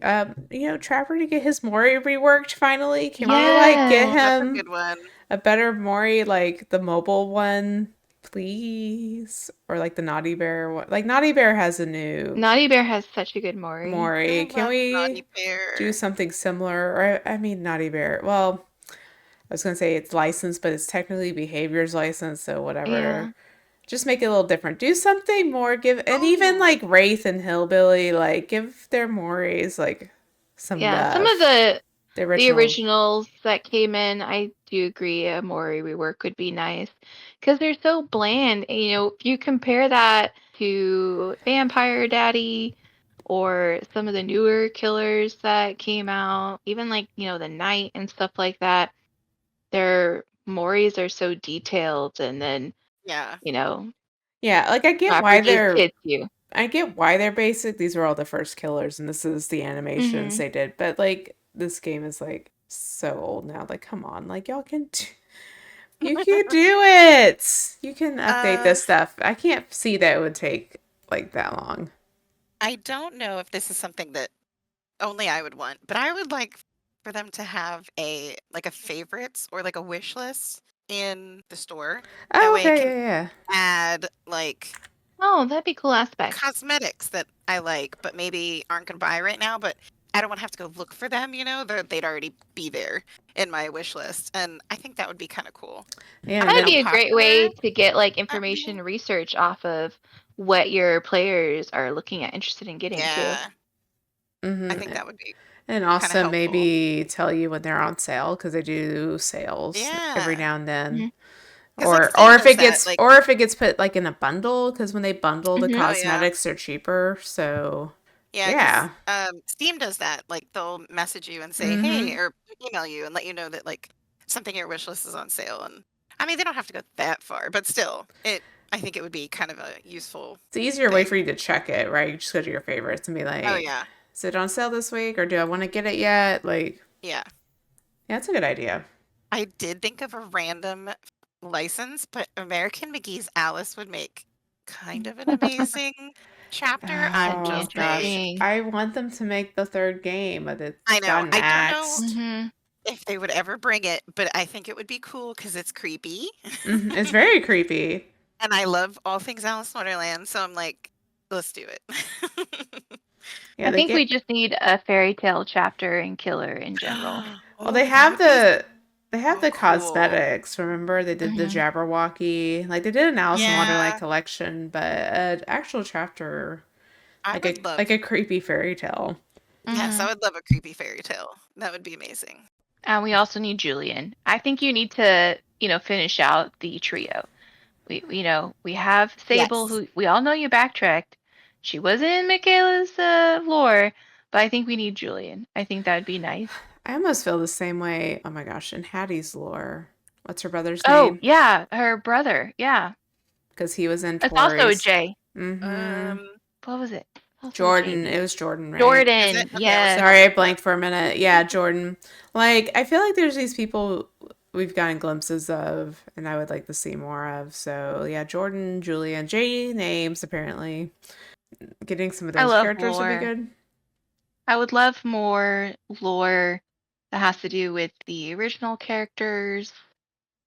Trapper to get his Mori reworked finally. Can we like get Oh, yes, that's a him good one. a better Mori, like the mobile one, please? Or like the Naughty Bear one. Like Naughty Bear has a new Naughty Bear has such a good Mori. I Mori. Can love Naughty we do Bear. something similar? Or I mean, Naughty Bear. Well, I was gonna say it's licensed, but it's technically behaviors license, so whatever. Yeah. Just make it a little different. Do something more. Give and even Oh, like Wraith and Hillbilly, like give their Mores like some Yeah, some of love. The the original. originals that came in, I do agree a Mori rework would be nice because they're so bland. And, if you compare that to Vampire Daddy or some of the newer killers that came out, even like, the Night and stuff like that, their Moris are so detailed and then, Yeah. you know, Yeah, like I get Rapper why just they're hits you. I get why they're basic. These were all the first killers, and this is the animations they did. But like, this game is like so old now. Like, come on, like y'all can, you can do it. You can update Uh, this stuff. I can't see that it would take like that long. I don't know if this is something that only I would want, but I would like for them to have a favorites or like a wish list in the store. That Oh, way I okay, can yeah, add like Oh, that'd be a cool aspect. cosmetics that I like, but maybe aren't going to buy right now. But I don't want to have to go look for them. They'd already be there in my wish list, and I think that would be kind of cool. yeah, I and don't know That'd how be then a great popular way to get like that would be. information research off of what your players are looking at, interested in getting too. Yeah, I think mm-hmm. that would be And kind of also helpful. maybe tell you when they're on sale because they do sales every Yeah, now and then. Hmm. because like Or Steam if does it that. gets Like, or if it gets put like in a bundle because when they bundle the Hmm. oh yeah, cosmetics they're cheaper. So yeah, because yeah. Steam does that. Like, they'll message you and say, "Hey," Mm-hmm. or email you and let you know that like something in your wish list is on sale. And I mean, they don't have to go that far, but still, it. I think it would be kind of a useful It's an easier way for thing. you to check it, right? You just go to your favorites and be Oh like, yeah, is it on sale this week or do I want to get it yet? Like, yeah. yeah, that's a good idea. I did think of a random license, but American McGee's Alice would make kind of an amazing chapter. I'm That'd be Oh just saying. gosh. interesting. I want them to make the third game, but I it's know. gotten I don't know axed. Hmm. if they would ever bring it, but I think it would be cool because it's creepy. It's very creepy. And I love all things Alice in Wonderland, so I'm like, let's do it. Yeah, I they think we get just need a fairy tale chapter in Killer in general. well, they Oh, that have would be the so cool. cosmetics. Remember, they did the Hmm. Jabberwocky. Like they did an Alice in Wonderland Yeah, collection, but an actual chapter, I would like love. a creepy fairy tale. Yes, Hmm. I would love a creepy fairy tale. That would be amazing. And we also need Julian. I think you need to, finish out the trio. We have Sable, Yes. who we all know you backtracked. She was in Michaela's lore, but I think we need Julian. I think that would be nice. I almost feel the same way. Oh my gosh, in Hattie's lore, what's her brother's Oh, name? yeah, her brother. Yeah. Because he was in It's also a Tori's. J. Mm-hmm. Um, What was it? Also a J. Jordan. It was Jordan, right? is it? Jordan. Okay, I was Yes. like, Sorry, I blanked for a minute. Yeah, Jordan. Like, I feel like there's these people we've gotten glimpses of, and I would like to see more of. So, yeah, Jordan, Julian, J names, apparently. Getting some of I those love characters would be lore. good. I would love more lore that has to do with the original characters,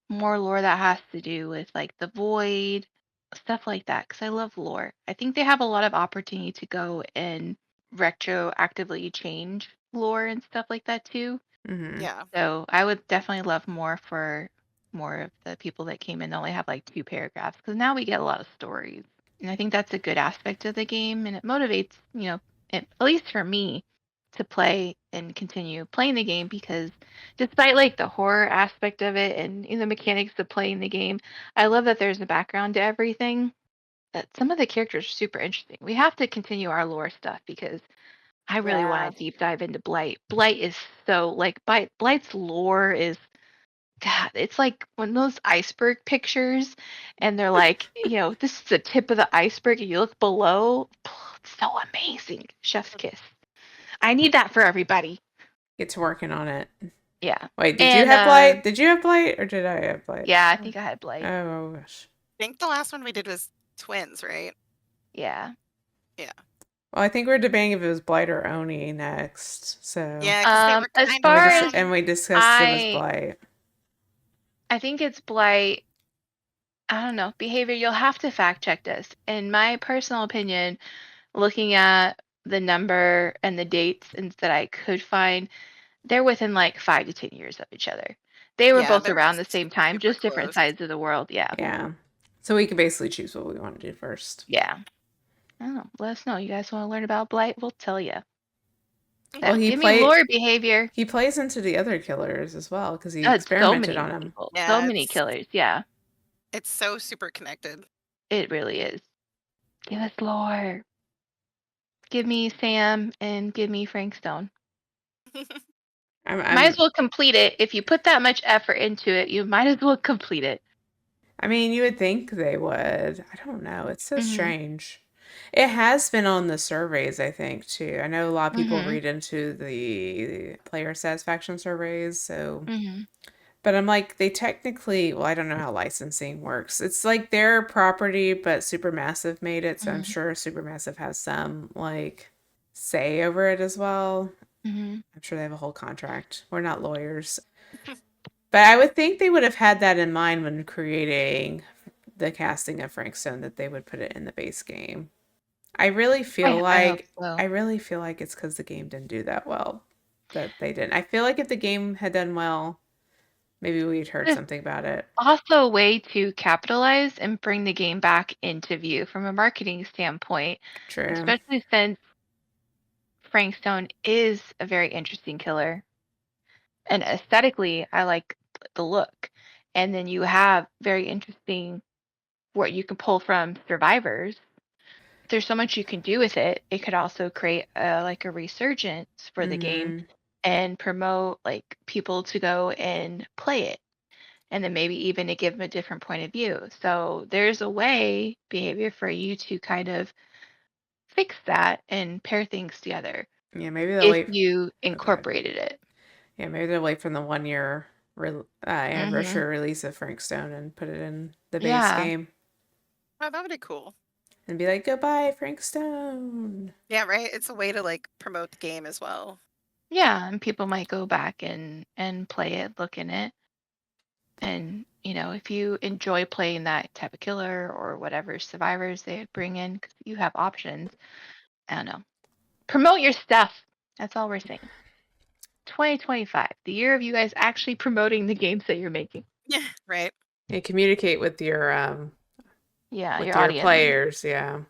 more lore that has to do with like the void, stuff like that, because I love lore. I think they have a lot of opportunity to go and retroactively change lore and stuff like that too. Mm-hmm. yeah, So I would definitely love more for more of the people that came in only have like 2 paragraphs, because now we get a lot of stories. And I think that's a good aspect of the game, and it motivates, at least for me, to play and continue playing the game, because despite like the horror aspect of it and the mechanics of playing the game, I love that there's a background to everything. That some of the characters are super interesting. We have to continue our lore stuff because I really want yeah. to deep dive into Blight. Blight is so like Blight's lore is God, it's like when those iceberg pictures and they're like, this is the tip of the iceberg and you look below. It's so amazing. Chef's kiss. I need that for everybody. Get to working on it. Yeah. Wait, did you And have Blight? Did you have Blight, or did I have Blight? yeah, I think I had Blight. Oh gosh. I think the last one we did was twins, right? Yeah. Yeah. Well, I think we're debating if it was Blight or Oni next. So, Yeah, because they were As kind of far as around. and we discussed it was I Blight. I think it's Blight. I don't know. Behavior, you'll have to fact check this. In my personal opinion, looking at the number and the dates and that I could find, they're within like 5 to 10 years of each other. They were Yeah, both they're around the same time, super just different close. sides of the world. Yeah. Yeah. So we can basically choose what we want to do first. Yeah. I don't know. Let us know. You guys want to learn about Blight? We'll tell you. Well, Give me lore behavior. he plays into the other killers as well because he It's so experimented many on him. people, so Yeah, many killers. Yeah, it's so super connected. it really is. Give us lore. Give me Sam and give me Frank Stone. Might as well complete it. If you put that much effort into it, you might as well complete it. I mean, you would think they would. I don't know. It's so Mhm. strange. It has been on the surveys, I think, too. I know a lot of people Mm-hmm. read into the player satisfaction surveys, so. Mm-hmm. But I'm like, they technically, well, I don't know how licensing works. It's like their property, but Supermassive made it, so I'm Mm-hmm. sure Supermassive has some, like, say over it as well. Mm-hmm. I'm sure they have a whole contract. We're not lawyers. But I would think they would have had that in mind when creating the casting of Frank Stone, that they would put it in the base game. I really feel I hope like so. I really feel like it's because the game didn't do that well that they didn't. I feel like if the game had done well, maybe we'd heard It's something about it. also a way to capitalize and bring the game back into view from a marketing standpoint, True. especially since Frank Stone is a very interesting killer. And aesthetically, I like the look. And then you have very interesting what you can pull from survivors. There's so much you can do with it. It could also create like a resurgence for the game Mm-hmm. and promote like people to go and play it. And then maybe even to give them a different point of view. So there's a way, behavior, for you to kind of fix that and pair things together Yeah, maybe they'll if wait. you Oh, go ahead. incorporated it. Yeah, maybe they'll wait for the 1 year Hmm. anniversary release of Frank Stone and put it in the base Yeah. game Oh, that would be cool. and be like, "Goodbye, Frank Stone." Yeah, right. It's a way to like promote the game as well. Yeah, and people might go back and play it, look in it. And, if you enjoy playing that type of killer or whatever survivors they bring in, 'cause you have options. I don't know. Promote your stuff. That's all we're saying. 2025, the year of you guys actually promoting the games that you're making. Yeah, right. And communicate Yeah, with your your audience. players. Yeah.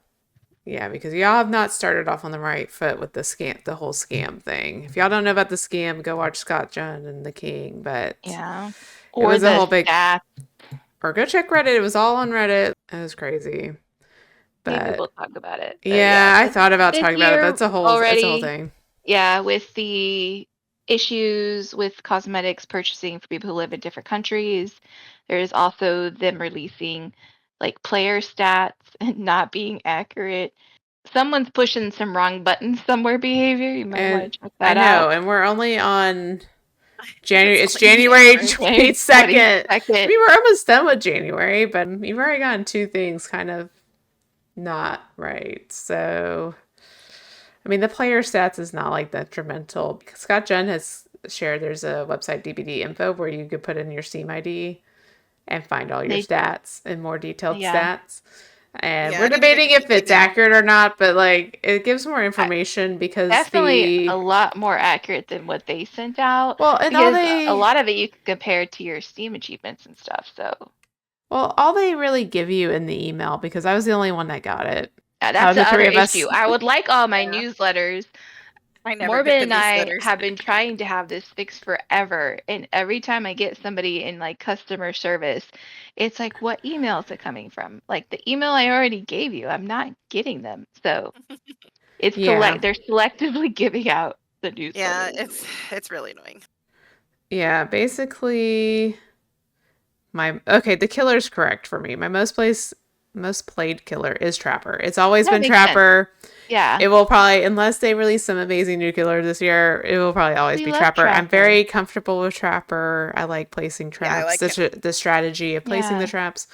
Yeah, because y'all have not started off on the right foot with the whole scam thing. If y'all don't know about the scam, go watch Scott John and the King. But Yeah. it Or was a the whole big, stats. or go check Reddit. It was all on Reddit. It was crazy. Maybe But we'll talk about it. But yeah, yeah, I thought about this talking about it, but year it's a whole already, thing. yeah, with the issues with cosmetics purchasing for people who live in different countries, there's also them releasing like player stats and not being accurate. Someone's pushing some wrong buttons somewhere behavior. You might And want to check I that know, out. and we're only on January. It's It's only January January. Okay, 22nd. I 22nd. mean, we're almost done with January, but you've already gotten two things kind of not right. So, I mean, the player stats is not like detrimental. Scott Jen has shared there's a website, DBD Info, where you could put in your Steam ID and find all your They, stats and more detailed yeah, stats. And Yeah, we're I didn't even debating get if the it's email. accurate or not, but like it gives more I, information because definitely a lot more accurate than what they sent out and because a lot of it you can compare to your Steam achievements and stuff. So all they really give you in the email, because I was the only one that got it out that's of the the other three of issue. us. I would like all my Yeah, newsletters. I never Morbid get the and I newsletters. have been trying to have this fixed forever, and every time I get somebody in like customer service, it's like, what email is it coming from? Like the email I already gave you, I'm not getting them. So it's Yeah. they're selectively giving out the Yeah, newsletters. it's really annoying. Yeah, basically the killer's correct for me. My most played killer is Trapper. It's always That been makes sense. Trapper. Yeah. It will probably, unless they release some amazing new killer this year, it will probably always We be love Trapper. I'm Trapper. very comfortable with Trapper. I like placing Yeah, I traps, like him. the strategy of placing the Yeah. traps.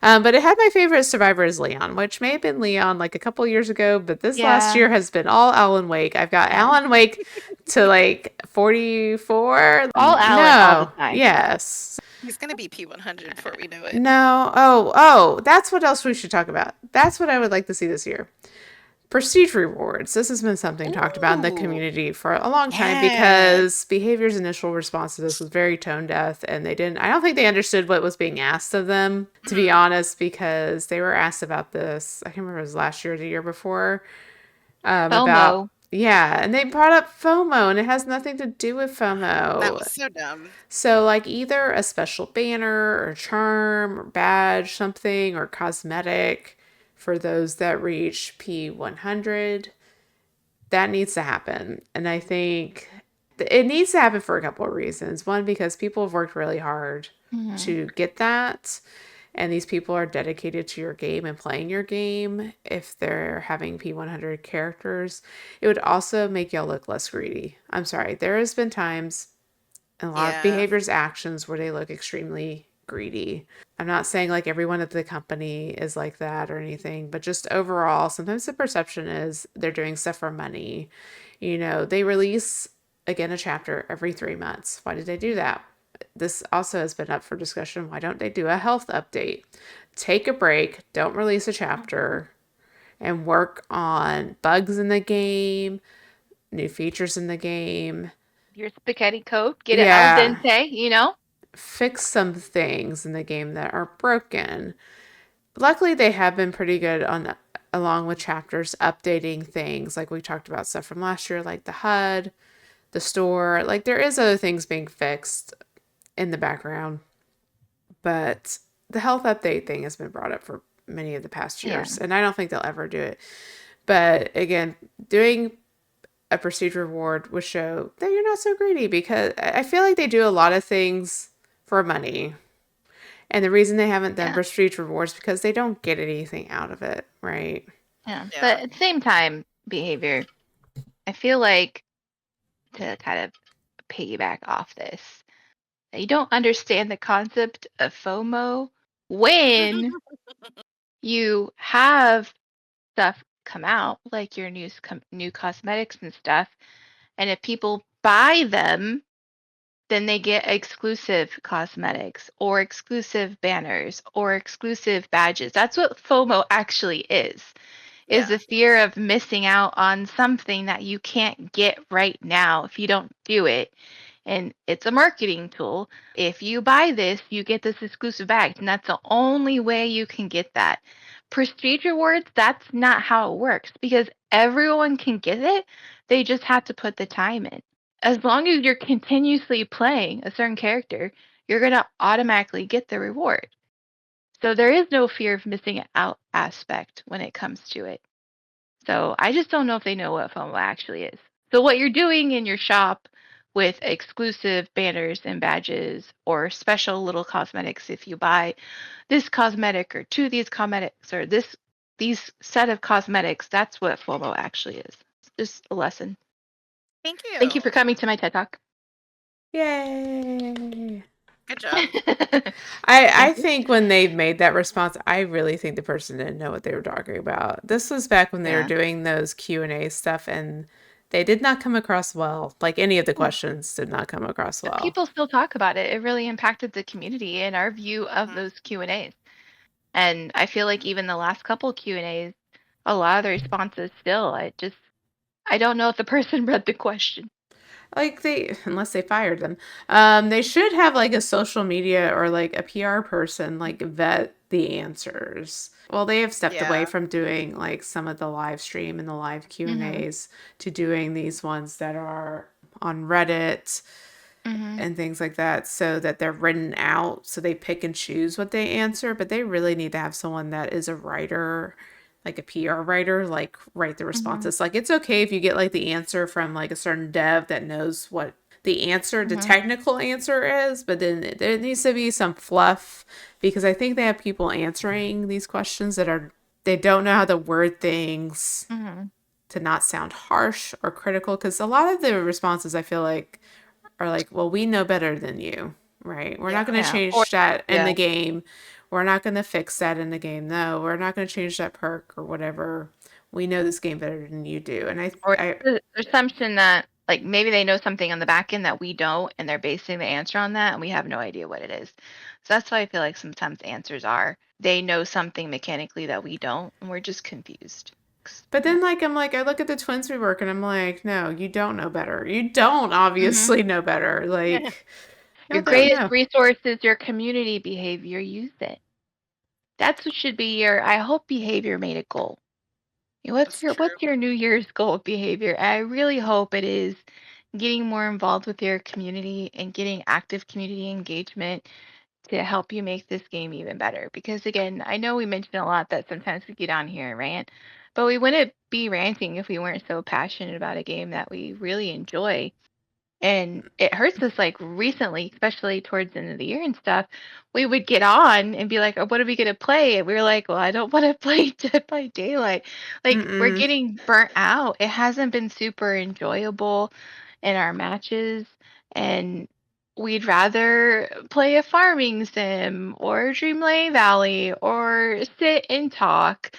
But it had my favorite survivor is Leon, which may have been Leon like a couple years ago, but this last Yeah. year has been all Alan Wake. I've got Yeah. Alan Wake to like 44. All Alan all the No, time. yes. He's gonna be P100 before we know it. No. Oh, that's what else we should talk about. That's what I would like to see this year. Prestige rewards. This has been something talked about in the Ooh, community for a long time yes. because Behavior's initial response to this was very tone deaf, and I don't think they understood what was being asked of them, to be Mhm. honest, because they were asked about this. I can't remember if it was last year or the year before. About, FOMO. yeah, and they brought up FOMO, and it has nothing to do with That FOMO. was so dumb. So, like, either a special banner or charm or badge, something, or cosmetic for those that reach P100, that needs to happen. And I think it needs to happen for a couple of reasons. One, because people have worked really hard Hmm. to get that. and these people are dedicated to your game and playing your game if they're having P100 characters, it would also make y'all look less greedy. I'm sorry. There has been times and a lot of Yeah. behaviors, actions where they look extremely greedy. I'm not saying like everyone at the company is like that or anything, but just overall, sometimes the perception is they're doing stuff for money. They release again a chapter every 3 months. Why did they do that? This also has been up for discussion. Why don't they do a health update? Take a break, don't release a chapter, and work on bugs in the game, new features in the game. Your spaghetti code, get it al Yeah, dente, you know? fix some things in the game that are broken. Luckily, they have been pretty good on, along with chapters, updating things like we talked about stuff from last year, like the HUD, the store. Like there is other things being fixed in the background, but the health update thing has been brought up for many of the past Yeah. years, and I don't think they'll ever do it. But again, doing a prestige reward would show that you're not so greedy, because I feel like they do a lot of things for money. And the reason they haven't done Yeah. prestige rewards because they don't get anything out of it, right? Yeah. Yeah. But at the same time, behavior, I feel like, to kind of piggyback off this, you don't understand the concept of FOMO when you have stuff come out, like your new cosmetics and stuff, and if people buy them, then they get exclusive cosmetics or exclusive banners or exclusive badges. That's what FOMO actually is Yeah. the fear of missing out on something that you can't get right now if you don't do it. And it's a marketing tool. If you buy this, you get this exclusive bag, and that's the only way you can get that. Prestige rewards, that's not how it works because everyone can get it. They just have to put the time in. As long as you're continuously playing a certain character, you're going to automatically get the reward. So there is no fear of missing out aspect when it comes to it. So I just don't know if they know what FOMO actually is. So what you're doing in your shop with exclusive banners and badges or special little cosmetics if you buy this cosmetic or two of these cosmetics or these set of cosmetics, that's what FOMO actually is. It's just a lesson. Thank Thank you for you. coming to my TED Talk. Yay. Good job. I Thank you. think when they made that response, I really think the person didn't know what they were talking about. This was back when they were Yeah. doing those Q&A stuff, and they did not come across well. Like any of the Yeah. questions did not come across But well. people still talk about it. It really impacted the community and our view of Mhm. those Q&As. And I feel like even the last couple Q&As, a lot of the responses still, I don't know if the person read the question. Like unless they fired them, they should have like a social media or like a PR person like vet the answers. Well, they have stepped away Yeah. from doing like some of the live stream and the live Q and Mhm. A's to doing these ones that are on Reddit Mhm. and things like that, so that they're written out, so they pick and choose what they answer. But they really need to have someone that is a writer, like a PR writer, like write the Mhm. responses. Like it's okay if you get like the answer from like a certain dev that knows what the Mhm. technical answer is, but then there needs to be some fluff, because I think they have people answering these questions that are, they don't know how to word things Mhm. to not sound harsh or critical, because a lot of the responses I feel like are like, well, we know better than you, right? We're not Yeah. going to Yeah. Or change that in yeah. the game. We're not going to fix that in the game. No, we're not going to change that perk or whatever. We know this game better than you do. And Or the assumption that like maybe they know something on the back end that we don't, and they're basing the answer on that, and we have no idea what it is. So that's why I feel like sometimes answers are they know something mechanically that we don't, and we're just confused. but Yeah. then like I'm like I look at the twins we work and I'm like, no, you don't know better. You don't Mhm. obviously know better. Yeah. Like Your y'all don't greatest know. resource is your community behavior. Use it. That's what should be your I hope behavior made a goal. That's true. What's your New Year's goal of behavior? I really hope it is getting more involved with your community and getting active community engagement to help you make this game even better. Because again, I know we mentioned a lot that sometimes we get on here and rant, but we wouldn't be ranting if we weren't so passionate about a game that we really enjoy. And it hurts us, like, recently, especially towards the end of the year and stuff. We would get on and be like, "Oh, what are we gonna play?" And we were like, "Well, I don't want to play Dead by Daylight." Like, we're Mm-mm. getting burnt out. It hasn't been super enjoyable in our matches, and we'd rather play a farming sim or Dreamlay Valley or sit and talk.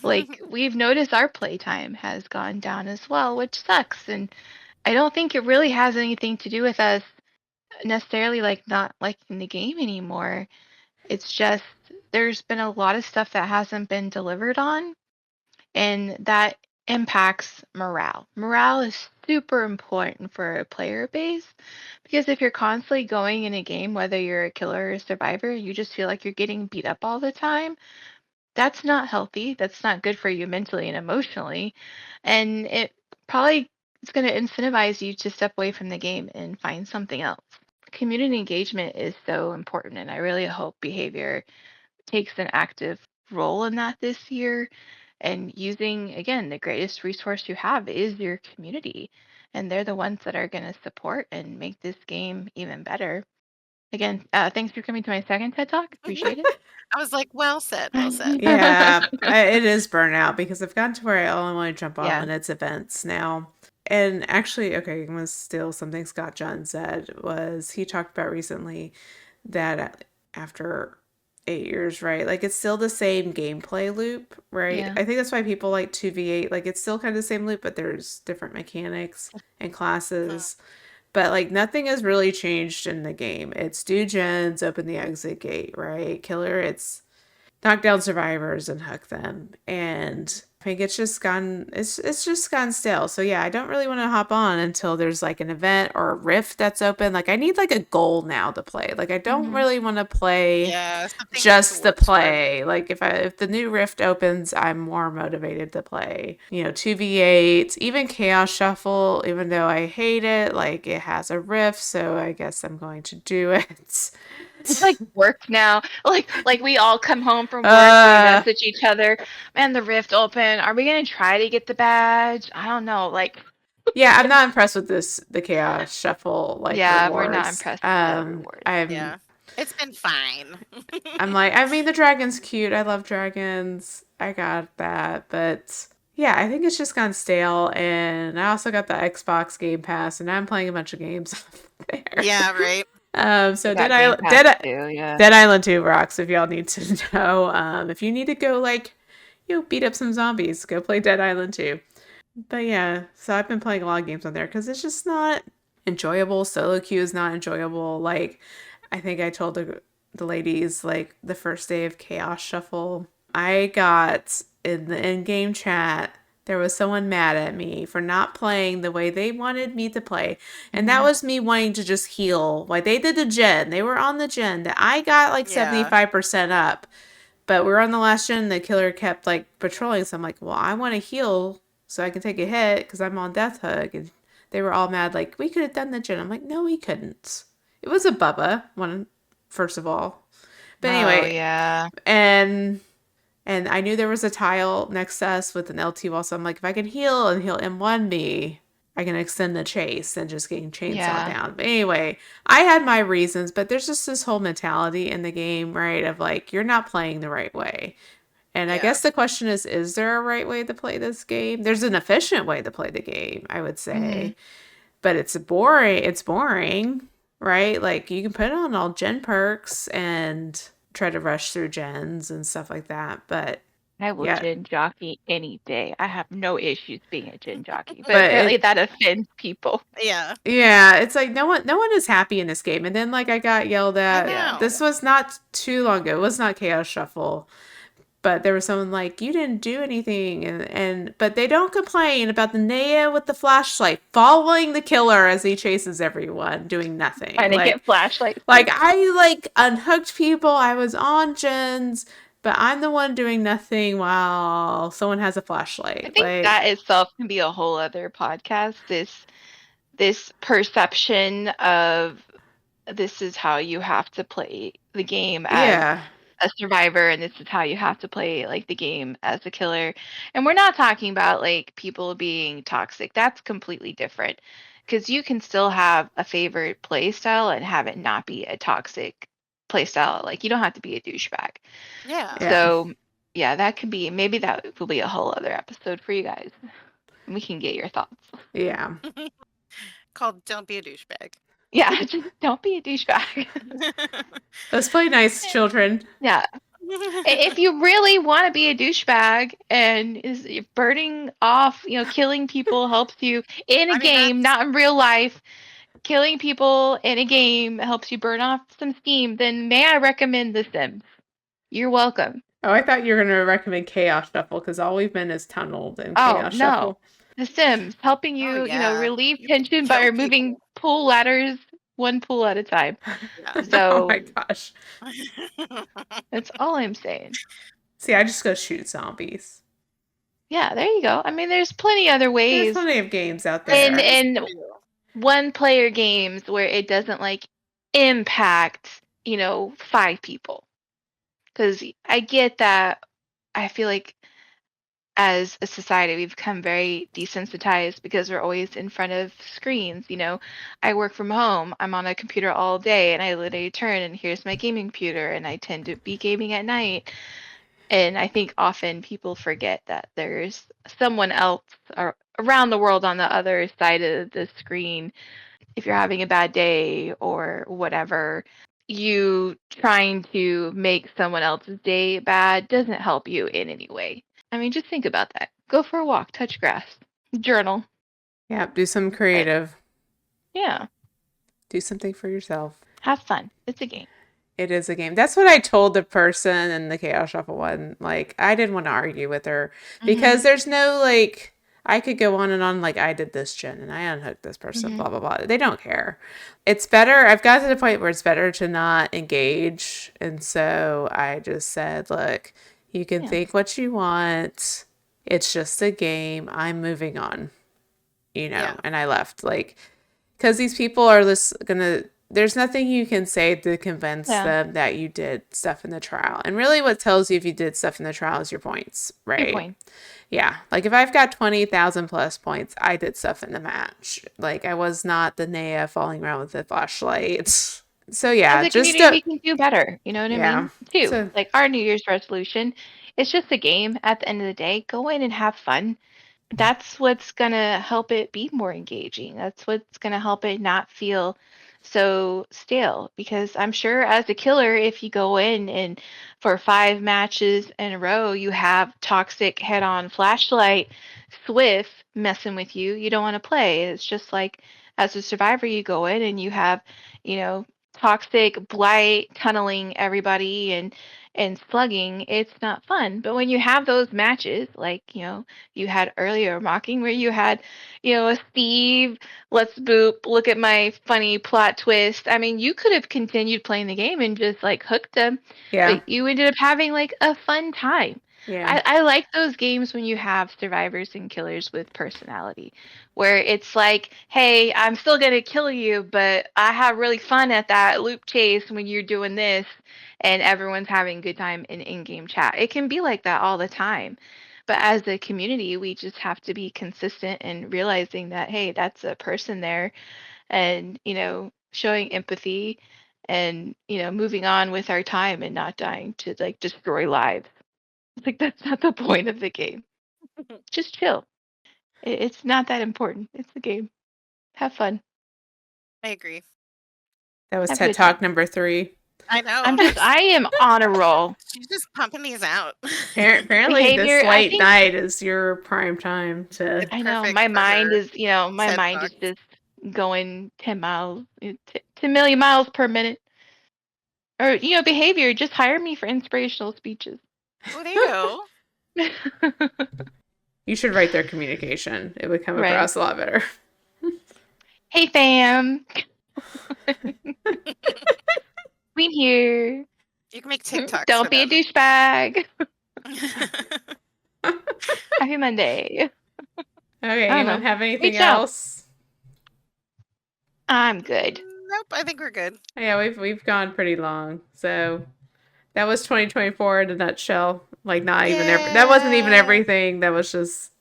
Like, we've noticed our playtime has gone down as well, which sucks. And I don't think it really has anything to do with us necessarily like not liking the game anymore. It's just there's been a lot of stuff that hasn't been delivered on, and that impacts morale. Morale is super important for a player base because if you're constantly going in a game, whether you're a killer or a survivor, you just feel like you're getting beat up all the time. That's not healthy. That's not good for you mentally and emotionally. And it probably is going to incentivize you to step away from the game and find something else. Community engagement is so important, and I really hope behavior takes an active role in that this year. And using, again, the greatest resource you have is your community. And they're the ones that are going to support and make this game even better. Again, thanks for coming to my second TED Talk. Appreciate it. I was like, well said, well said. Yeah, it is burnout because I've gotten to where I only want to jump on Yeah. when it's events now. And actually, okay, I'm gonna steal something Scott John said was he talked about recently that after 8 years, right? Like it's still the same gameplay loop, right? Yeah. I think that's why people like 2v8. Like it's still kind of the same loop, but there's different mechanics and Mhm. classes. But like nothing has really changed in the game. It's do gens, open the exit gate, right? Killer, it's knock down survivors and hook them. And I think it's just gone stale. So yeah, I don't really want to hop on until there's like an event or a rift that's open. Like I need like a goal now to play. Like I don't Hmm. really want to play Yeah, something to just the work toward. play. Like if the new rift opens, I'm more motivated to play. 2v8, even Chaos Shuffle, even though I hate it, like it has a rift, so I guess I'm going to do it. It's like work now. Like we all come home from work, we uh message each other, man, the Rift open. Are we gonna try to get the badge? I don't know. Like, Yeah, I'm not impressed with the Chaos Shuffle like yeah, we're not rewards. impressed with the reward. Yeah. It's been fine. I'm like, I mean the dragon's cute. I love dragons. I got that, but yeah, I think it's just gone stale. And I also got the Xbox Game Pass, and I'm playing a bunch of games there. Yeah, right. I So got Game Pass too, yeah. Dead Island 2 rocks. If y'all need to know, if you need to go like beat up some zombies, go play Dead Island 2. But yeah, so I've been playing a lot of games on there because it's just not enjoyable. Solo queue is not enjoyable. Like, I think I told the ladies, like, the first day of Chaos Shuffle, I got in the in game chat, there was someone mad at me for not playing the way they wanted me to play. And that Hmm. was me wanting to just heal. Like, they did the gen, they were on the gen that I got like Yeah. 75% up. But we were on the last gen. The killer kept like patrolling. So I'm like, well, I want to heal so I can take a hit because I'm on death hug. And they were all mad. Like we could have done the gen. I'm like, no, we couldn't. It was a Bubba one, first of all. But Oh anyway, yeah. and I knew there was a tile next to us with an LT wall. So I'm like, if I can heal and heal M1 me, I can extend the chase and just getting chainsaw Yeah. down. But anyway, I had my reasons, but there's just this whole mentality in the game, right? Of like, you're not playing the right way. And I Yeah. guess the question is there a right way to play this game? There's an efficient way to play the game, I would Hmm. say. But it's boring. It's boring, right? Like you can put on all gen perks and try to rush through gens and stuff like that. But I will yeah, gin jockey any day. I have no issues being a gin jockey, but but apparently it that offends people. Yeah. yeah, it's like no one is happy in this game. And then like I got yelled I at. Yeah. This know. was not too long ago. It was not Chaos Shuffle. But there was someone like, you didn't do anything, and but they don't complain about the Naya with the flashlight following the killer as he chases everyone, doing nothing. Trying to get flashlight Like swipes. I like unhooked people. I was on gens, but I'm the one doing nothing while someone has a I flashlight. think Like that itself can be a whole other podcast. This perception of this is how you have to play the game as yeah, a survivor and this is how you have to play like the game as a killer. And we're not talking about like people being toxic. That's completely different. Because you can still have a favorite play style and have it not be a toxic play style. Like you don't have to be a douchebag. Yeah. Yeah. So yeah, that could be maybe that will be a whole other episode for you guys. We can get your thoughts. Yeah. Called Don't Be a Douchebag. Yeah, just don't be a douchebag. Let's play nice, children. Yeah. If you really want to be a douchebag and is burning off, killing people helps you in a I mean, game, that's not in real life, killing people in a game helps you burn off some steam, then may I recommend The Sims? You're welcome. Oh, I thought you were going to recommend Chaos Shuffle because all we've been is tunneled in Oh, Chaos no. Shuffle. The Sims helping oh you, yeah. relieve You can tension by kill removing people. pool ladders one pool at a time. Yeah. Oh my So gosh. that's all I'm saying. See, I just go shoot zombies. Yeah, there you go. I mean, there's plenty other There's ways. plenty of games out And there. That is and true. one player games where it doesn't like impact, five people. Because I get that. I feel like as a society, we've become very desensitized because we're always in front of screens. I work from home, I'm on a computer all day, and I literally turn and here's my gaming computer, and I tend to be gaming at night. And I think often people forget that there's someone else around the world on the other side of the screen. If you're having a bad day or whatever, you trying to make someone else's day bad doesn't help you in any way. I mean, just think about that. Go for a walk, touch grass, journal. Yeah, do some But creative. yeah, Do something for yourself. have fun. It's a game. It is a game. That's what I told the person in the Chaos Shuffle one. Like, I didn't want to argue with her Mhm. because there's no, like, I could go on, like, I did this gen and I unhooked this person, Mhm. blah, blah, blah. They don't care. It's better. I've got to the point where it's better to not engage. And so I just said, look, you can Yeah. think what you want. It's just a game. I'm moving on, Yeah. and I left. Like, because these people are just gonna, there's nothing you can say to convince Yeah. them that you did stuff in the trial. And really what tells you if you did stuff in the trial is your points, Your right? point. Yeah. Like if I've got 20,000 plus points, I did stuff in the match. Like I was not the Naya falling around with the flashlights. So As yeah, a just community, we can do better. You know what I yeah. mean? Too. So Like our New Year's resolution, it's just a game. At the end of the day, go in and have fun. That's what's gonna help it be more engaging. That's what's gonna help it not feel so stale. Because I'm sure as a killer, if you go in and for 5 matches in a row, you have toxic head-on flashlight Swift messing with you, you don't want to play. It's just like as a survivor, you go in and you have, you know, toxic blight tunneling everybody and slugging. It's not fun. But when you have those matches, like you had earlier mocking where you had a Steve, let's boop, look at my funny plot twist. I mean, you could have continued playing the game and just like hooked them, yeah. but you ended up having like a fun time. Yeah. I like those games when you have survivors and killers with personality, where it's like, hey, I'm still gonna kill you, but I have really fun at that loop chase when you're doing this, and everyone's having a good time in in-game chat. It can be like that all the time. But as a community, we just have to be consistent in realizing that, hey, that's a person there and, showing empathy and, moving on with our time and not dying to like destroy lives. It's like that's not the point of the game. Just chill. It's not that important. It's the game. Have fun. I agree. That was Have a TED good time. Talk number 3. I know. I am on a roll. She's just pumping these out. Apparently this Behavior, I late think, night is your prime time to It's I know perfect my for mind her is, my TED mind Talk. is just going 10 miles, 10 million miles per minute. Or, behavior, just hire me for inspirational speeches. Oh, there you go. you should write their communication. It would come Right. across a lot better. Hey, fam. Queen here. You can make TikToks for Don't be a them. douchebag. Happy Monday. Okay, I don't anyone know. have anything Reach out. else? I'm good. Nope, I think we're good. Yeah, we've gone pretty long. So That was 2024 in a nutshell. Like not even that wasn't even Yeah. everything. That was just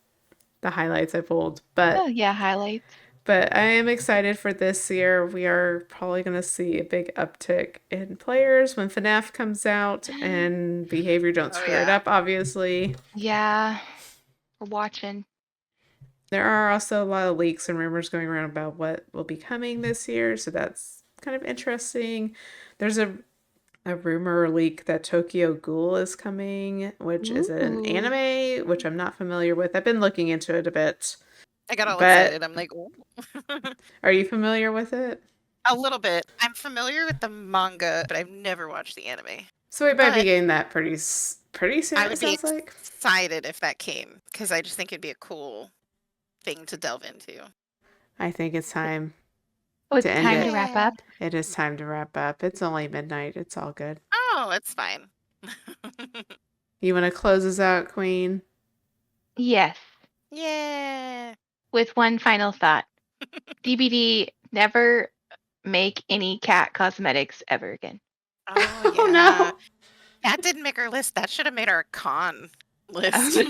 the highlights I pulled. Oh yeah, highlights. But I am excited for this year. We are probably going to see a big uptick in players when FNAF comes out and behavior don't Oh screw it yeah. up, obviously. Yeah, we're watching. There are also a lot of leaks and rumors going around about what will be coming this year, so that's kind of interesting. There's a rumor leak that Tokyo Ghoul is coming, which is an Ooh. anime, which I'm not familiar with. I've been looking into it a bit, I got all but excited. I'm like, "Ooh." are you familiar with it? A little bit. I'm familiar with the manga, but I've never watched the anime. So we might be But getting that pretty I soon, it would be sounds like. excited if that came because I just think it'd be a cool thing to delve into. I think it's time Oh, to it's end time to it. wrap Yeah. up. It is time to wrap up. It's only midnight. It's all good. Oh, it's fine. You want to close us out, Queen? Yes, Yeah. with one final thought. DBD, never make any cat cosmetics ever again. Oh, Oh yeah. no. That didn't make our list. That should have made our con list.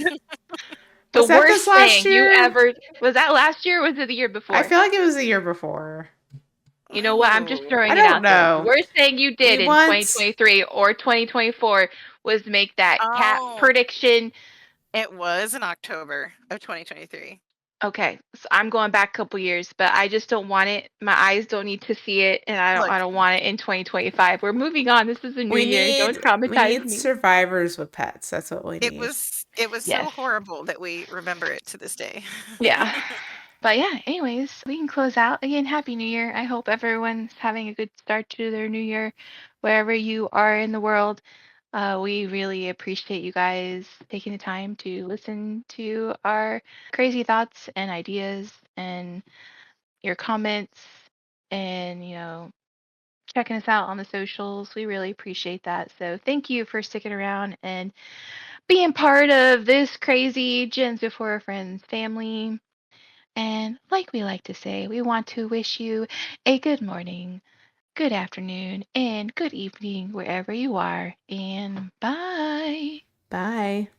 The Was that this worst last thing you year? ever was that last year or was it the year I before? feel like it was the year before. You know what? I'm just Oh, I throwing it don't out there. The know. worst thing you We did in once 2023 or 2024 was make that cat oh, prediction. it was in October of 2023. Okay, so I'm going back a couple years, but I just don't want it. My eyes don't need to see it, and I don't. Look, I don't want it in 2025. We're moving on. This is a new we year. Don't we traumatize need me. survivors with pets. That's what we it need. was it was so Yes. horrible that we remember it to this day. Yeah. But yeah, anyways, we can close out. Again, Happy New Year. I hope everyone's having a good start to their new year, wherever you are in the world. We really appreciate you guys taking the time to listen to our crazy thoughts and ideas and your comments and, checking us out on the socials. We really appreciate that. So thank you for sticking around and being part of this crazy Gens Before Friends family. And like we like to say, we want to wish you a good morning, good afternoon, and good evening wherever you are. And bye. Bye.